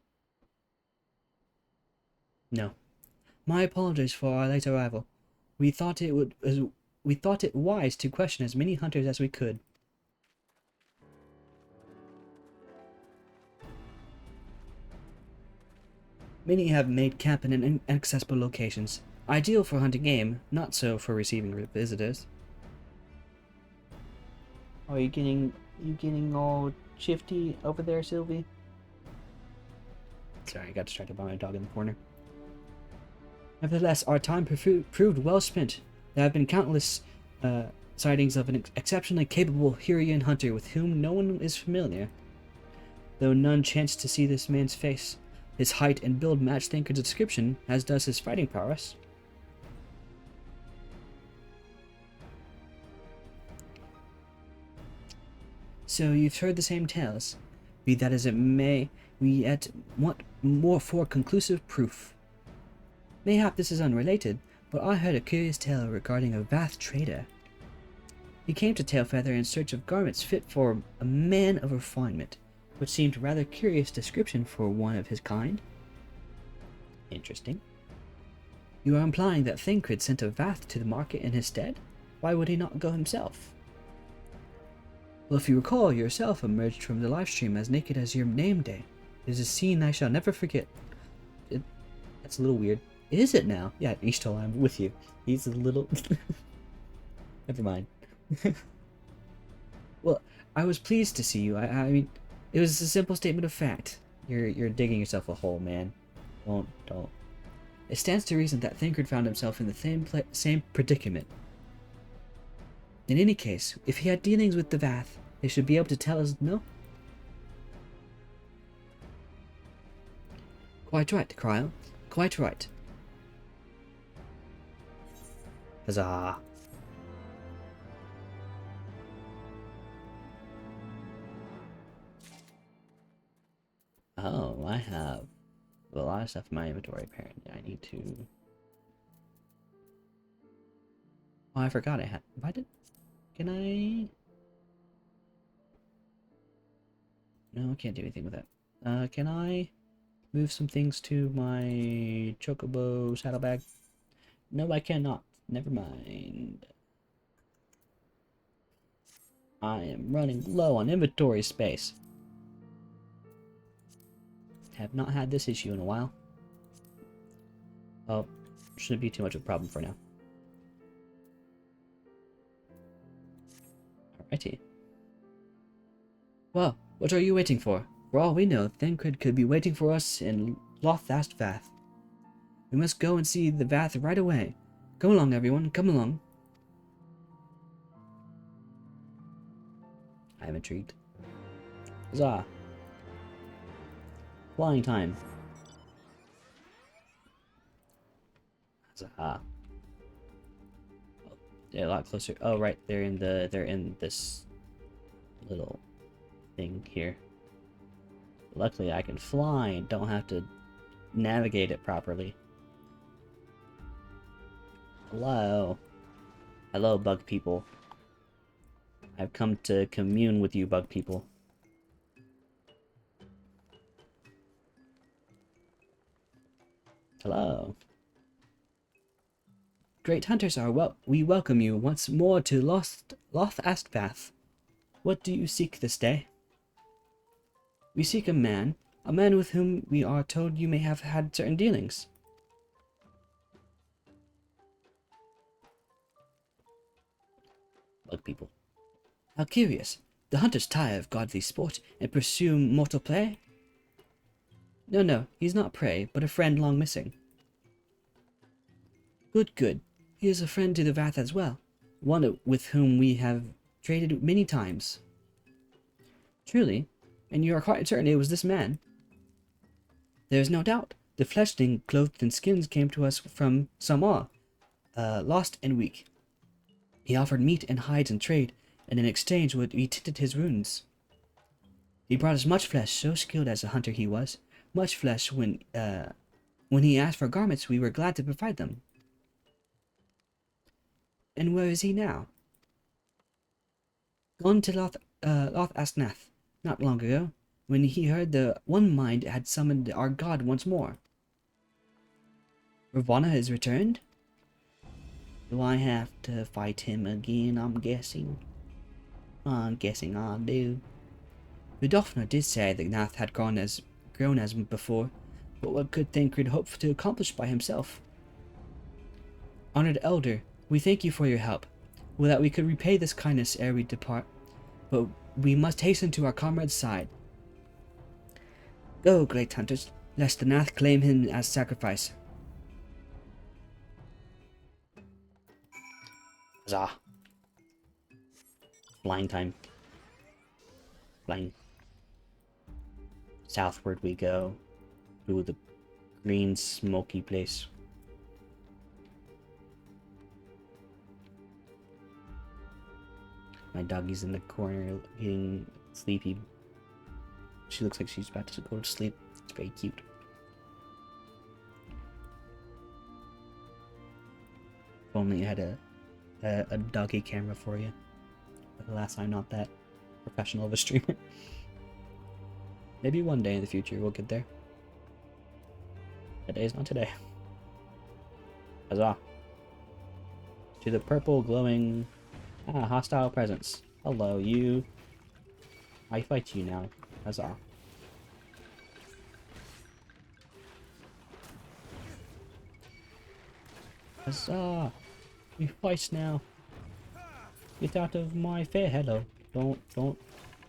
No. My apologies for our late arrival. We thought it wise to question as many hunters as we could. Many have made camp in inaccessible locations, ideal for hunting game, not so for receiving visitors. Are you getting all shifty over there, Sylvie? Sorry, I got distracted by my dog in the corner. Nevertheless, our time proved well spent. There have been countless sightings of an exceptionally capable Hyrian hunter with whom no one is familiar. Though none chanced to see this man's face, his height and build match Thancred's description, as does his fighting prowess. So you've heard the same tales. Be that as it may, we yet want more for conclusive proof. Mayhap this is unrelated, but I heard a curious tale regarding a Vath trader. He came to Tailfeather in search of garments fit for a man of refinement, which seemed a rather curious description for one of his kind. Interesting. You are implying that Thancred sent a Vath to the market in his stead? Why would he not go himself? Well, if you recall, yourself emerged from the livestream as naked as your name day. It is a scene I shall never forget. That's a little weird. Is it now? Yeah, Ishtal, I'm with you. He's a little... Never mind. Well, I was pleased to see you. I mean, it was a simple statement of fact. You're digging yourself a hole, man. Don't. It stands to reason that Thancred found himself in the same predicament. In any case, if he had dealings with the Vath, they should be able to tell us, no? Quite right, Kryl. Quite right. Huzzah. Oh, I have a lot of stuff in my inventory, apparently. I need to... Oh, I forgot I had... Why did... Can I... No, I can't do anything with that. Can I move some things to my Chocobo saddlebag? No, I cannot. Never mind. I am running low on inventory space. Have not had this issue in a while. Oh, shouldn't be too much of a problem for now. Alrighty. Well, what are you waiting for? For all we know, Thancred could be waiting for us in Lothast Vath. We must go and see the Vath right away. Come along, everyone, come along. I am intrigued. Huzzah! Flying time. Huzzah! Oh, they're a lot closer. Oh, right, they're in this little thing here. Luckily, I can fly and don't have to navigate it properly. Hello. Hello, bug people. I've come to commune with you bug people. Hello. Great hunters are we welcome you once more to Loth Astbath. What do you seek this day? We seek a man with whom we are told you may have had certain dealings. Bug people. How curious. The hunters tire of godly sport and pursue mortal prey? No, he's not prey, but a friend long missing. Good. He is a friend to the Wrath as well, one with whom we have traded many times. Truly? And you are quite certain it was this man? There is no doubt. The fleshling clothed in skins came to us from Samar, lost and weak. He offered meat and hides in trade, and in exchange we tinted his wounds. He brought us much flesh, so skilled as a hunter he was. Much flesh when he asked for garments, we were glad to provide them. And where is he now? Gone to Loth Astnath, not long ago, when he heard the One Mind had summoned our god once more. Ravana has returned? Do I have to fight him again, I'm guessing? I'm guessing I do. Vidofna did say that Nath had grown as before, but what could Thancred hope to accomplish by himself? Honored Elder, we thank you for your help. Well, that we could repay this kindness ere we depart, but we must hasten to our comrade's side. Go, great hunters, lest the Nath claim him as sacrifice. Huzzah. Flying time. Flying. Southward we go, through the green smoky place. My doggy's in the corner getting sleepy. She looks like she's about to go to sleep. It's very cute. If only I had a doggy camera for you. But alas, I'm not that professional of a streamer. Maybe one day in the future we'll get there. Today's not today. Huzzah. To the purple glowing hostile presence. Hello, you. I fight you now. Huzzah. Huzzah! We fight now. Get out of my fair. Hello.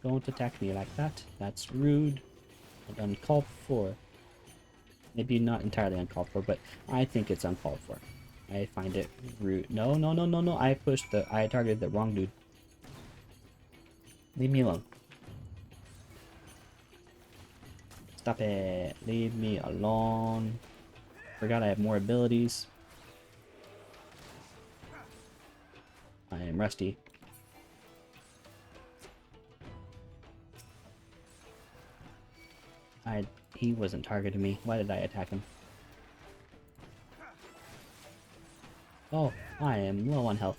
Don't attack me like that. That's rude and uncalled for. Maybe not entirely uncalled for, but I think it's uncalled for. I find it rude. No. I targeted the wrong dude. Leave me alone. Stop it. Leave me alone. Forgot I have more abilities. I am rusty. He wasn't targeting me. Why did I attack him? Oh, I am low on health.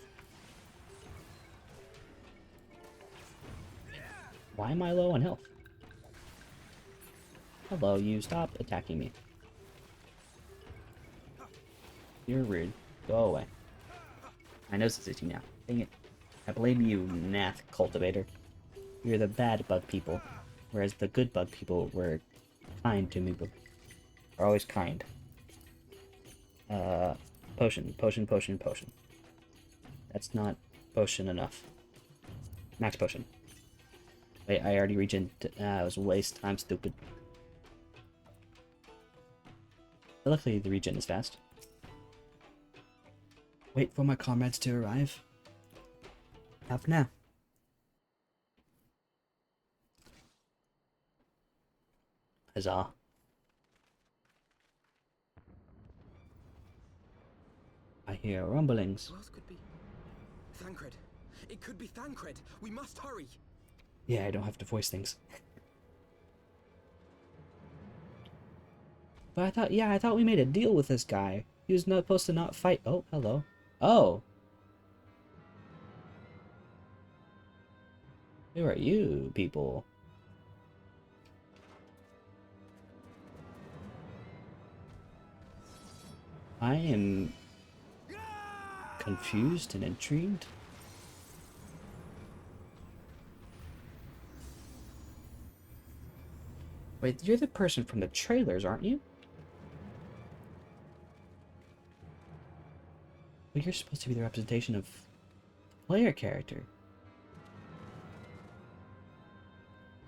Why am I low on health? Hello, you. Stop attacking me. You're rude. Go away. I know this is you now. Dang it. I blame you, Nath Cultivator. You're the bad bug people, whereas the good bug people were kind to me, but are always kind. Potion. That's not potion enough. Max potion. Wait, I already regen. It was a waste. I'm stupid. But luckily, the regen is fast. Wait for my comrades to arrive. Up now. Huzzah. I hear rumblings. Who else could be? Thancred. It could be Thancred. We must hurry. Yeah, I don't have to voice things. But I thought we made a deal with this guy. He was not supposed to not fight. Oh, hello. Oh. Who are you people? I am confused and intrigued. Wait, you're the person from the trailers, aren't you? Well, you're supposed to be the representation of the player character.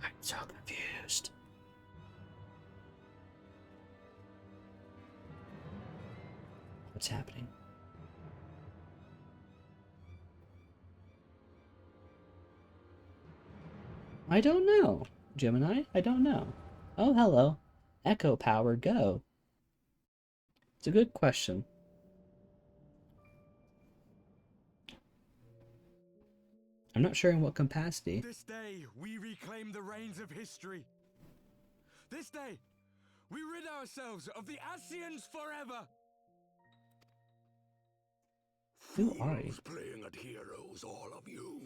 I'm so confused. What's happening? I don't know, Gemini. I don't know. Oh, hello. Echo power, go. It's a good question. I'm not sure in what capacity. This day, we reclaim the reins of history. This day, we rid ourselves of the Ascians forever. Who are you? Playing at heroes, all of you.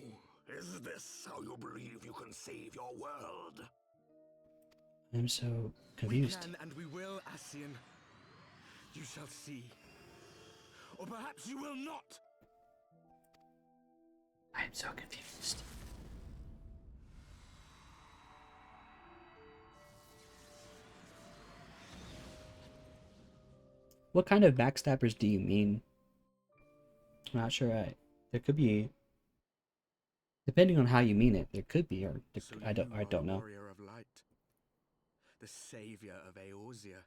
Is this how you believe you can save your world? I'm so confused. We can and we will, Ascian. You shall see. Or perhaps you will not. I'm so confused. What kind of backstabbers do you mean? I'm not sure. There could be, depending on how you mean it. There could be, or So I don't know. Warrior of light, the savior of Eorzea.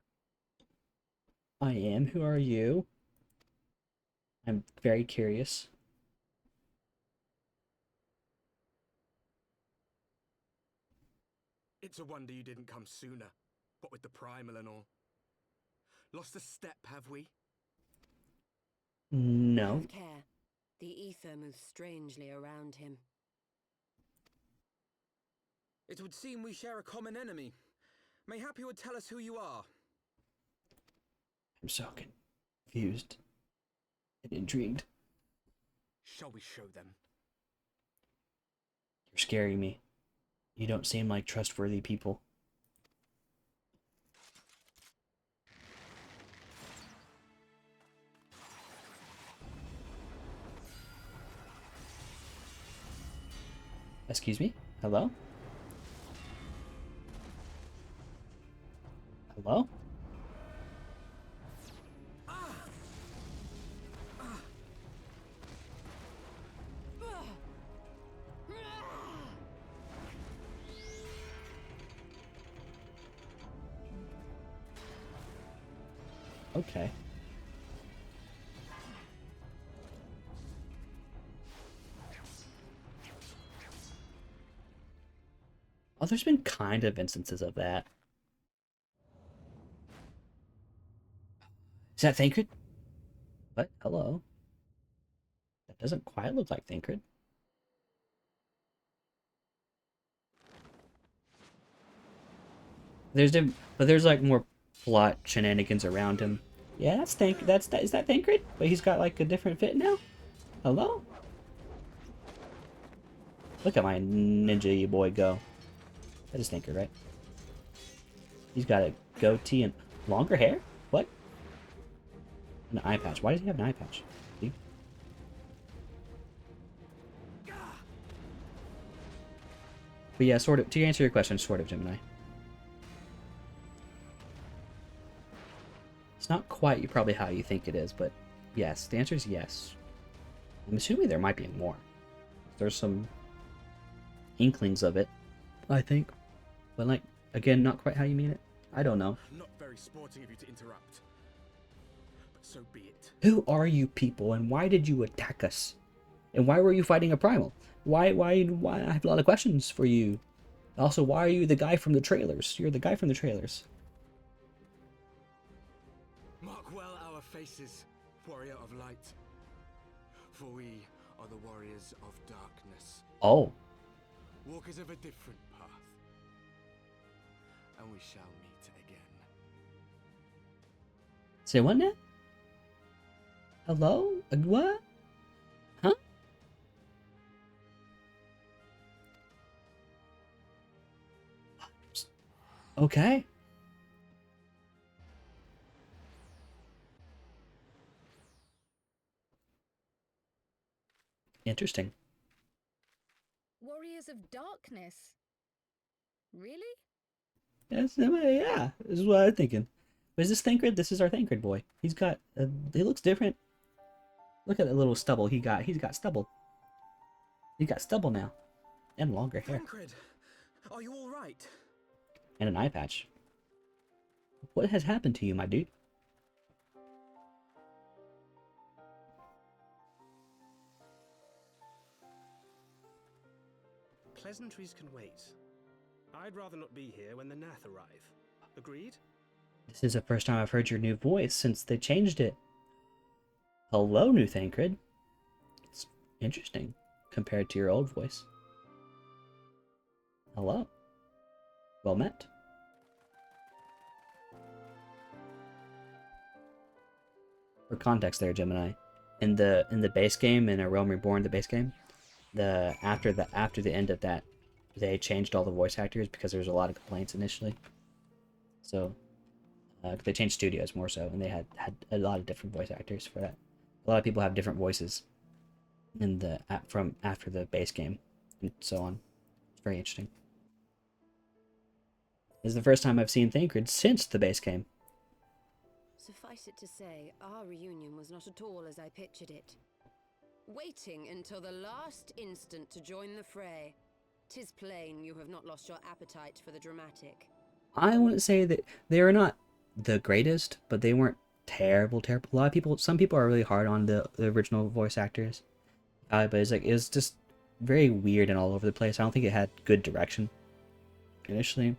I am. Who are you? I'm very curious. It's a wonder you didn't come sooner. What with the primal and all. Lost a step, have we? No. Have care. The ether moves strangely around him. It would seem we share a common enemy. Mayhap you would tell us who you are. I'm so confused and intrigued. Shall we show them? You're scaring me. You don't seem like trustworthy people. Excuse me? Hello? Hello? Okay. Oh, there's been kind of instances of that. Is that Thancred? What? Hello? That doesn't quite look like Thancred. But there's like more plot shenanigans around him. Yeah, is that Thancred? But he's got like a different fit now? Hello? Look at my ninja boy go. That is Thancred, right? He's got a goatee and longer hair? What? An eye patch. Why does he have an eye patch? See? But yeah, sort of, to answer your question, sort of, Gemini. It's not quite probably how you think it is, but yes, the answer is yes. I'm assuming there might be more. There's some inklings of it, I think. But like, again, not quite how you mean it. I don't know. Not very sporting of you to interrupt. But so be it. Who are you people, and why did you attack us? And why were you fighting a primal? Why, I have a lot of questions for you. Also, why are you the guy from the trailers? You're the guy from the trailers. Mark well our faces, warrior of light. For we are the warriors of darkness. Oh. Walkers of a different path. And we shall meet again. Say what now? Hello? What? Huh? Okay. Interesting. Warriors of Darkness. Really? Yes, yeah, this is what I'm thinking. But is this Thancred? This is our Thancred boy. He's got, he looks different. Look at that little stubble he got. He's got stubble. He's got stubble now. And longer hair. Tancred, are you all right? And an eye patch. What has happened to you, my dude? Pleasantries can wait. I'd rather not be here when the Nath arrive. Agreed? This is the first time I've heard your new voice since they changed it. Hello, new Thancred. It's interesting compared to your old voice. Hello. Well met. For context there, Gemini. In the base game, in A Realm Reborn, the base game, after the end of that, they changed all the voice actors because there was a lot of complaints initially. So they changed studios more so, and they had a lot of different voice actors for that. A lot of people have different voices from after the base game, and so on. It's very interesting. This is the first time I've seen Thancred since the base game. Suffice it to say, our reunion was not at all as I pictured it. Waiting until the last instant to join the fray. 'Tis plain you have not lost your appetite for the dramatic. I wouldn't say that they were not the greatest, but they weren't terrible. A lot of people, some people are really hard on the original voice actors. But it was just very weird and all over the place. I don't think it had good direction initially.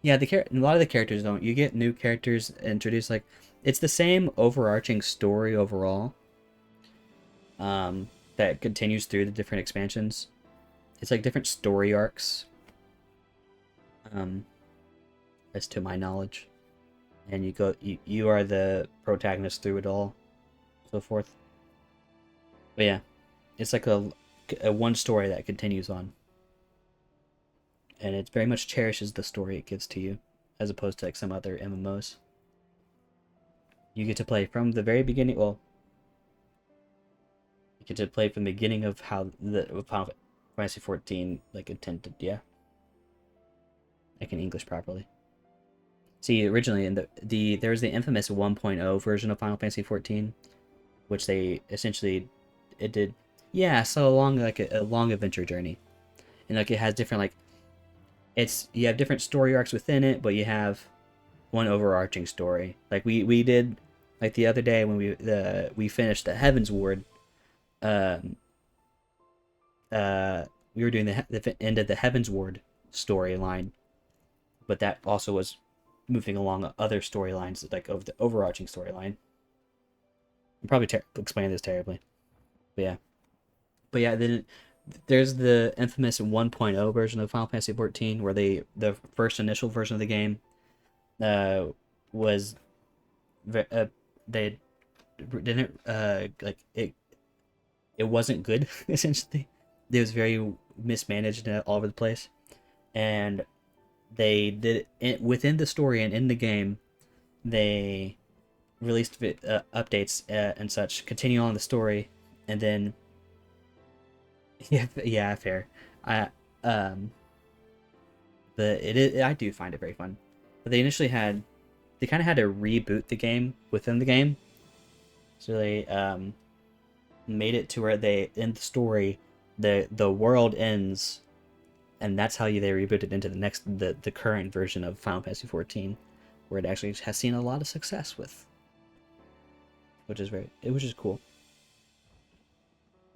Yeah, a lot of the characters don't. You get new characters introduced. Like, it's the same overarching story overall. That continues through the different expansions. It's like different story arcs. As to my knowledge, and you are the protagonist through it all, so forth. But yeah, it's like a one story that continues on. And it very much cherishes the story it gives to you, as opposed to like some other MMOs. You get to play from the very beginning. Well, you get to play from the beginning of how the Final Fantasy XIV like intended. Yeah, like in English properly. See, originally in there was the infamous 1.0 version of Final Fantasy XIV, which they essentially did. Yeah, so along like a long adventure journey, and like it has different like. You have different story arcs within it, but you have one overarching story. Like we did, like the other day when we finished the Heavensward. We were doing the end of the Heavensward storyline, but that also was moving along other storylines, like of the overarching storyline. I'm probably explaining this terribly, but yeah. Then there's the infamous 1.0 version of Final Fantasy XIV, where the first initial version of the game was they didn't like it. It wasn't good essentially. It was very mismanaged and all over the place, and they did it within the story and in the game. They released updates and such, continue on the story, and then. Yeah, fair. But I do find it very fun. But they kind of had to reboot the game within the game. So they made it to where they end the story, the world ends, and that's how they rebooted into the current version of Final Fantasy XIV, where it actually has seen a lot of success with, which is cool.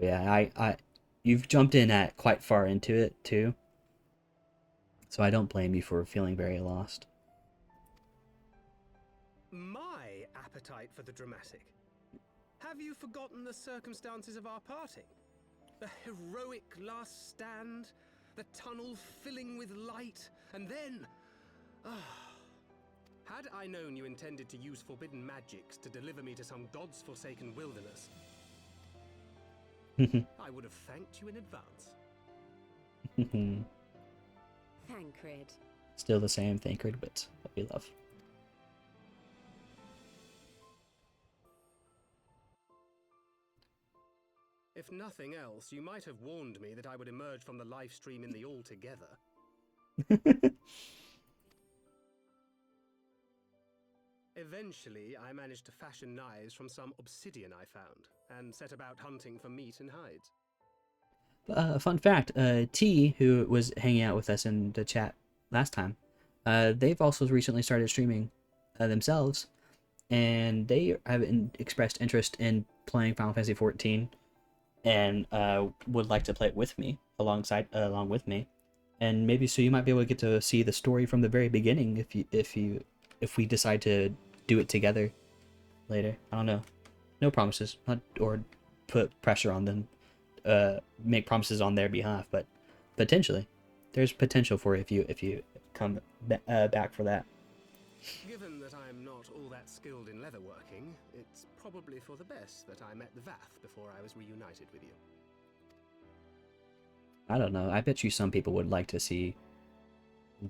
Yeah, You've jumped in at quite far into it, too. So I don't blame you for feeling very lost. My appetite for the dramatic. Have you forgotten the circumstances of our parting? The heroic last stand, the tunnel filling with light, and then... Had I known you intended to use forbidden magics to deliver me to some god's forsaken wilderness, I would have thanked you in advance. Thancred. Still the same Thancred wit that we love. If nothing else, you might have warned me that I would emerge from the live stream in the altogether. Eventually, I managed to fashion knives from some obsidian I found, and set about hunting for meat and hides. Fun fact, T, who was hanging out with us in the chat last time, they've also recently started streaming themselves, and they have expressed interest in playing Final Fantasy XIV, and would like to play it with me, along with me, and maybe so you might be able to get to see the story from the very beginning if we decide to do it together later. I don't know, no promises, not or put pressure on them. Make promises on their behalf, but potentially there's potential for it if you come back for that. Given that I'm not all that skilled in leatherworking, it's probably for the best that I met the Vath before I was reunited with you. I don't know, I bet you some people would like to see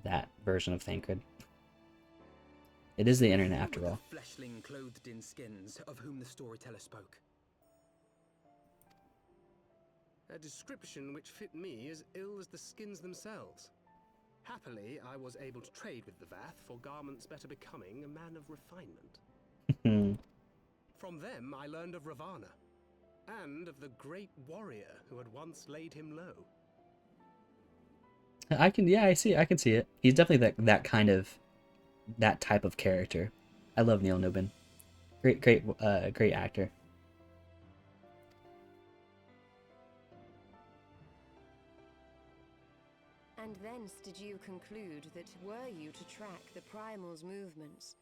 that version of Thancred. It is the internet after all. The fleshling clothed in skins of whom the storyteller spoke. A description which fit me as ill as the skins themselves. Happily, I was able to trade with the Vath for garments better becoming a man of refinement. From them, I learned of Ravana, and of the great warrior who had once laid him low. I can see it. He's definitely that type of character. I love Neil Nobin. Great actor. And thence did you conclude that were you to track the Primal's movements,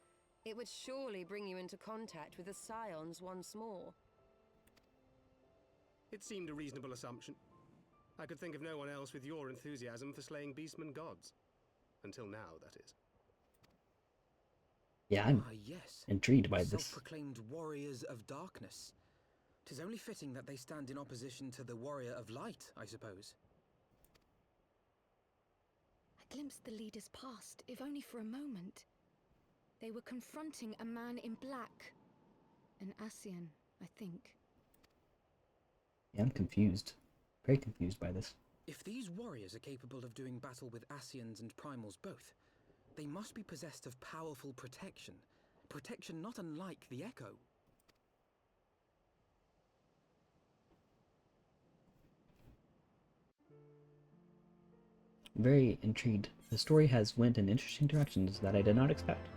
it would surely bring you into contact with the Scions once more? It seemed a reasonable assumption. I could think of no one else with your enthusiasm for slaying beastmen gods. Until now, that is. Yeah, I'm Yes. intrigued by this. Self-proclaimed warriors of darkness. 'Tis only fitting that they stand in opposition to the warrior of light, I suppose. I glimpsed the leaders past, if only for a moment. They were confronting a man in black. An Ascian, I think. Yeah, I'm confused. Very confused by this. If these warriors are capable of doing battle with Ascians and Primals both, they must be possessed of powerful protection. Protection not unlike the Echo. Very intrigued. The story has went in interesting directions that I did not expect.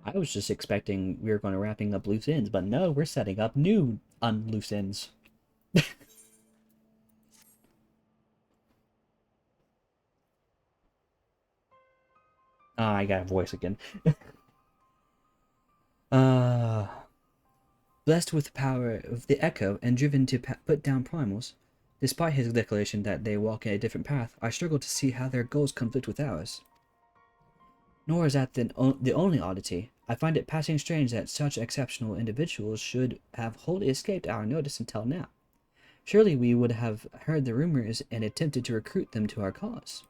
I was just expecting we were going to wrapping up loose ends, but no, we're setting up new unloose ends. Ah, I got a voice again. Blessed with the power of the Echo and driven to put down primals, despite his declaration that they walk in a different path, I struggle to see how their goals conflict with ours. Nor is that the only oddity. I find it passing strange that such exceptional individuals should have wholly escaped our notice until now. Surely we would have heard the rumors and attempted to recruit them to our cause.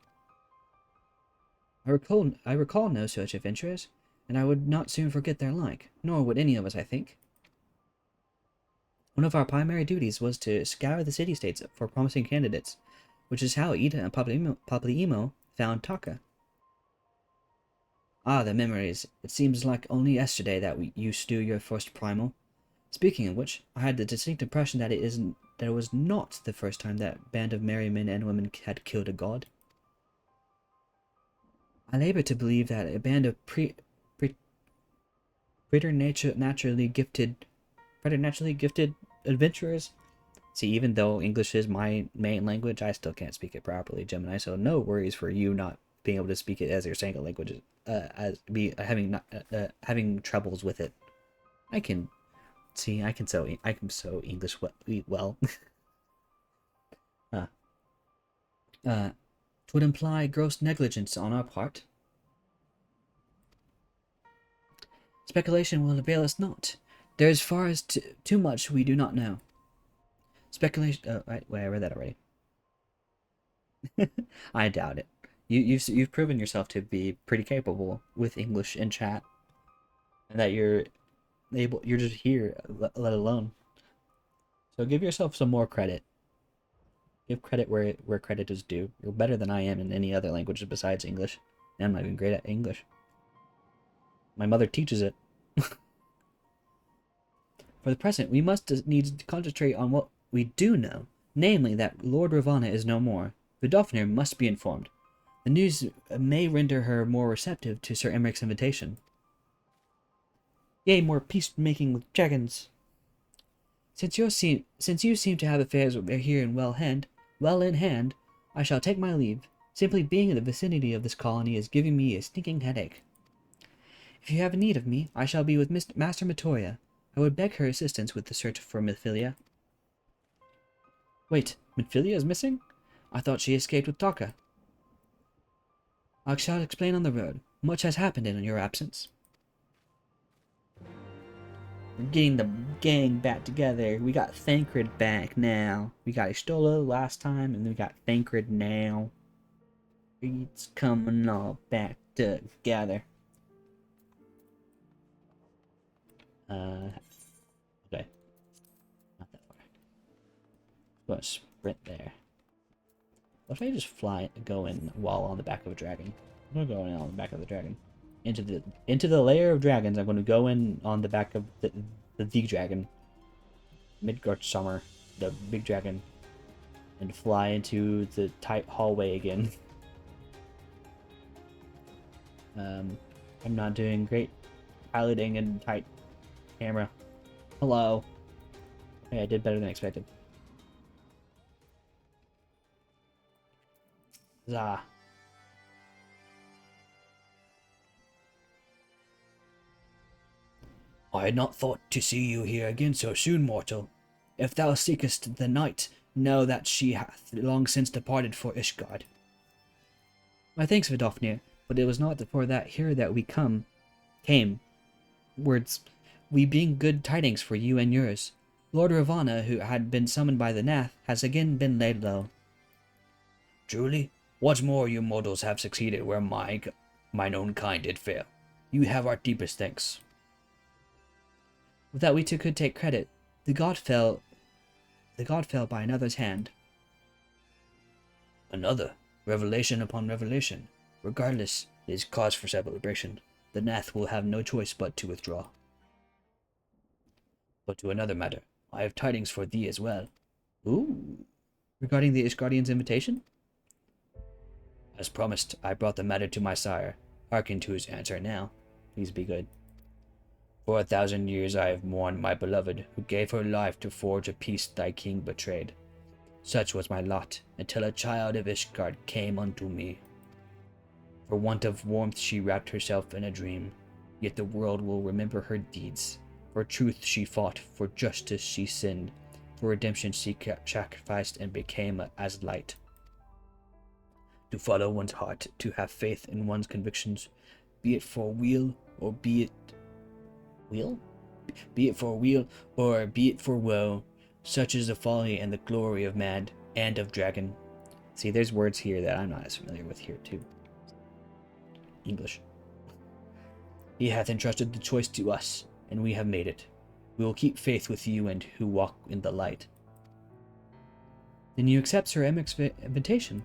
I recall no such adventurers, and I would not soon forget their like, nor would any of us, I think. One of our primary duties was to scour the city-states for promising candidates, which is how Ida and Papalymo found Taka. Ah, the memories. It seems like only yesterday that you slew your first primal. Speaking of which, I had the distinct impression that it was not the first time that band of merry men and women had killed a god. I labor to believe that a band of preternaturally gifted adventurers. See, even though English is my main language, I still can't speak it properly, Gemini. So no worries for you not being able to speak it as your second language, having troubles with it. I can sew English well. Would imply gross negligence on our part. Speculation will avail us not. There is far as too much we do not know. Speculation. Oh, right. Wait, I read that already. I doubt it. You've proven yourself to be pretty capable with English in chat, and that you're just here, let alone. So give yourself some more credit. Give credit where credit is due. You're better than I am in any other language besides English. And I'm not even great at English. My mother teaches it. For the present, we must needs concentrate on what we do know, namely that Lord Ravana is no more. Vidofnir must be informed. The news may render her more receptive to Sir Emmerich's invitation. Yea, more peacemaking with dragons. Since you seem to have affairs here in well in hand, I shall take my leave. Simply being in the vicinity of this colony is giving me a stinking headache. If you have need of me, I shall be with Master Matoya. I would beg her assistance with the search for Midfilia. Wait, Midfilia is missing? I thought she escaped with Taka. I shall explain on the road. Much has happened in your absence. We're getting the gang back together. We got Thancred back now. We got Istola last time, and we got Thancred now. It's coming all back together. Okay. Not that far. I'm going to sprint there. What if I just go in while on the back of a dragon? I'm going to go in on the back of the dragon. Into the layer of dragons, I'm going to go in on the back of the dragon. Midgard Summer, the big dragon. And fly into the tight hallway again. I'm not doing great piloting and tight camera. Hello. Okay, I did better than expected. Zah. I had not thought to see you here again so soon, mortal. If thou seekest the night, know that she hath long since departed for Ishgard. My thanks, Vidofnir, but it was not for that here that we came. Words, we bring good tidings for you and yours. Lord Ravana, who had been summoned by the Nath, has again been laid low. Truly? Once more you mortals have succeeded where mine own kind did fail. You have our deepest thanks. Without we two could take credit, the god fell by another's hand. Another? Revelation upon revelation. Regardless, it is cause for celebration. The Nath will have no choice but to withdraw. But to another matter, I have tidings for thee as well. Ooh. Regarding the Ishgardian's invitation? As promised, I brought the matter to my sire. Hearken to his answer now. Please be good. For 1,000 years I have mourned my beloved, who gave her life to forge a peace thy king betrayed. Such was my lot, until a child of Ishgard came unto me. For want of warmth she wrapped herself in a dream, yet the world will remember her deeds. For truth she fought, for justice she sinned, for redemption she sacrificed and became as light. To follow one's heart, to have faith in one's convictions, be it for weal or be it for weal or be it for woe, such is the folly and the glory of man and of dragon. See, there's words here that I'm not as familiar with here too. English. He hath entrusted the choice to us, and we have made it. We will keep faith with you and who walk in the light. Then you accept Sir Emmerich's invitation?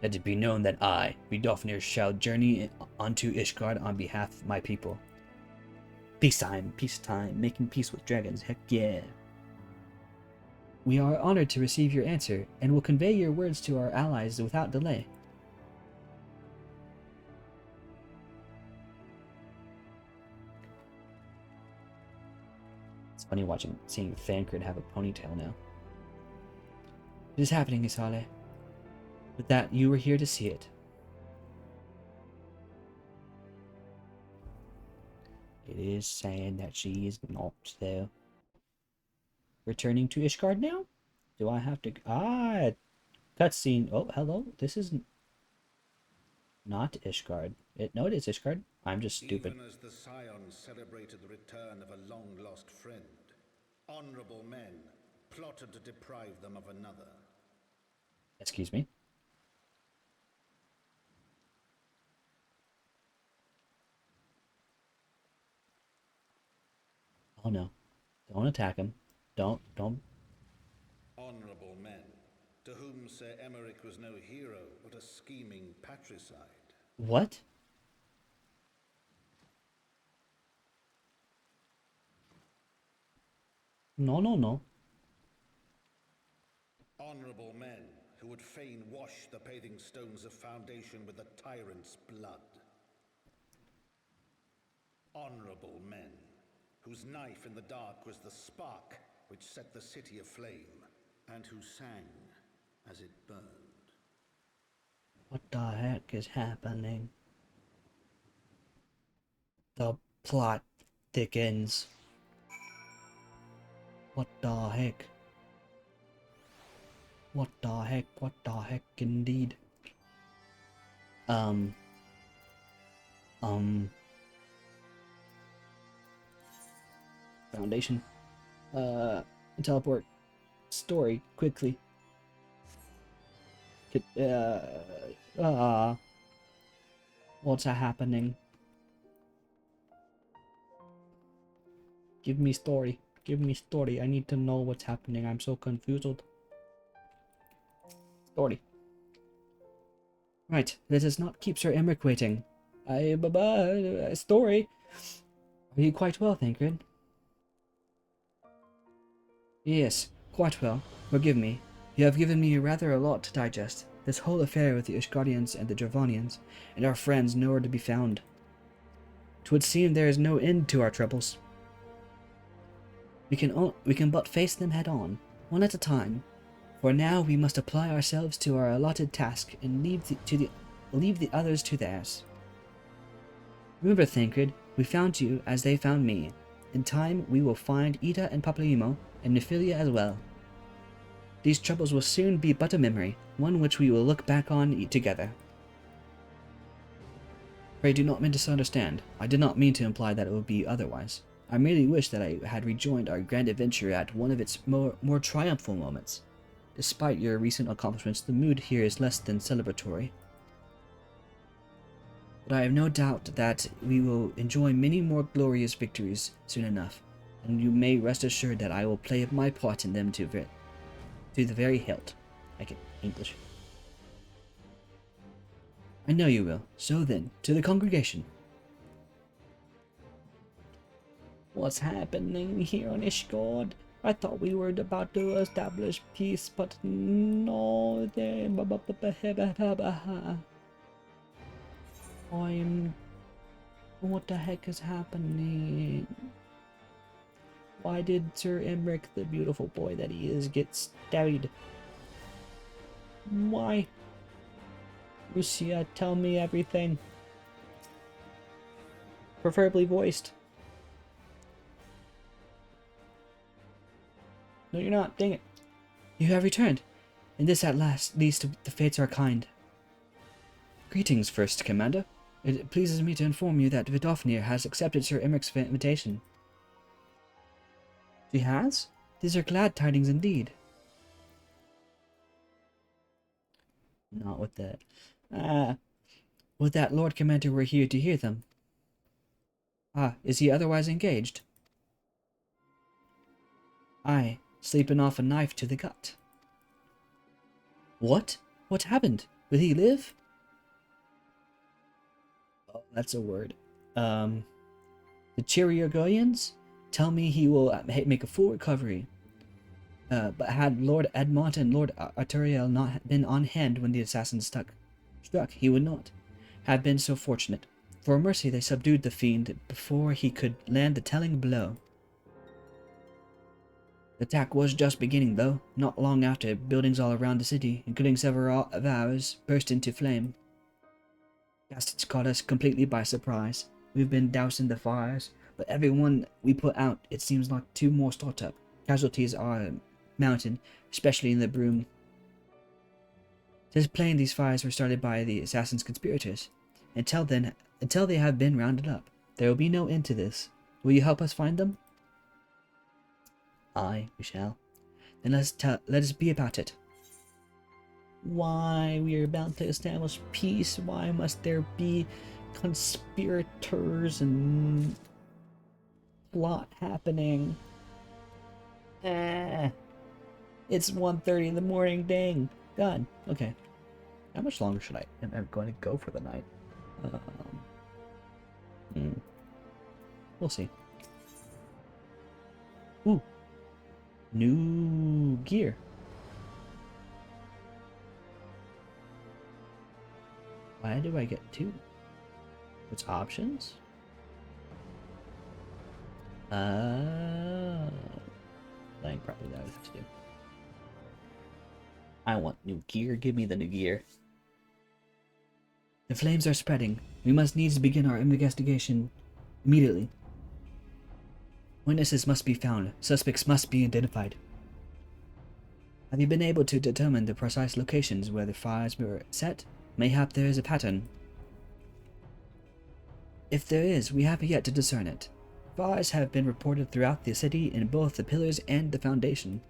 Let it be known that I, Vidofnir, shall journey unto Ishgard on behalf of my people. Peace time, making peace with dragons, heck yeah. We are honored to receive your answer, and will convey your words to our allies without delay. It's funny seeing Thancred have a ponytail now. It is happening, Isale. But that you were here to see it. It is saying that she is not, though. Returning to Ishgard now? Do I have to... cutscene. Oh, hello. This is not Ishgard. No, it is Ishgard. I'm just stupid. Even as the Scions celebrated the return of a long-lost friend, honorable men plotted to deprive them of another. Excuse me. Oh no. Don't attack him. Don't. Honorable men, to whom Sir Emeric was no hero, but a scheming patricide. What? No. Honorable men, who would fain wash the paving stones of foundation with the tyrant's blood. Honorable men, whose knife in the dark was the spark which set the city aflame, and who sang as it burned. What the heck is happening? The plot thickens. What the heck? What the heck? What the heck indeed? Foundation. Teleport. Story, quickly. What's happening? Give me story. Give me story. I need to know what's happening. I'm so confused. Story. Right. Let us not keep Sir Emeric waiting. Story. Are you quite well, Thancred? Yes, quite well. Forgive me. You have given me rather a lot to digest. This whole affair with the Ishgardians and the Dravonians, and our friends nowhere to be found. 'Twould seem there is no end to our troubles. We can but face them head on, one at a time. For now we must apply ourselves to our allotted task and leave the others to theirs. Remember, Thancred, we found you as they found me. In time we will find Ida and Papalymo, and Nephilia as well. These troubles will soon be but a memory, one which we will look back on together. Pray do not misunderstand. I did not mean to imply that it would be otherwise. I merely wish that I had rejoined our grand adventure at one of its more triumphal moments. Despite your recent accomplishments, the mood here is less than celebratory. But I have no doubt that we will enjoy many more glorious victories soon enough, and you may rest assured that I will play my part in them to the very hilt. I can English. I know you will. So then, to the congregation. What's happening here on Ishgard? I thought we were about to establish peace, but no, what the heck is happening? Why did Sir Emeric, the beautiful boy that he is, get stabbed? Why? Lucia, tell me everything. Preferably voiced. No, you're not. Dang it. You have returned. And this at least the fates are kind. Greetings, First Commander. It pleases me to inform you that Vidofnir has accepted Sir Emeric's invitation. She has? These are glad tidings indeed. Not with that. Would that Lord Commander were here to hear them. Ah, is he otherwise engaged? Aye, sleeping off a knife to the gut. What? What happened? Will he live? Oh, that's a word. The Chiriurgoyans tell me he will make a full recovery. But had Lord Edmont and Lord Arturiel not been on hand when the assassins struck, he would not have been so fortunate. For mercy they subdued the fiend before he could land the telling blow. The attack was just beginning, though. Not long after, buildings all around the city, including several of ours, burst into flame. Bastards caught us completely by surprise. We've been doused in the fires, but everyone we put out, it seems like 2 more start up. Casualties are mounted, especially in the Broom. 'Tis plain these fires were started by the assassin's conspirators. Until they have been rounded up, there will be no end to this. Will you help us find them? Aye, we shall. Then let us be about it. Why we are about to establish peace? Why must there be conspirators and plot happening? It's 1:30 in the morning, dang. God, okay. How much longer should am I going to go for the night? We'll see. Ooh. New gear. Why do I get two? It's options? I think probably that I have to do. I want new gear. Give me the new gear. The flames are spreading. We must needs begin our investigation immediately. Witnesses must be found. Suspects must be identified. Have you been able to determine the precise locations where the fires were set? Mayhap there is a pattern. If there is, we have yet to discern it. Fires have been reported throughout the city in both the pillars and the foundation.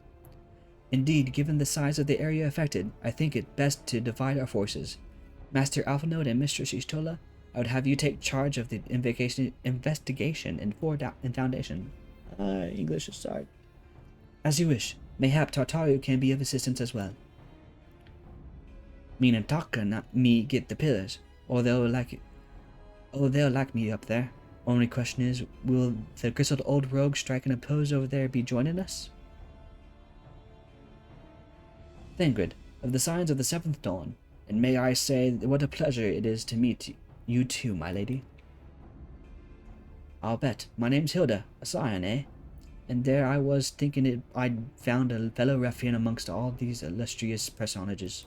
Indeed, given the size of the area affected, I think it best to divide our forces. Master Alphanode and Mistress Ishtola, I would have you take charge of the investigation in Foundation. English is hard. As you wish. Mayhap Tartaru can be of assistance as well. Me and Taka not me get the pillars, or they'll like me up there. Only question is, will the grizzled old rogue strike and oppose over there be joining us? Thangrid, of the signs of the seventh dawn, and may I say what a pleasure it is to meet you too, my lady. I'll bet. My name's Hilda, a scion, eh? And there I was thinking I'd found a fellow ruffian amongst all these illustrious personages.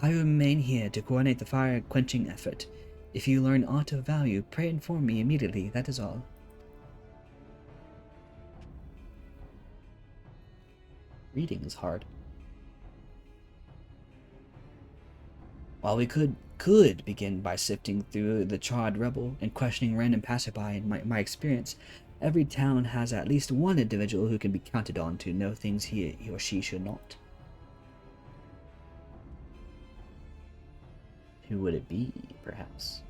I remain here to coordinate the fire-quenching effort. If you learn aught of value, pray inform me immediately, that is all. Reading is hard. While we could begin by sifting through the charred rubble and questioning random passerby, in my experience, every town has at least one individual who can be counted on to know things he or she should not. Who would it be, perhaps?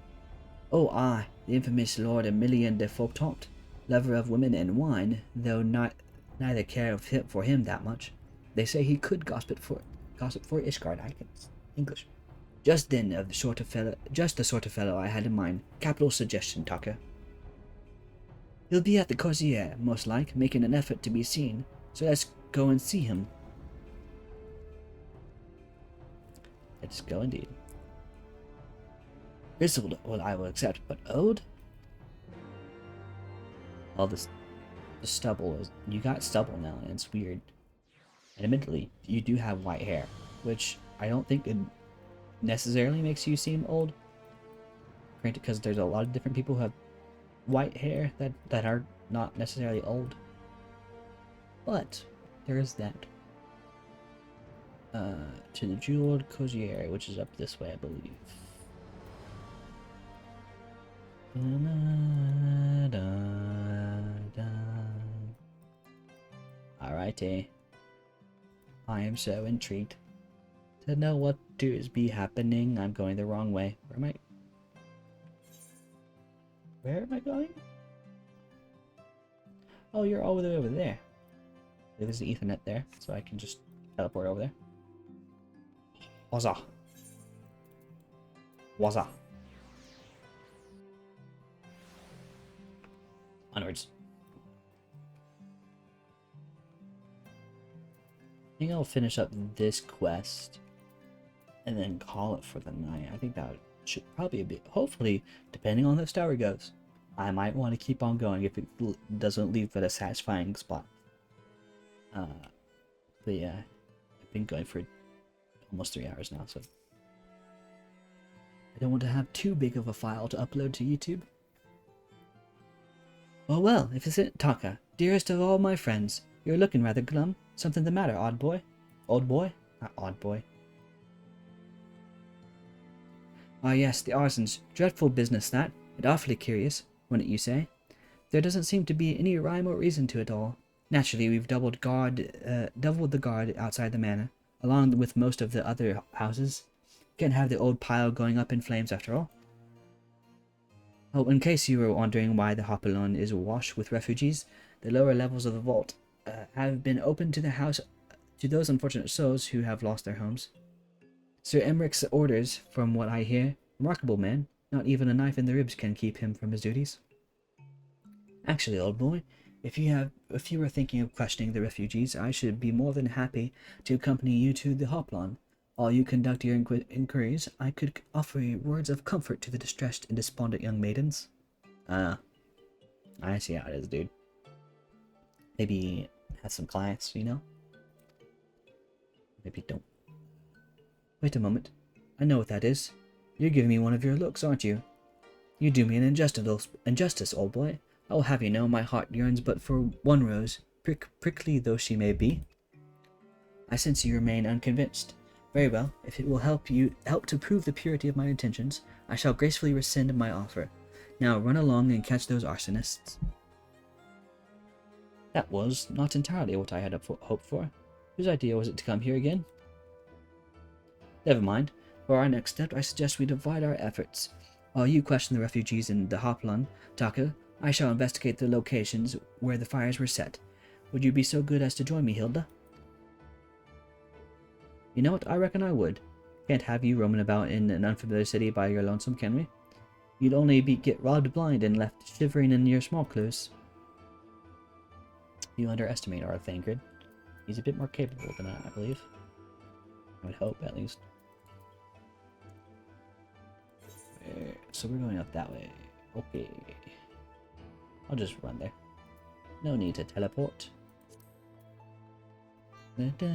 Oh, the infamous Lord Emilian de Fouctaunt, lover of women and wine, though neither care for him that much. They say he could gossip for Ishgard. I can English. Just the sort of fellow I had in mind. Capital suggestion, Tucker. He'll be at the Corsair, most like, making an effort to be seen. So let's go and see him. Let's go indeed. Grizzled, well, I will accept, but old? All this, the stubble is. You got stubble now, and it's weird. And admittedly, you do have white hair, which I don't think it necessarily makes you seem old. Granted, because there's a lot of different people who have white hair that are not necessarily old. But there is that. To the jeweled Cozier, which is up this way, I believe. Alrighty. I am so intrigued to know what is be happening. I'm going the wrong way. Where am I going? Oh, you're all the way over there. There's the Ethernet there, so I can just teleport over there. Waza. Onwards. I think I'll finish up this quest and then call it for the night. I think that should probably be, hopefully, depending on how the story goes, I might want to keep on going if it doesn't leave at a satisfying spot. But yeah, I've been going for almost 3 hours now, so I don't want to have too big of a file to upload to YouTube. Well, if it's it, Taka, dearest of all my friends, you're looking rather glum. Something the matter, odd boy? Old boy? Not odd boy. Ah yes, the arsons. Dreadful business that. And awfully curious, wouldn't you say? There doesn't seem to be any rhyme or reason to it all. Naturally, we've doubled the guard outside the manor. along with most of the other houses. Can't have the old pile going up in flames after all. Oh, in case you were wondering why the Hopalon is awash with refugees, the lower levels of the vault have been opened to the house to those unfortunate souls who have lost their homes. Sir Emmerich's orders, from what I hear, remarkable man. Not even a knife in the ribs can keep him from his duties. Actually, old boy, if you were thinking of questioning the refugees, I should be more than happy to accompany you to the Hoplon. While you conduct your inquiries, I could offer you words of comfort to the distressed and despondent young maidens. I see how it is, dude. Maybe have some clients, you know? Maybe don't. Wait a moment. I know what that is. You're giving me one of your looks, aren't you? You do me an injustice, old boy. I will have you know my heart yearns but for one rose, prickly though she may be. I sense you remain unconvinced. Very well, if it will help to prove the purity of my intentions, I shall gracefully rescind my offer. Now run along and catch those arsonists. That was not entirely what I had hoped for. Whose idea was it to come here again? Never mind. For our next step, I suggest we divide our efforts. While you question the refugees in the Hoplan, Taka, I shall investigate the locations where the fires were set. Would you be so good as to join me, Hilda? You know what? I reckon I would. Can't have you roaming about in an unfamiliar city by your lonesome, can we? You'd only get robbed blind and left shivering in your small clothes. You underestimate our Thangrid. He's a bit more capable than that, I believe. I would hope, at least. So we're going up that way. Okay. I'll just run there. No need to teleport. Da-da.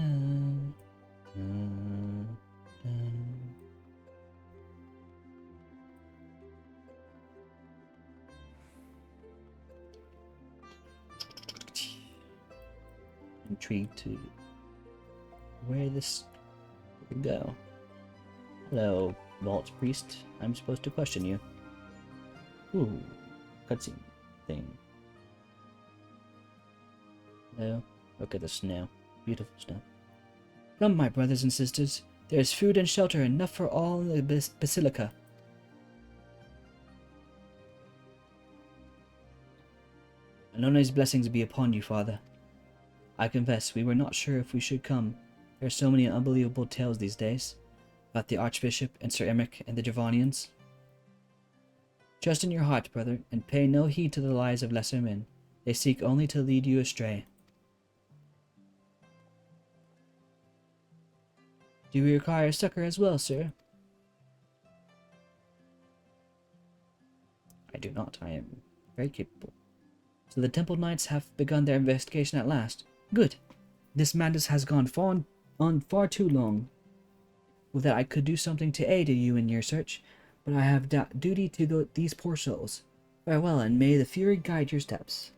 Intrigued to where this would go. Hello, Vault Priest. I'm supposed to question you. Ooh, cutscene thing. No, look at the snow. Beautiful snow. Come, my brothers and sisters. There is food and shelter enough for all in the Basilica. Anone's blessings be upon you, Father. I confess, we were not sure if we should come. There are so many unbelievable tales these days. About the Archbishop and Sir Emmerich and the Javonians. Trust in your heart, brother, and pay no heed to the lies of lesser men. They seek only to lead you astray. Do we require succor as well, sir? I do not. I am very capable. So the Temple Knights have begun their investigation at last. Good. This madness has gone on far too long. With that I could do something to aid you in your search, but I have duty to these poor souls. Farewell, and may the Fury guide your steps.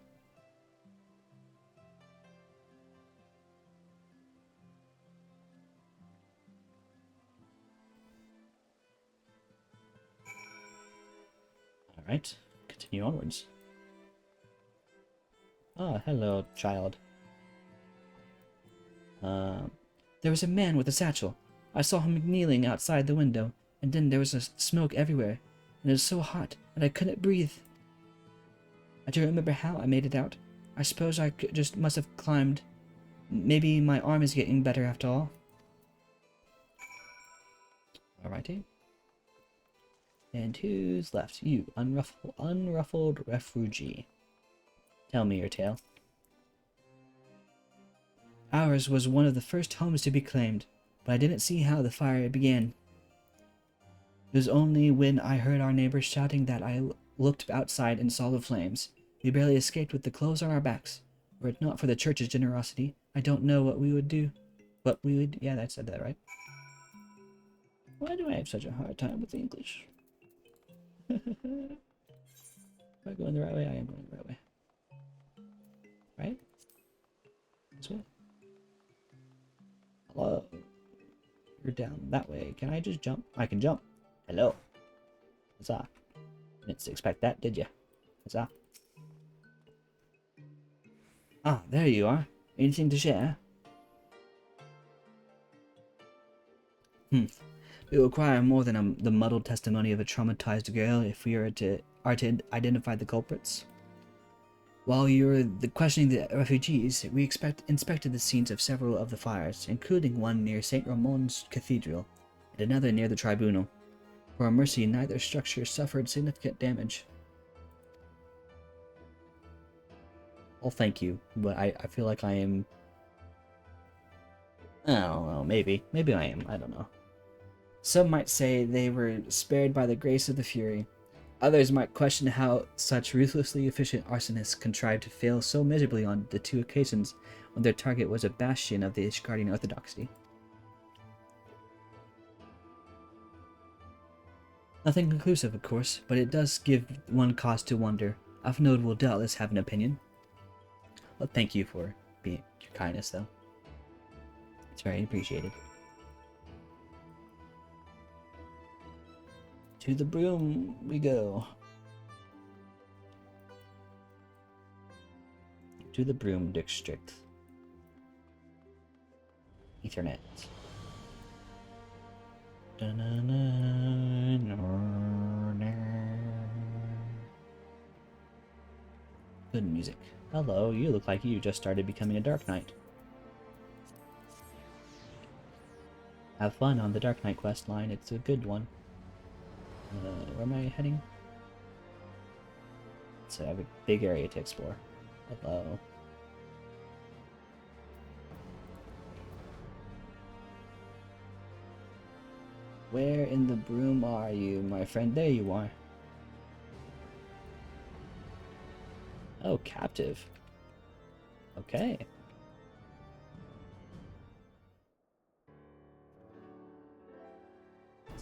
Alright, continue onwards. Ah, hello, child. There was a man with a satchel. I saw him kneeling outside the window, and then there was a smoke everywhere, and it was so hot, and I couldn't breathe. I don't remember how I made it out. I suppose I just must have climbed. Maybe my arm is getting better after all. Alrighty. And who's left? You, unruffled refugee. Tell me your tale. Ours was one of the first homes to be claimed, but I didn't see how the fire began. It was only when I heard our neighbors shouting that I looked outside and saw the flames. We barely escaped with the clothes on our backs. Were it not for the church's generosity, I don't know what we would do. Yeah, I said that right. Why do I have such a hard time with English? Am I going the right way? I am going the right way. Right? This way? Hello. You're down that way. Can I just jump? I can jump. Hello. Huzzah. Didn't expect that, did you? Huzzah. Ah, there you are. Anything to share? We require more than the muddled testimony of a traumatized girl if we are to identify the culprits. While you were questioning the refugees, we inspected the scenes of several of the fires, including one near St. Ramon's Cathedral, and another near the Tribunal. For our mercy, neither structure suffered significant damage. Well, thank you, but I feel like I am... I don't know, maybe. Maybe I am, I don't know. Some might say they were spared by the grace of the Fury. Others might question how such ruthlessly efficient arsonists contrived to fail so miserably on the 2 occasions when their target was a bastion of the Ishgardian Orthodoxy. Nothing conclusive, of course, but it does give one cause to wonder. Afnode will doubtless have an opinion. Well, thank you for your kindness, though. It's very appreciated. To the broom we go. To the broom district. Ethernet. Good music. Hello, you look like you just started becoming a Dark Knight. Have fun on the Dark Knight quest line, it's a good one. Where am I heading? So I have a big area to explore. Hello. Where in the broom are you, my friend? There you are. Oh, captive. Okay.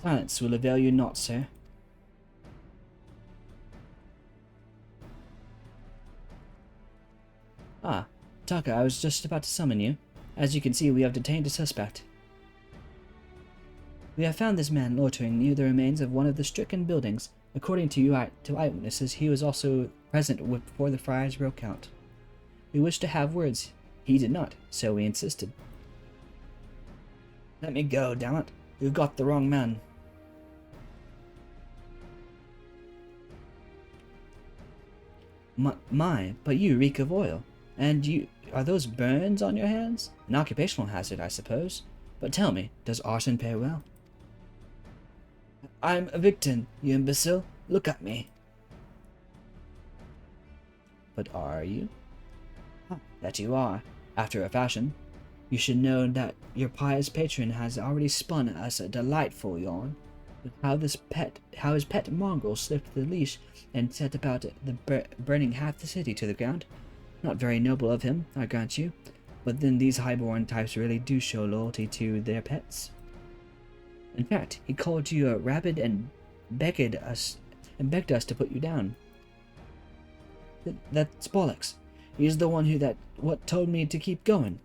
Silence will avail you not, sir. Ah, Taka, I was just about to summon you. As you can see, we have detained a suspect. We have found this man loitering near the remains of one of the stricken buildings. According to eyewitnesses, he was also present before the friars broke out. We wished to have words. He did not, so we insisted. Let me go, damn it. You've got the wrong man. But you reek of oil. And are those burns on your hands? An occupational hazard, I suppose. But tell me, does arson pay well? I'm a victim, you imbecile. Look at me. But are you? That you are, after a fashion. You should know that your pious patron has already spun us a delightful yarn. How his pet mongrel slipped the leash and set about burning half the city to the ground. Not very noble of him, I grant you, but then these highborn types really do show loyalty to their pets. In fact, he called you a rabbit and begged us to put you down. That's bollocks. He's the one what told me to keep going.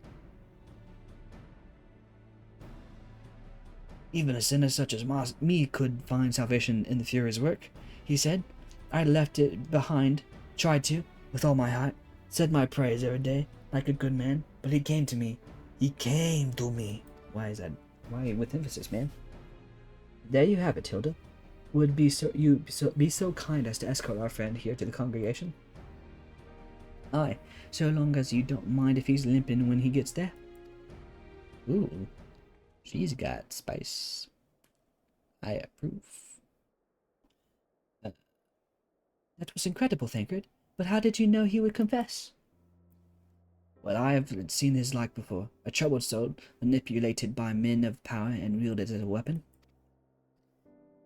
Even a sinner such as me could find salvation in the Fury's work, he said. I left it behind, tried to, with all my heart, said my prayers every day, like a good man, but he came to me. He came to me. Why is that? Why with emphasis, man? There you have it, Hilda. Would be so kind as to escort our friend here to the congregation? Aye, so long as you don't mind if he's limping when he gets there. Ooh, she's got spice. I approve. That was incredible, Thancred. But how did you know he would confess? Well, I have seen his like before. A troubled soul, manipulated by men of power and wielded as a weapon.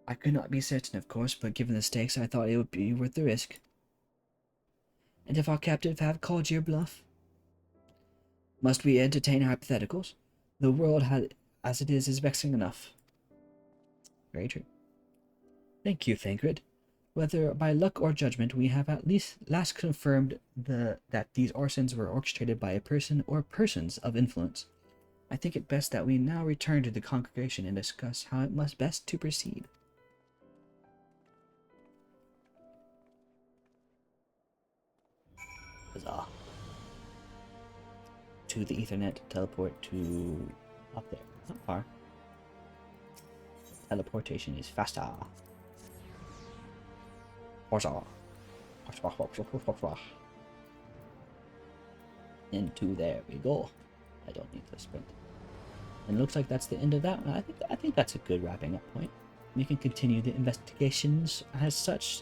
I could not be certain, of course, but given the stakes, I thought it would be worth the risk. And if our captive have called your bluff? Must we entertain hypotheticals? The world, as it is vexing enough. Very true. Thank you, Thancred. Whether by luck or judgment, we have at last confirmed that these arsons were orchestrated by a person or persons of influence. I think it best that we now return to the congregation and discuss how it must best to proceed. Huzzah. To the Ethernet, teleport to up there. Not far. Teleportation is faster. Into there we go. I don't need to sprint. And it looks like that's the end of that one. I think that's a good wrapping up point. We can continue the investigations as such.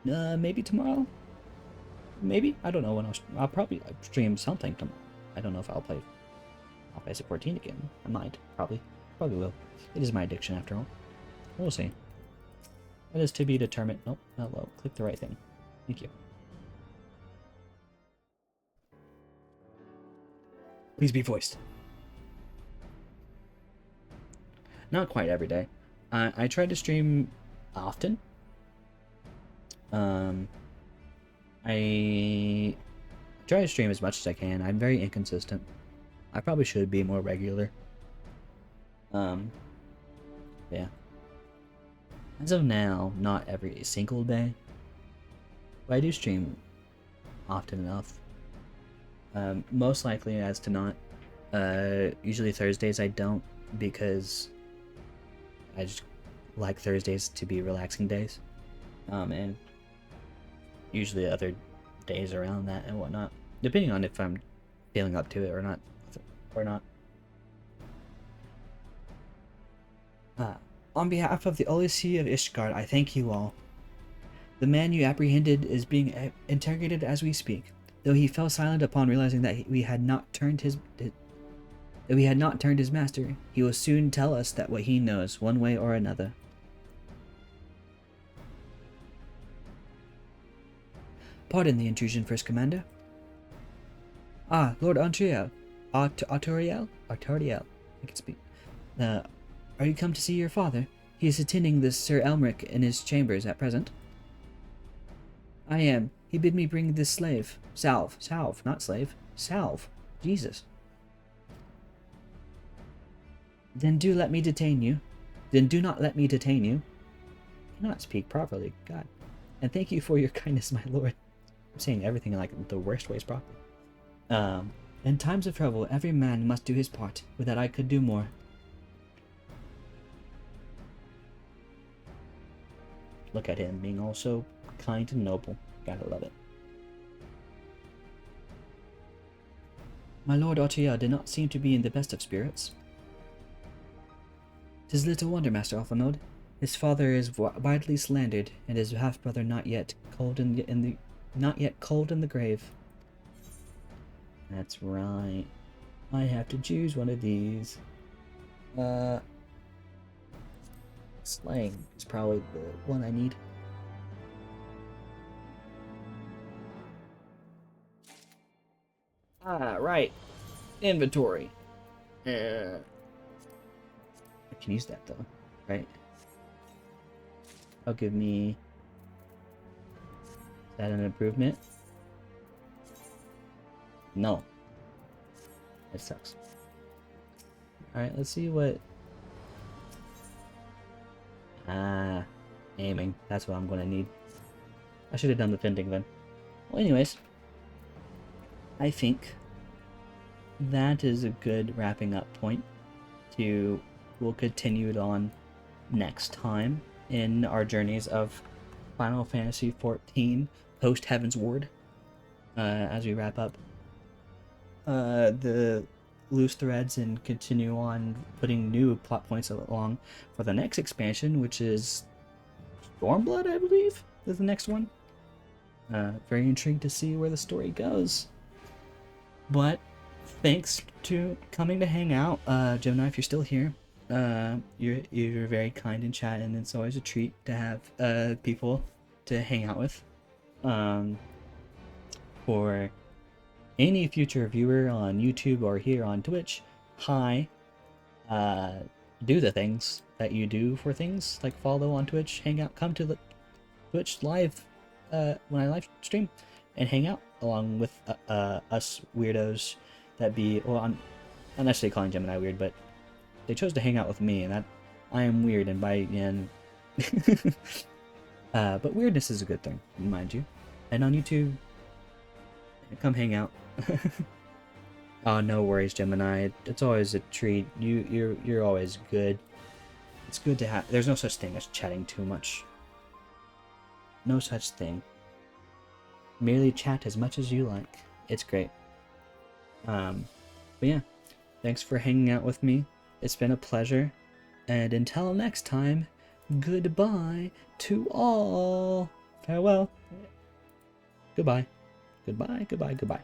Maybe tomorrow. Maybe, I don't know when I'll probably stream something tomorrow. I don't know if I'll play Final Fantasy XIV again. I might, probably will. It is my addiction after all. We'll see. That is to be determined. Nope, hello. Click the right thing. Thank you. Please be voiced. Not quite every day. I try to stream often. I try to stream as much as I can. I'm very inconsistent. I probably should be more regular. Yeah. As of now, not every single day. But I do stream often enough. Most likely as to not. Usually Thursdays I don't, because I just like Thursdays to be relaxing days. And usually other days around that and whatnot, depending on if I'm feeling up to it or not. On behalf of the Odyssey of Ishgard, I thank you all. The man you apprehended is being interrogated as we speak. Though he fell silent upon realizing that we had not turned his master, he will soon tell us that what he knows, one way or another. Pardon the intrusion, First Commander. Ah, Lord Artoriel. Artoriel? I can speak. Are you come to see your father? He is attending the Sir Elmeric in his chambers at present. I am. He bid me bring this slave. Salve, not slave. Salve. Jesus. Then do let me detain you. Then do not let me detain you. I cannot speak properly, God. And thank you for your kindness, my lord. I'm saying everything in like the worst ways properly. In times of trouble, every man must do his part. With that I could do more. Look at him being also kind and noble. Gotta love it. My lord Artoriel did not seem to be in the best of spirits. 'Tis little wonder, Master Alphanode. His father is widely slandered, and his half-brother not yet cold in the grave. That's right. I have to choose one of these. Slaying is probably the one I need. Right. Inventory. I can use that though, right? That'll give me... Is that an improvement? No. It sucks. Alright, let's see what... Aiming. That's what I'm gonna need. I should have done the fending then. Well, anyways. I think that is a good wrapping up point. We'll continue it on next time in our journeys of Final Fantasy XIV Post-Heavensward. As we wrap up the loose threads and continue on putting new plot points along for the next expansion, which is Stormblood, I believe, is the next one. Very intrigued to see where the story goes. But thanks to coming to hang out, Gemini, if you're still here. You're very kind in chat, and it's always a treat to have people to hang out with. For any future viewer on YouTube or here on Twitch, hi. Do the things that you do for things, like follow on Twitch, hang out, come to the Twitch live when I live stream, and hang out along with us weirdos that be, well, I'm not necessarily calling Gemini weird, but they chose to hang out with me, and that I am weird, and by and but weirdness is a good thing, mind you. And on YouTube, come hang out. Oh, no worries, Gemini. It's always a treat. You're always good. It's good to have. There's no such thing as chatting too much. No such thing. Merely chat as much as you like. It's great. But yeah, thanks for hanging out with me. It's been a pleasure. And until next time, goodbye to all. Farewell. Goodbye. Goodbye, goodbye, goodbye.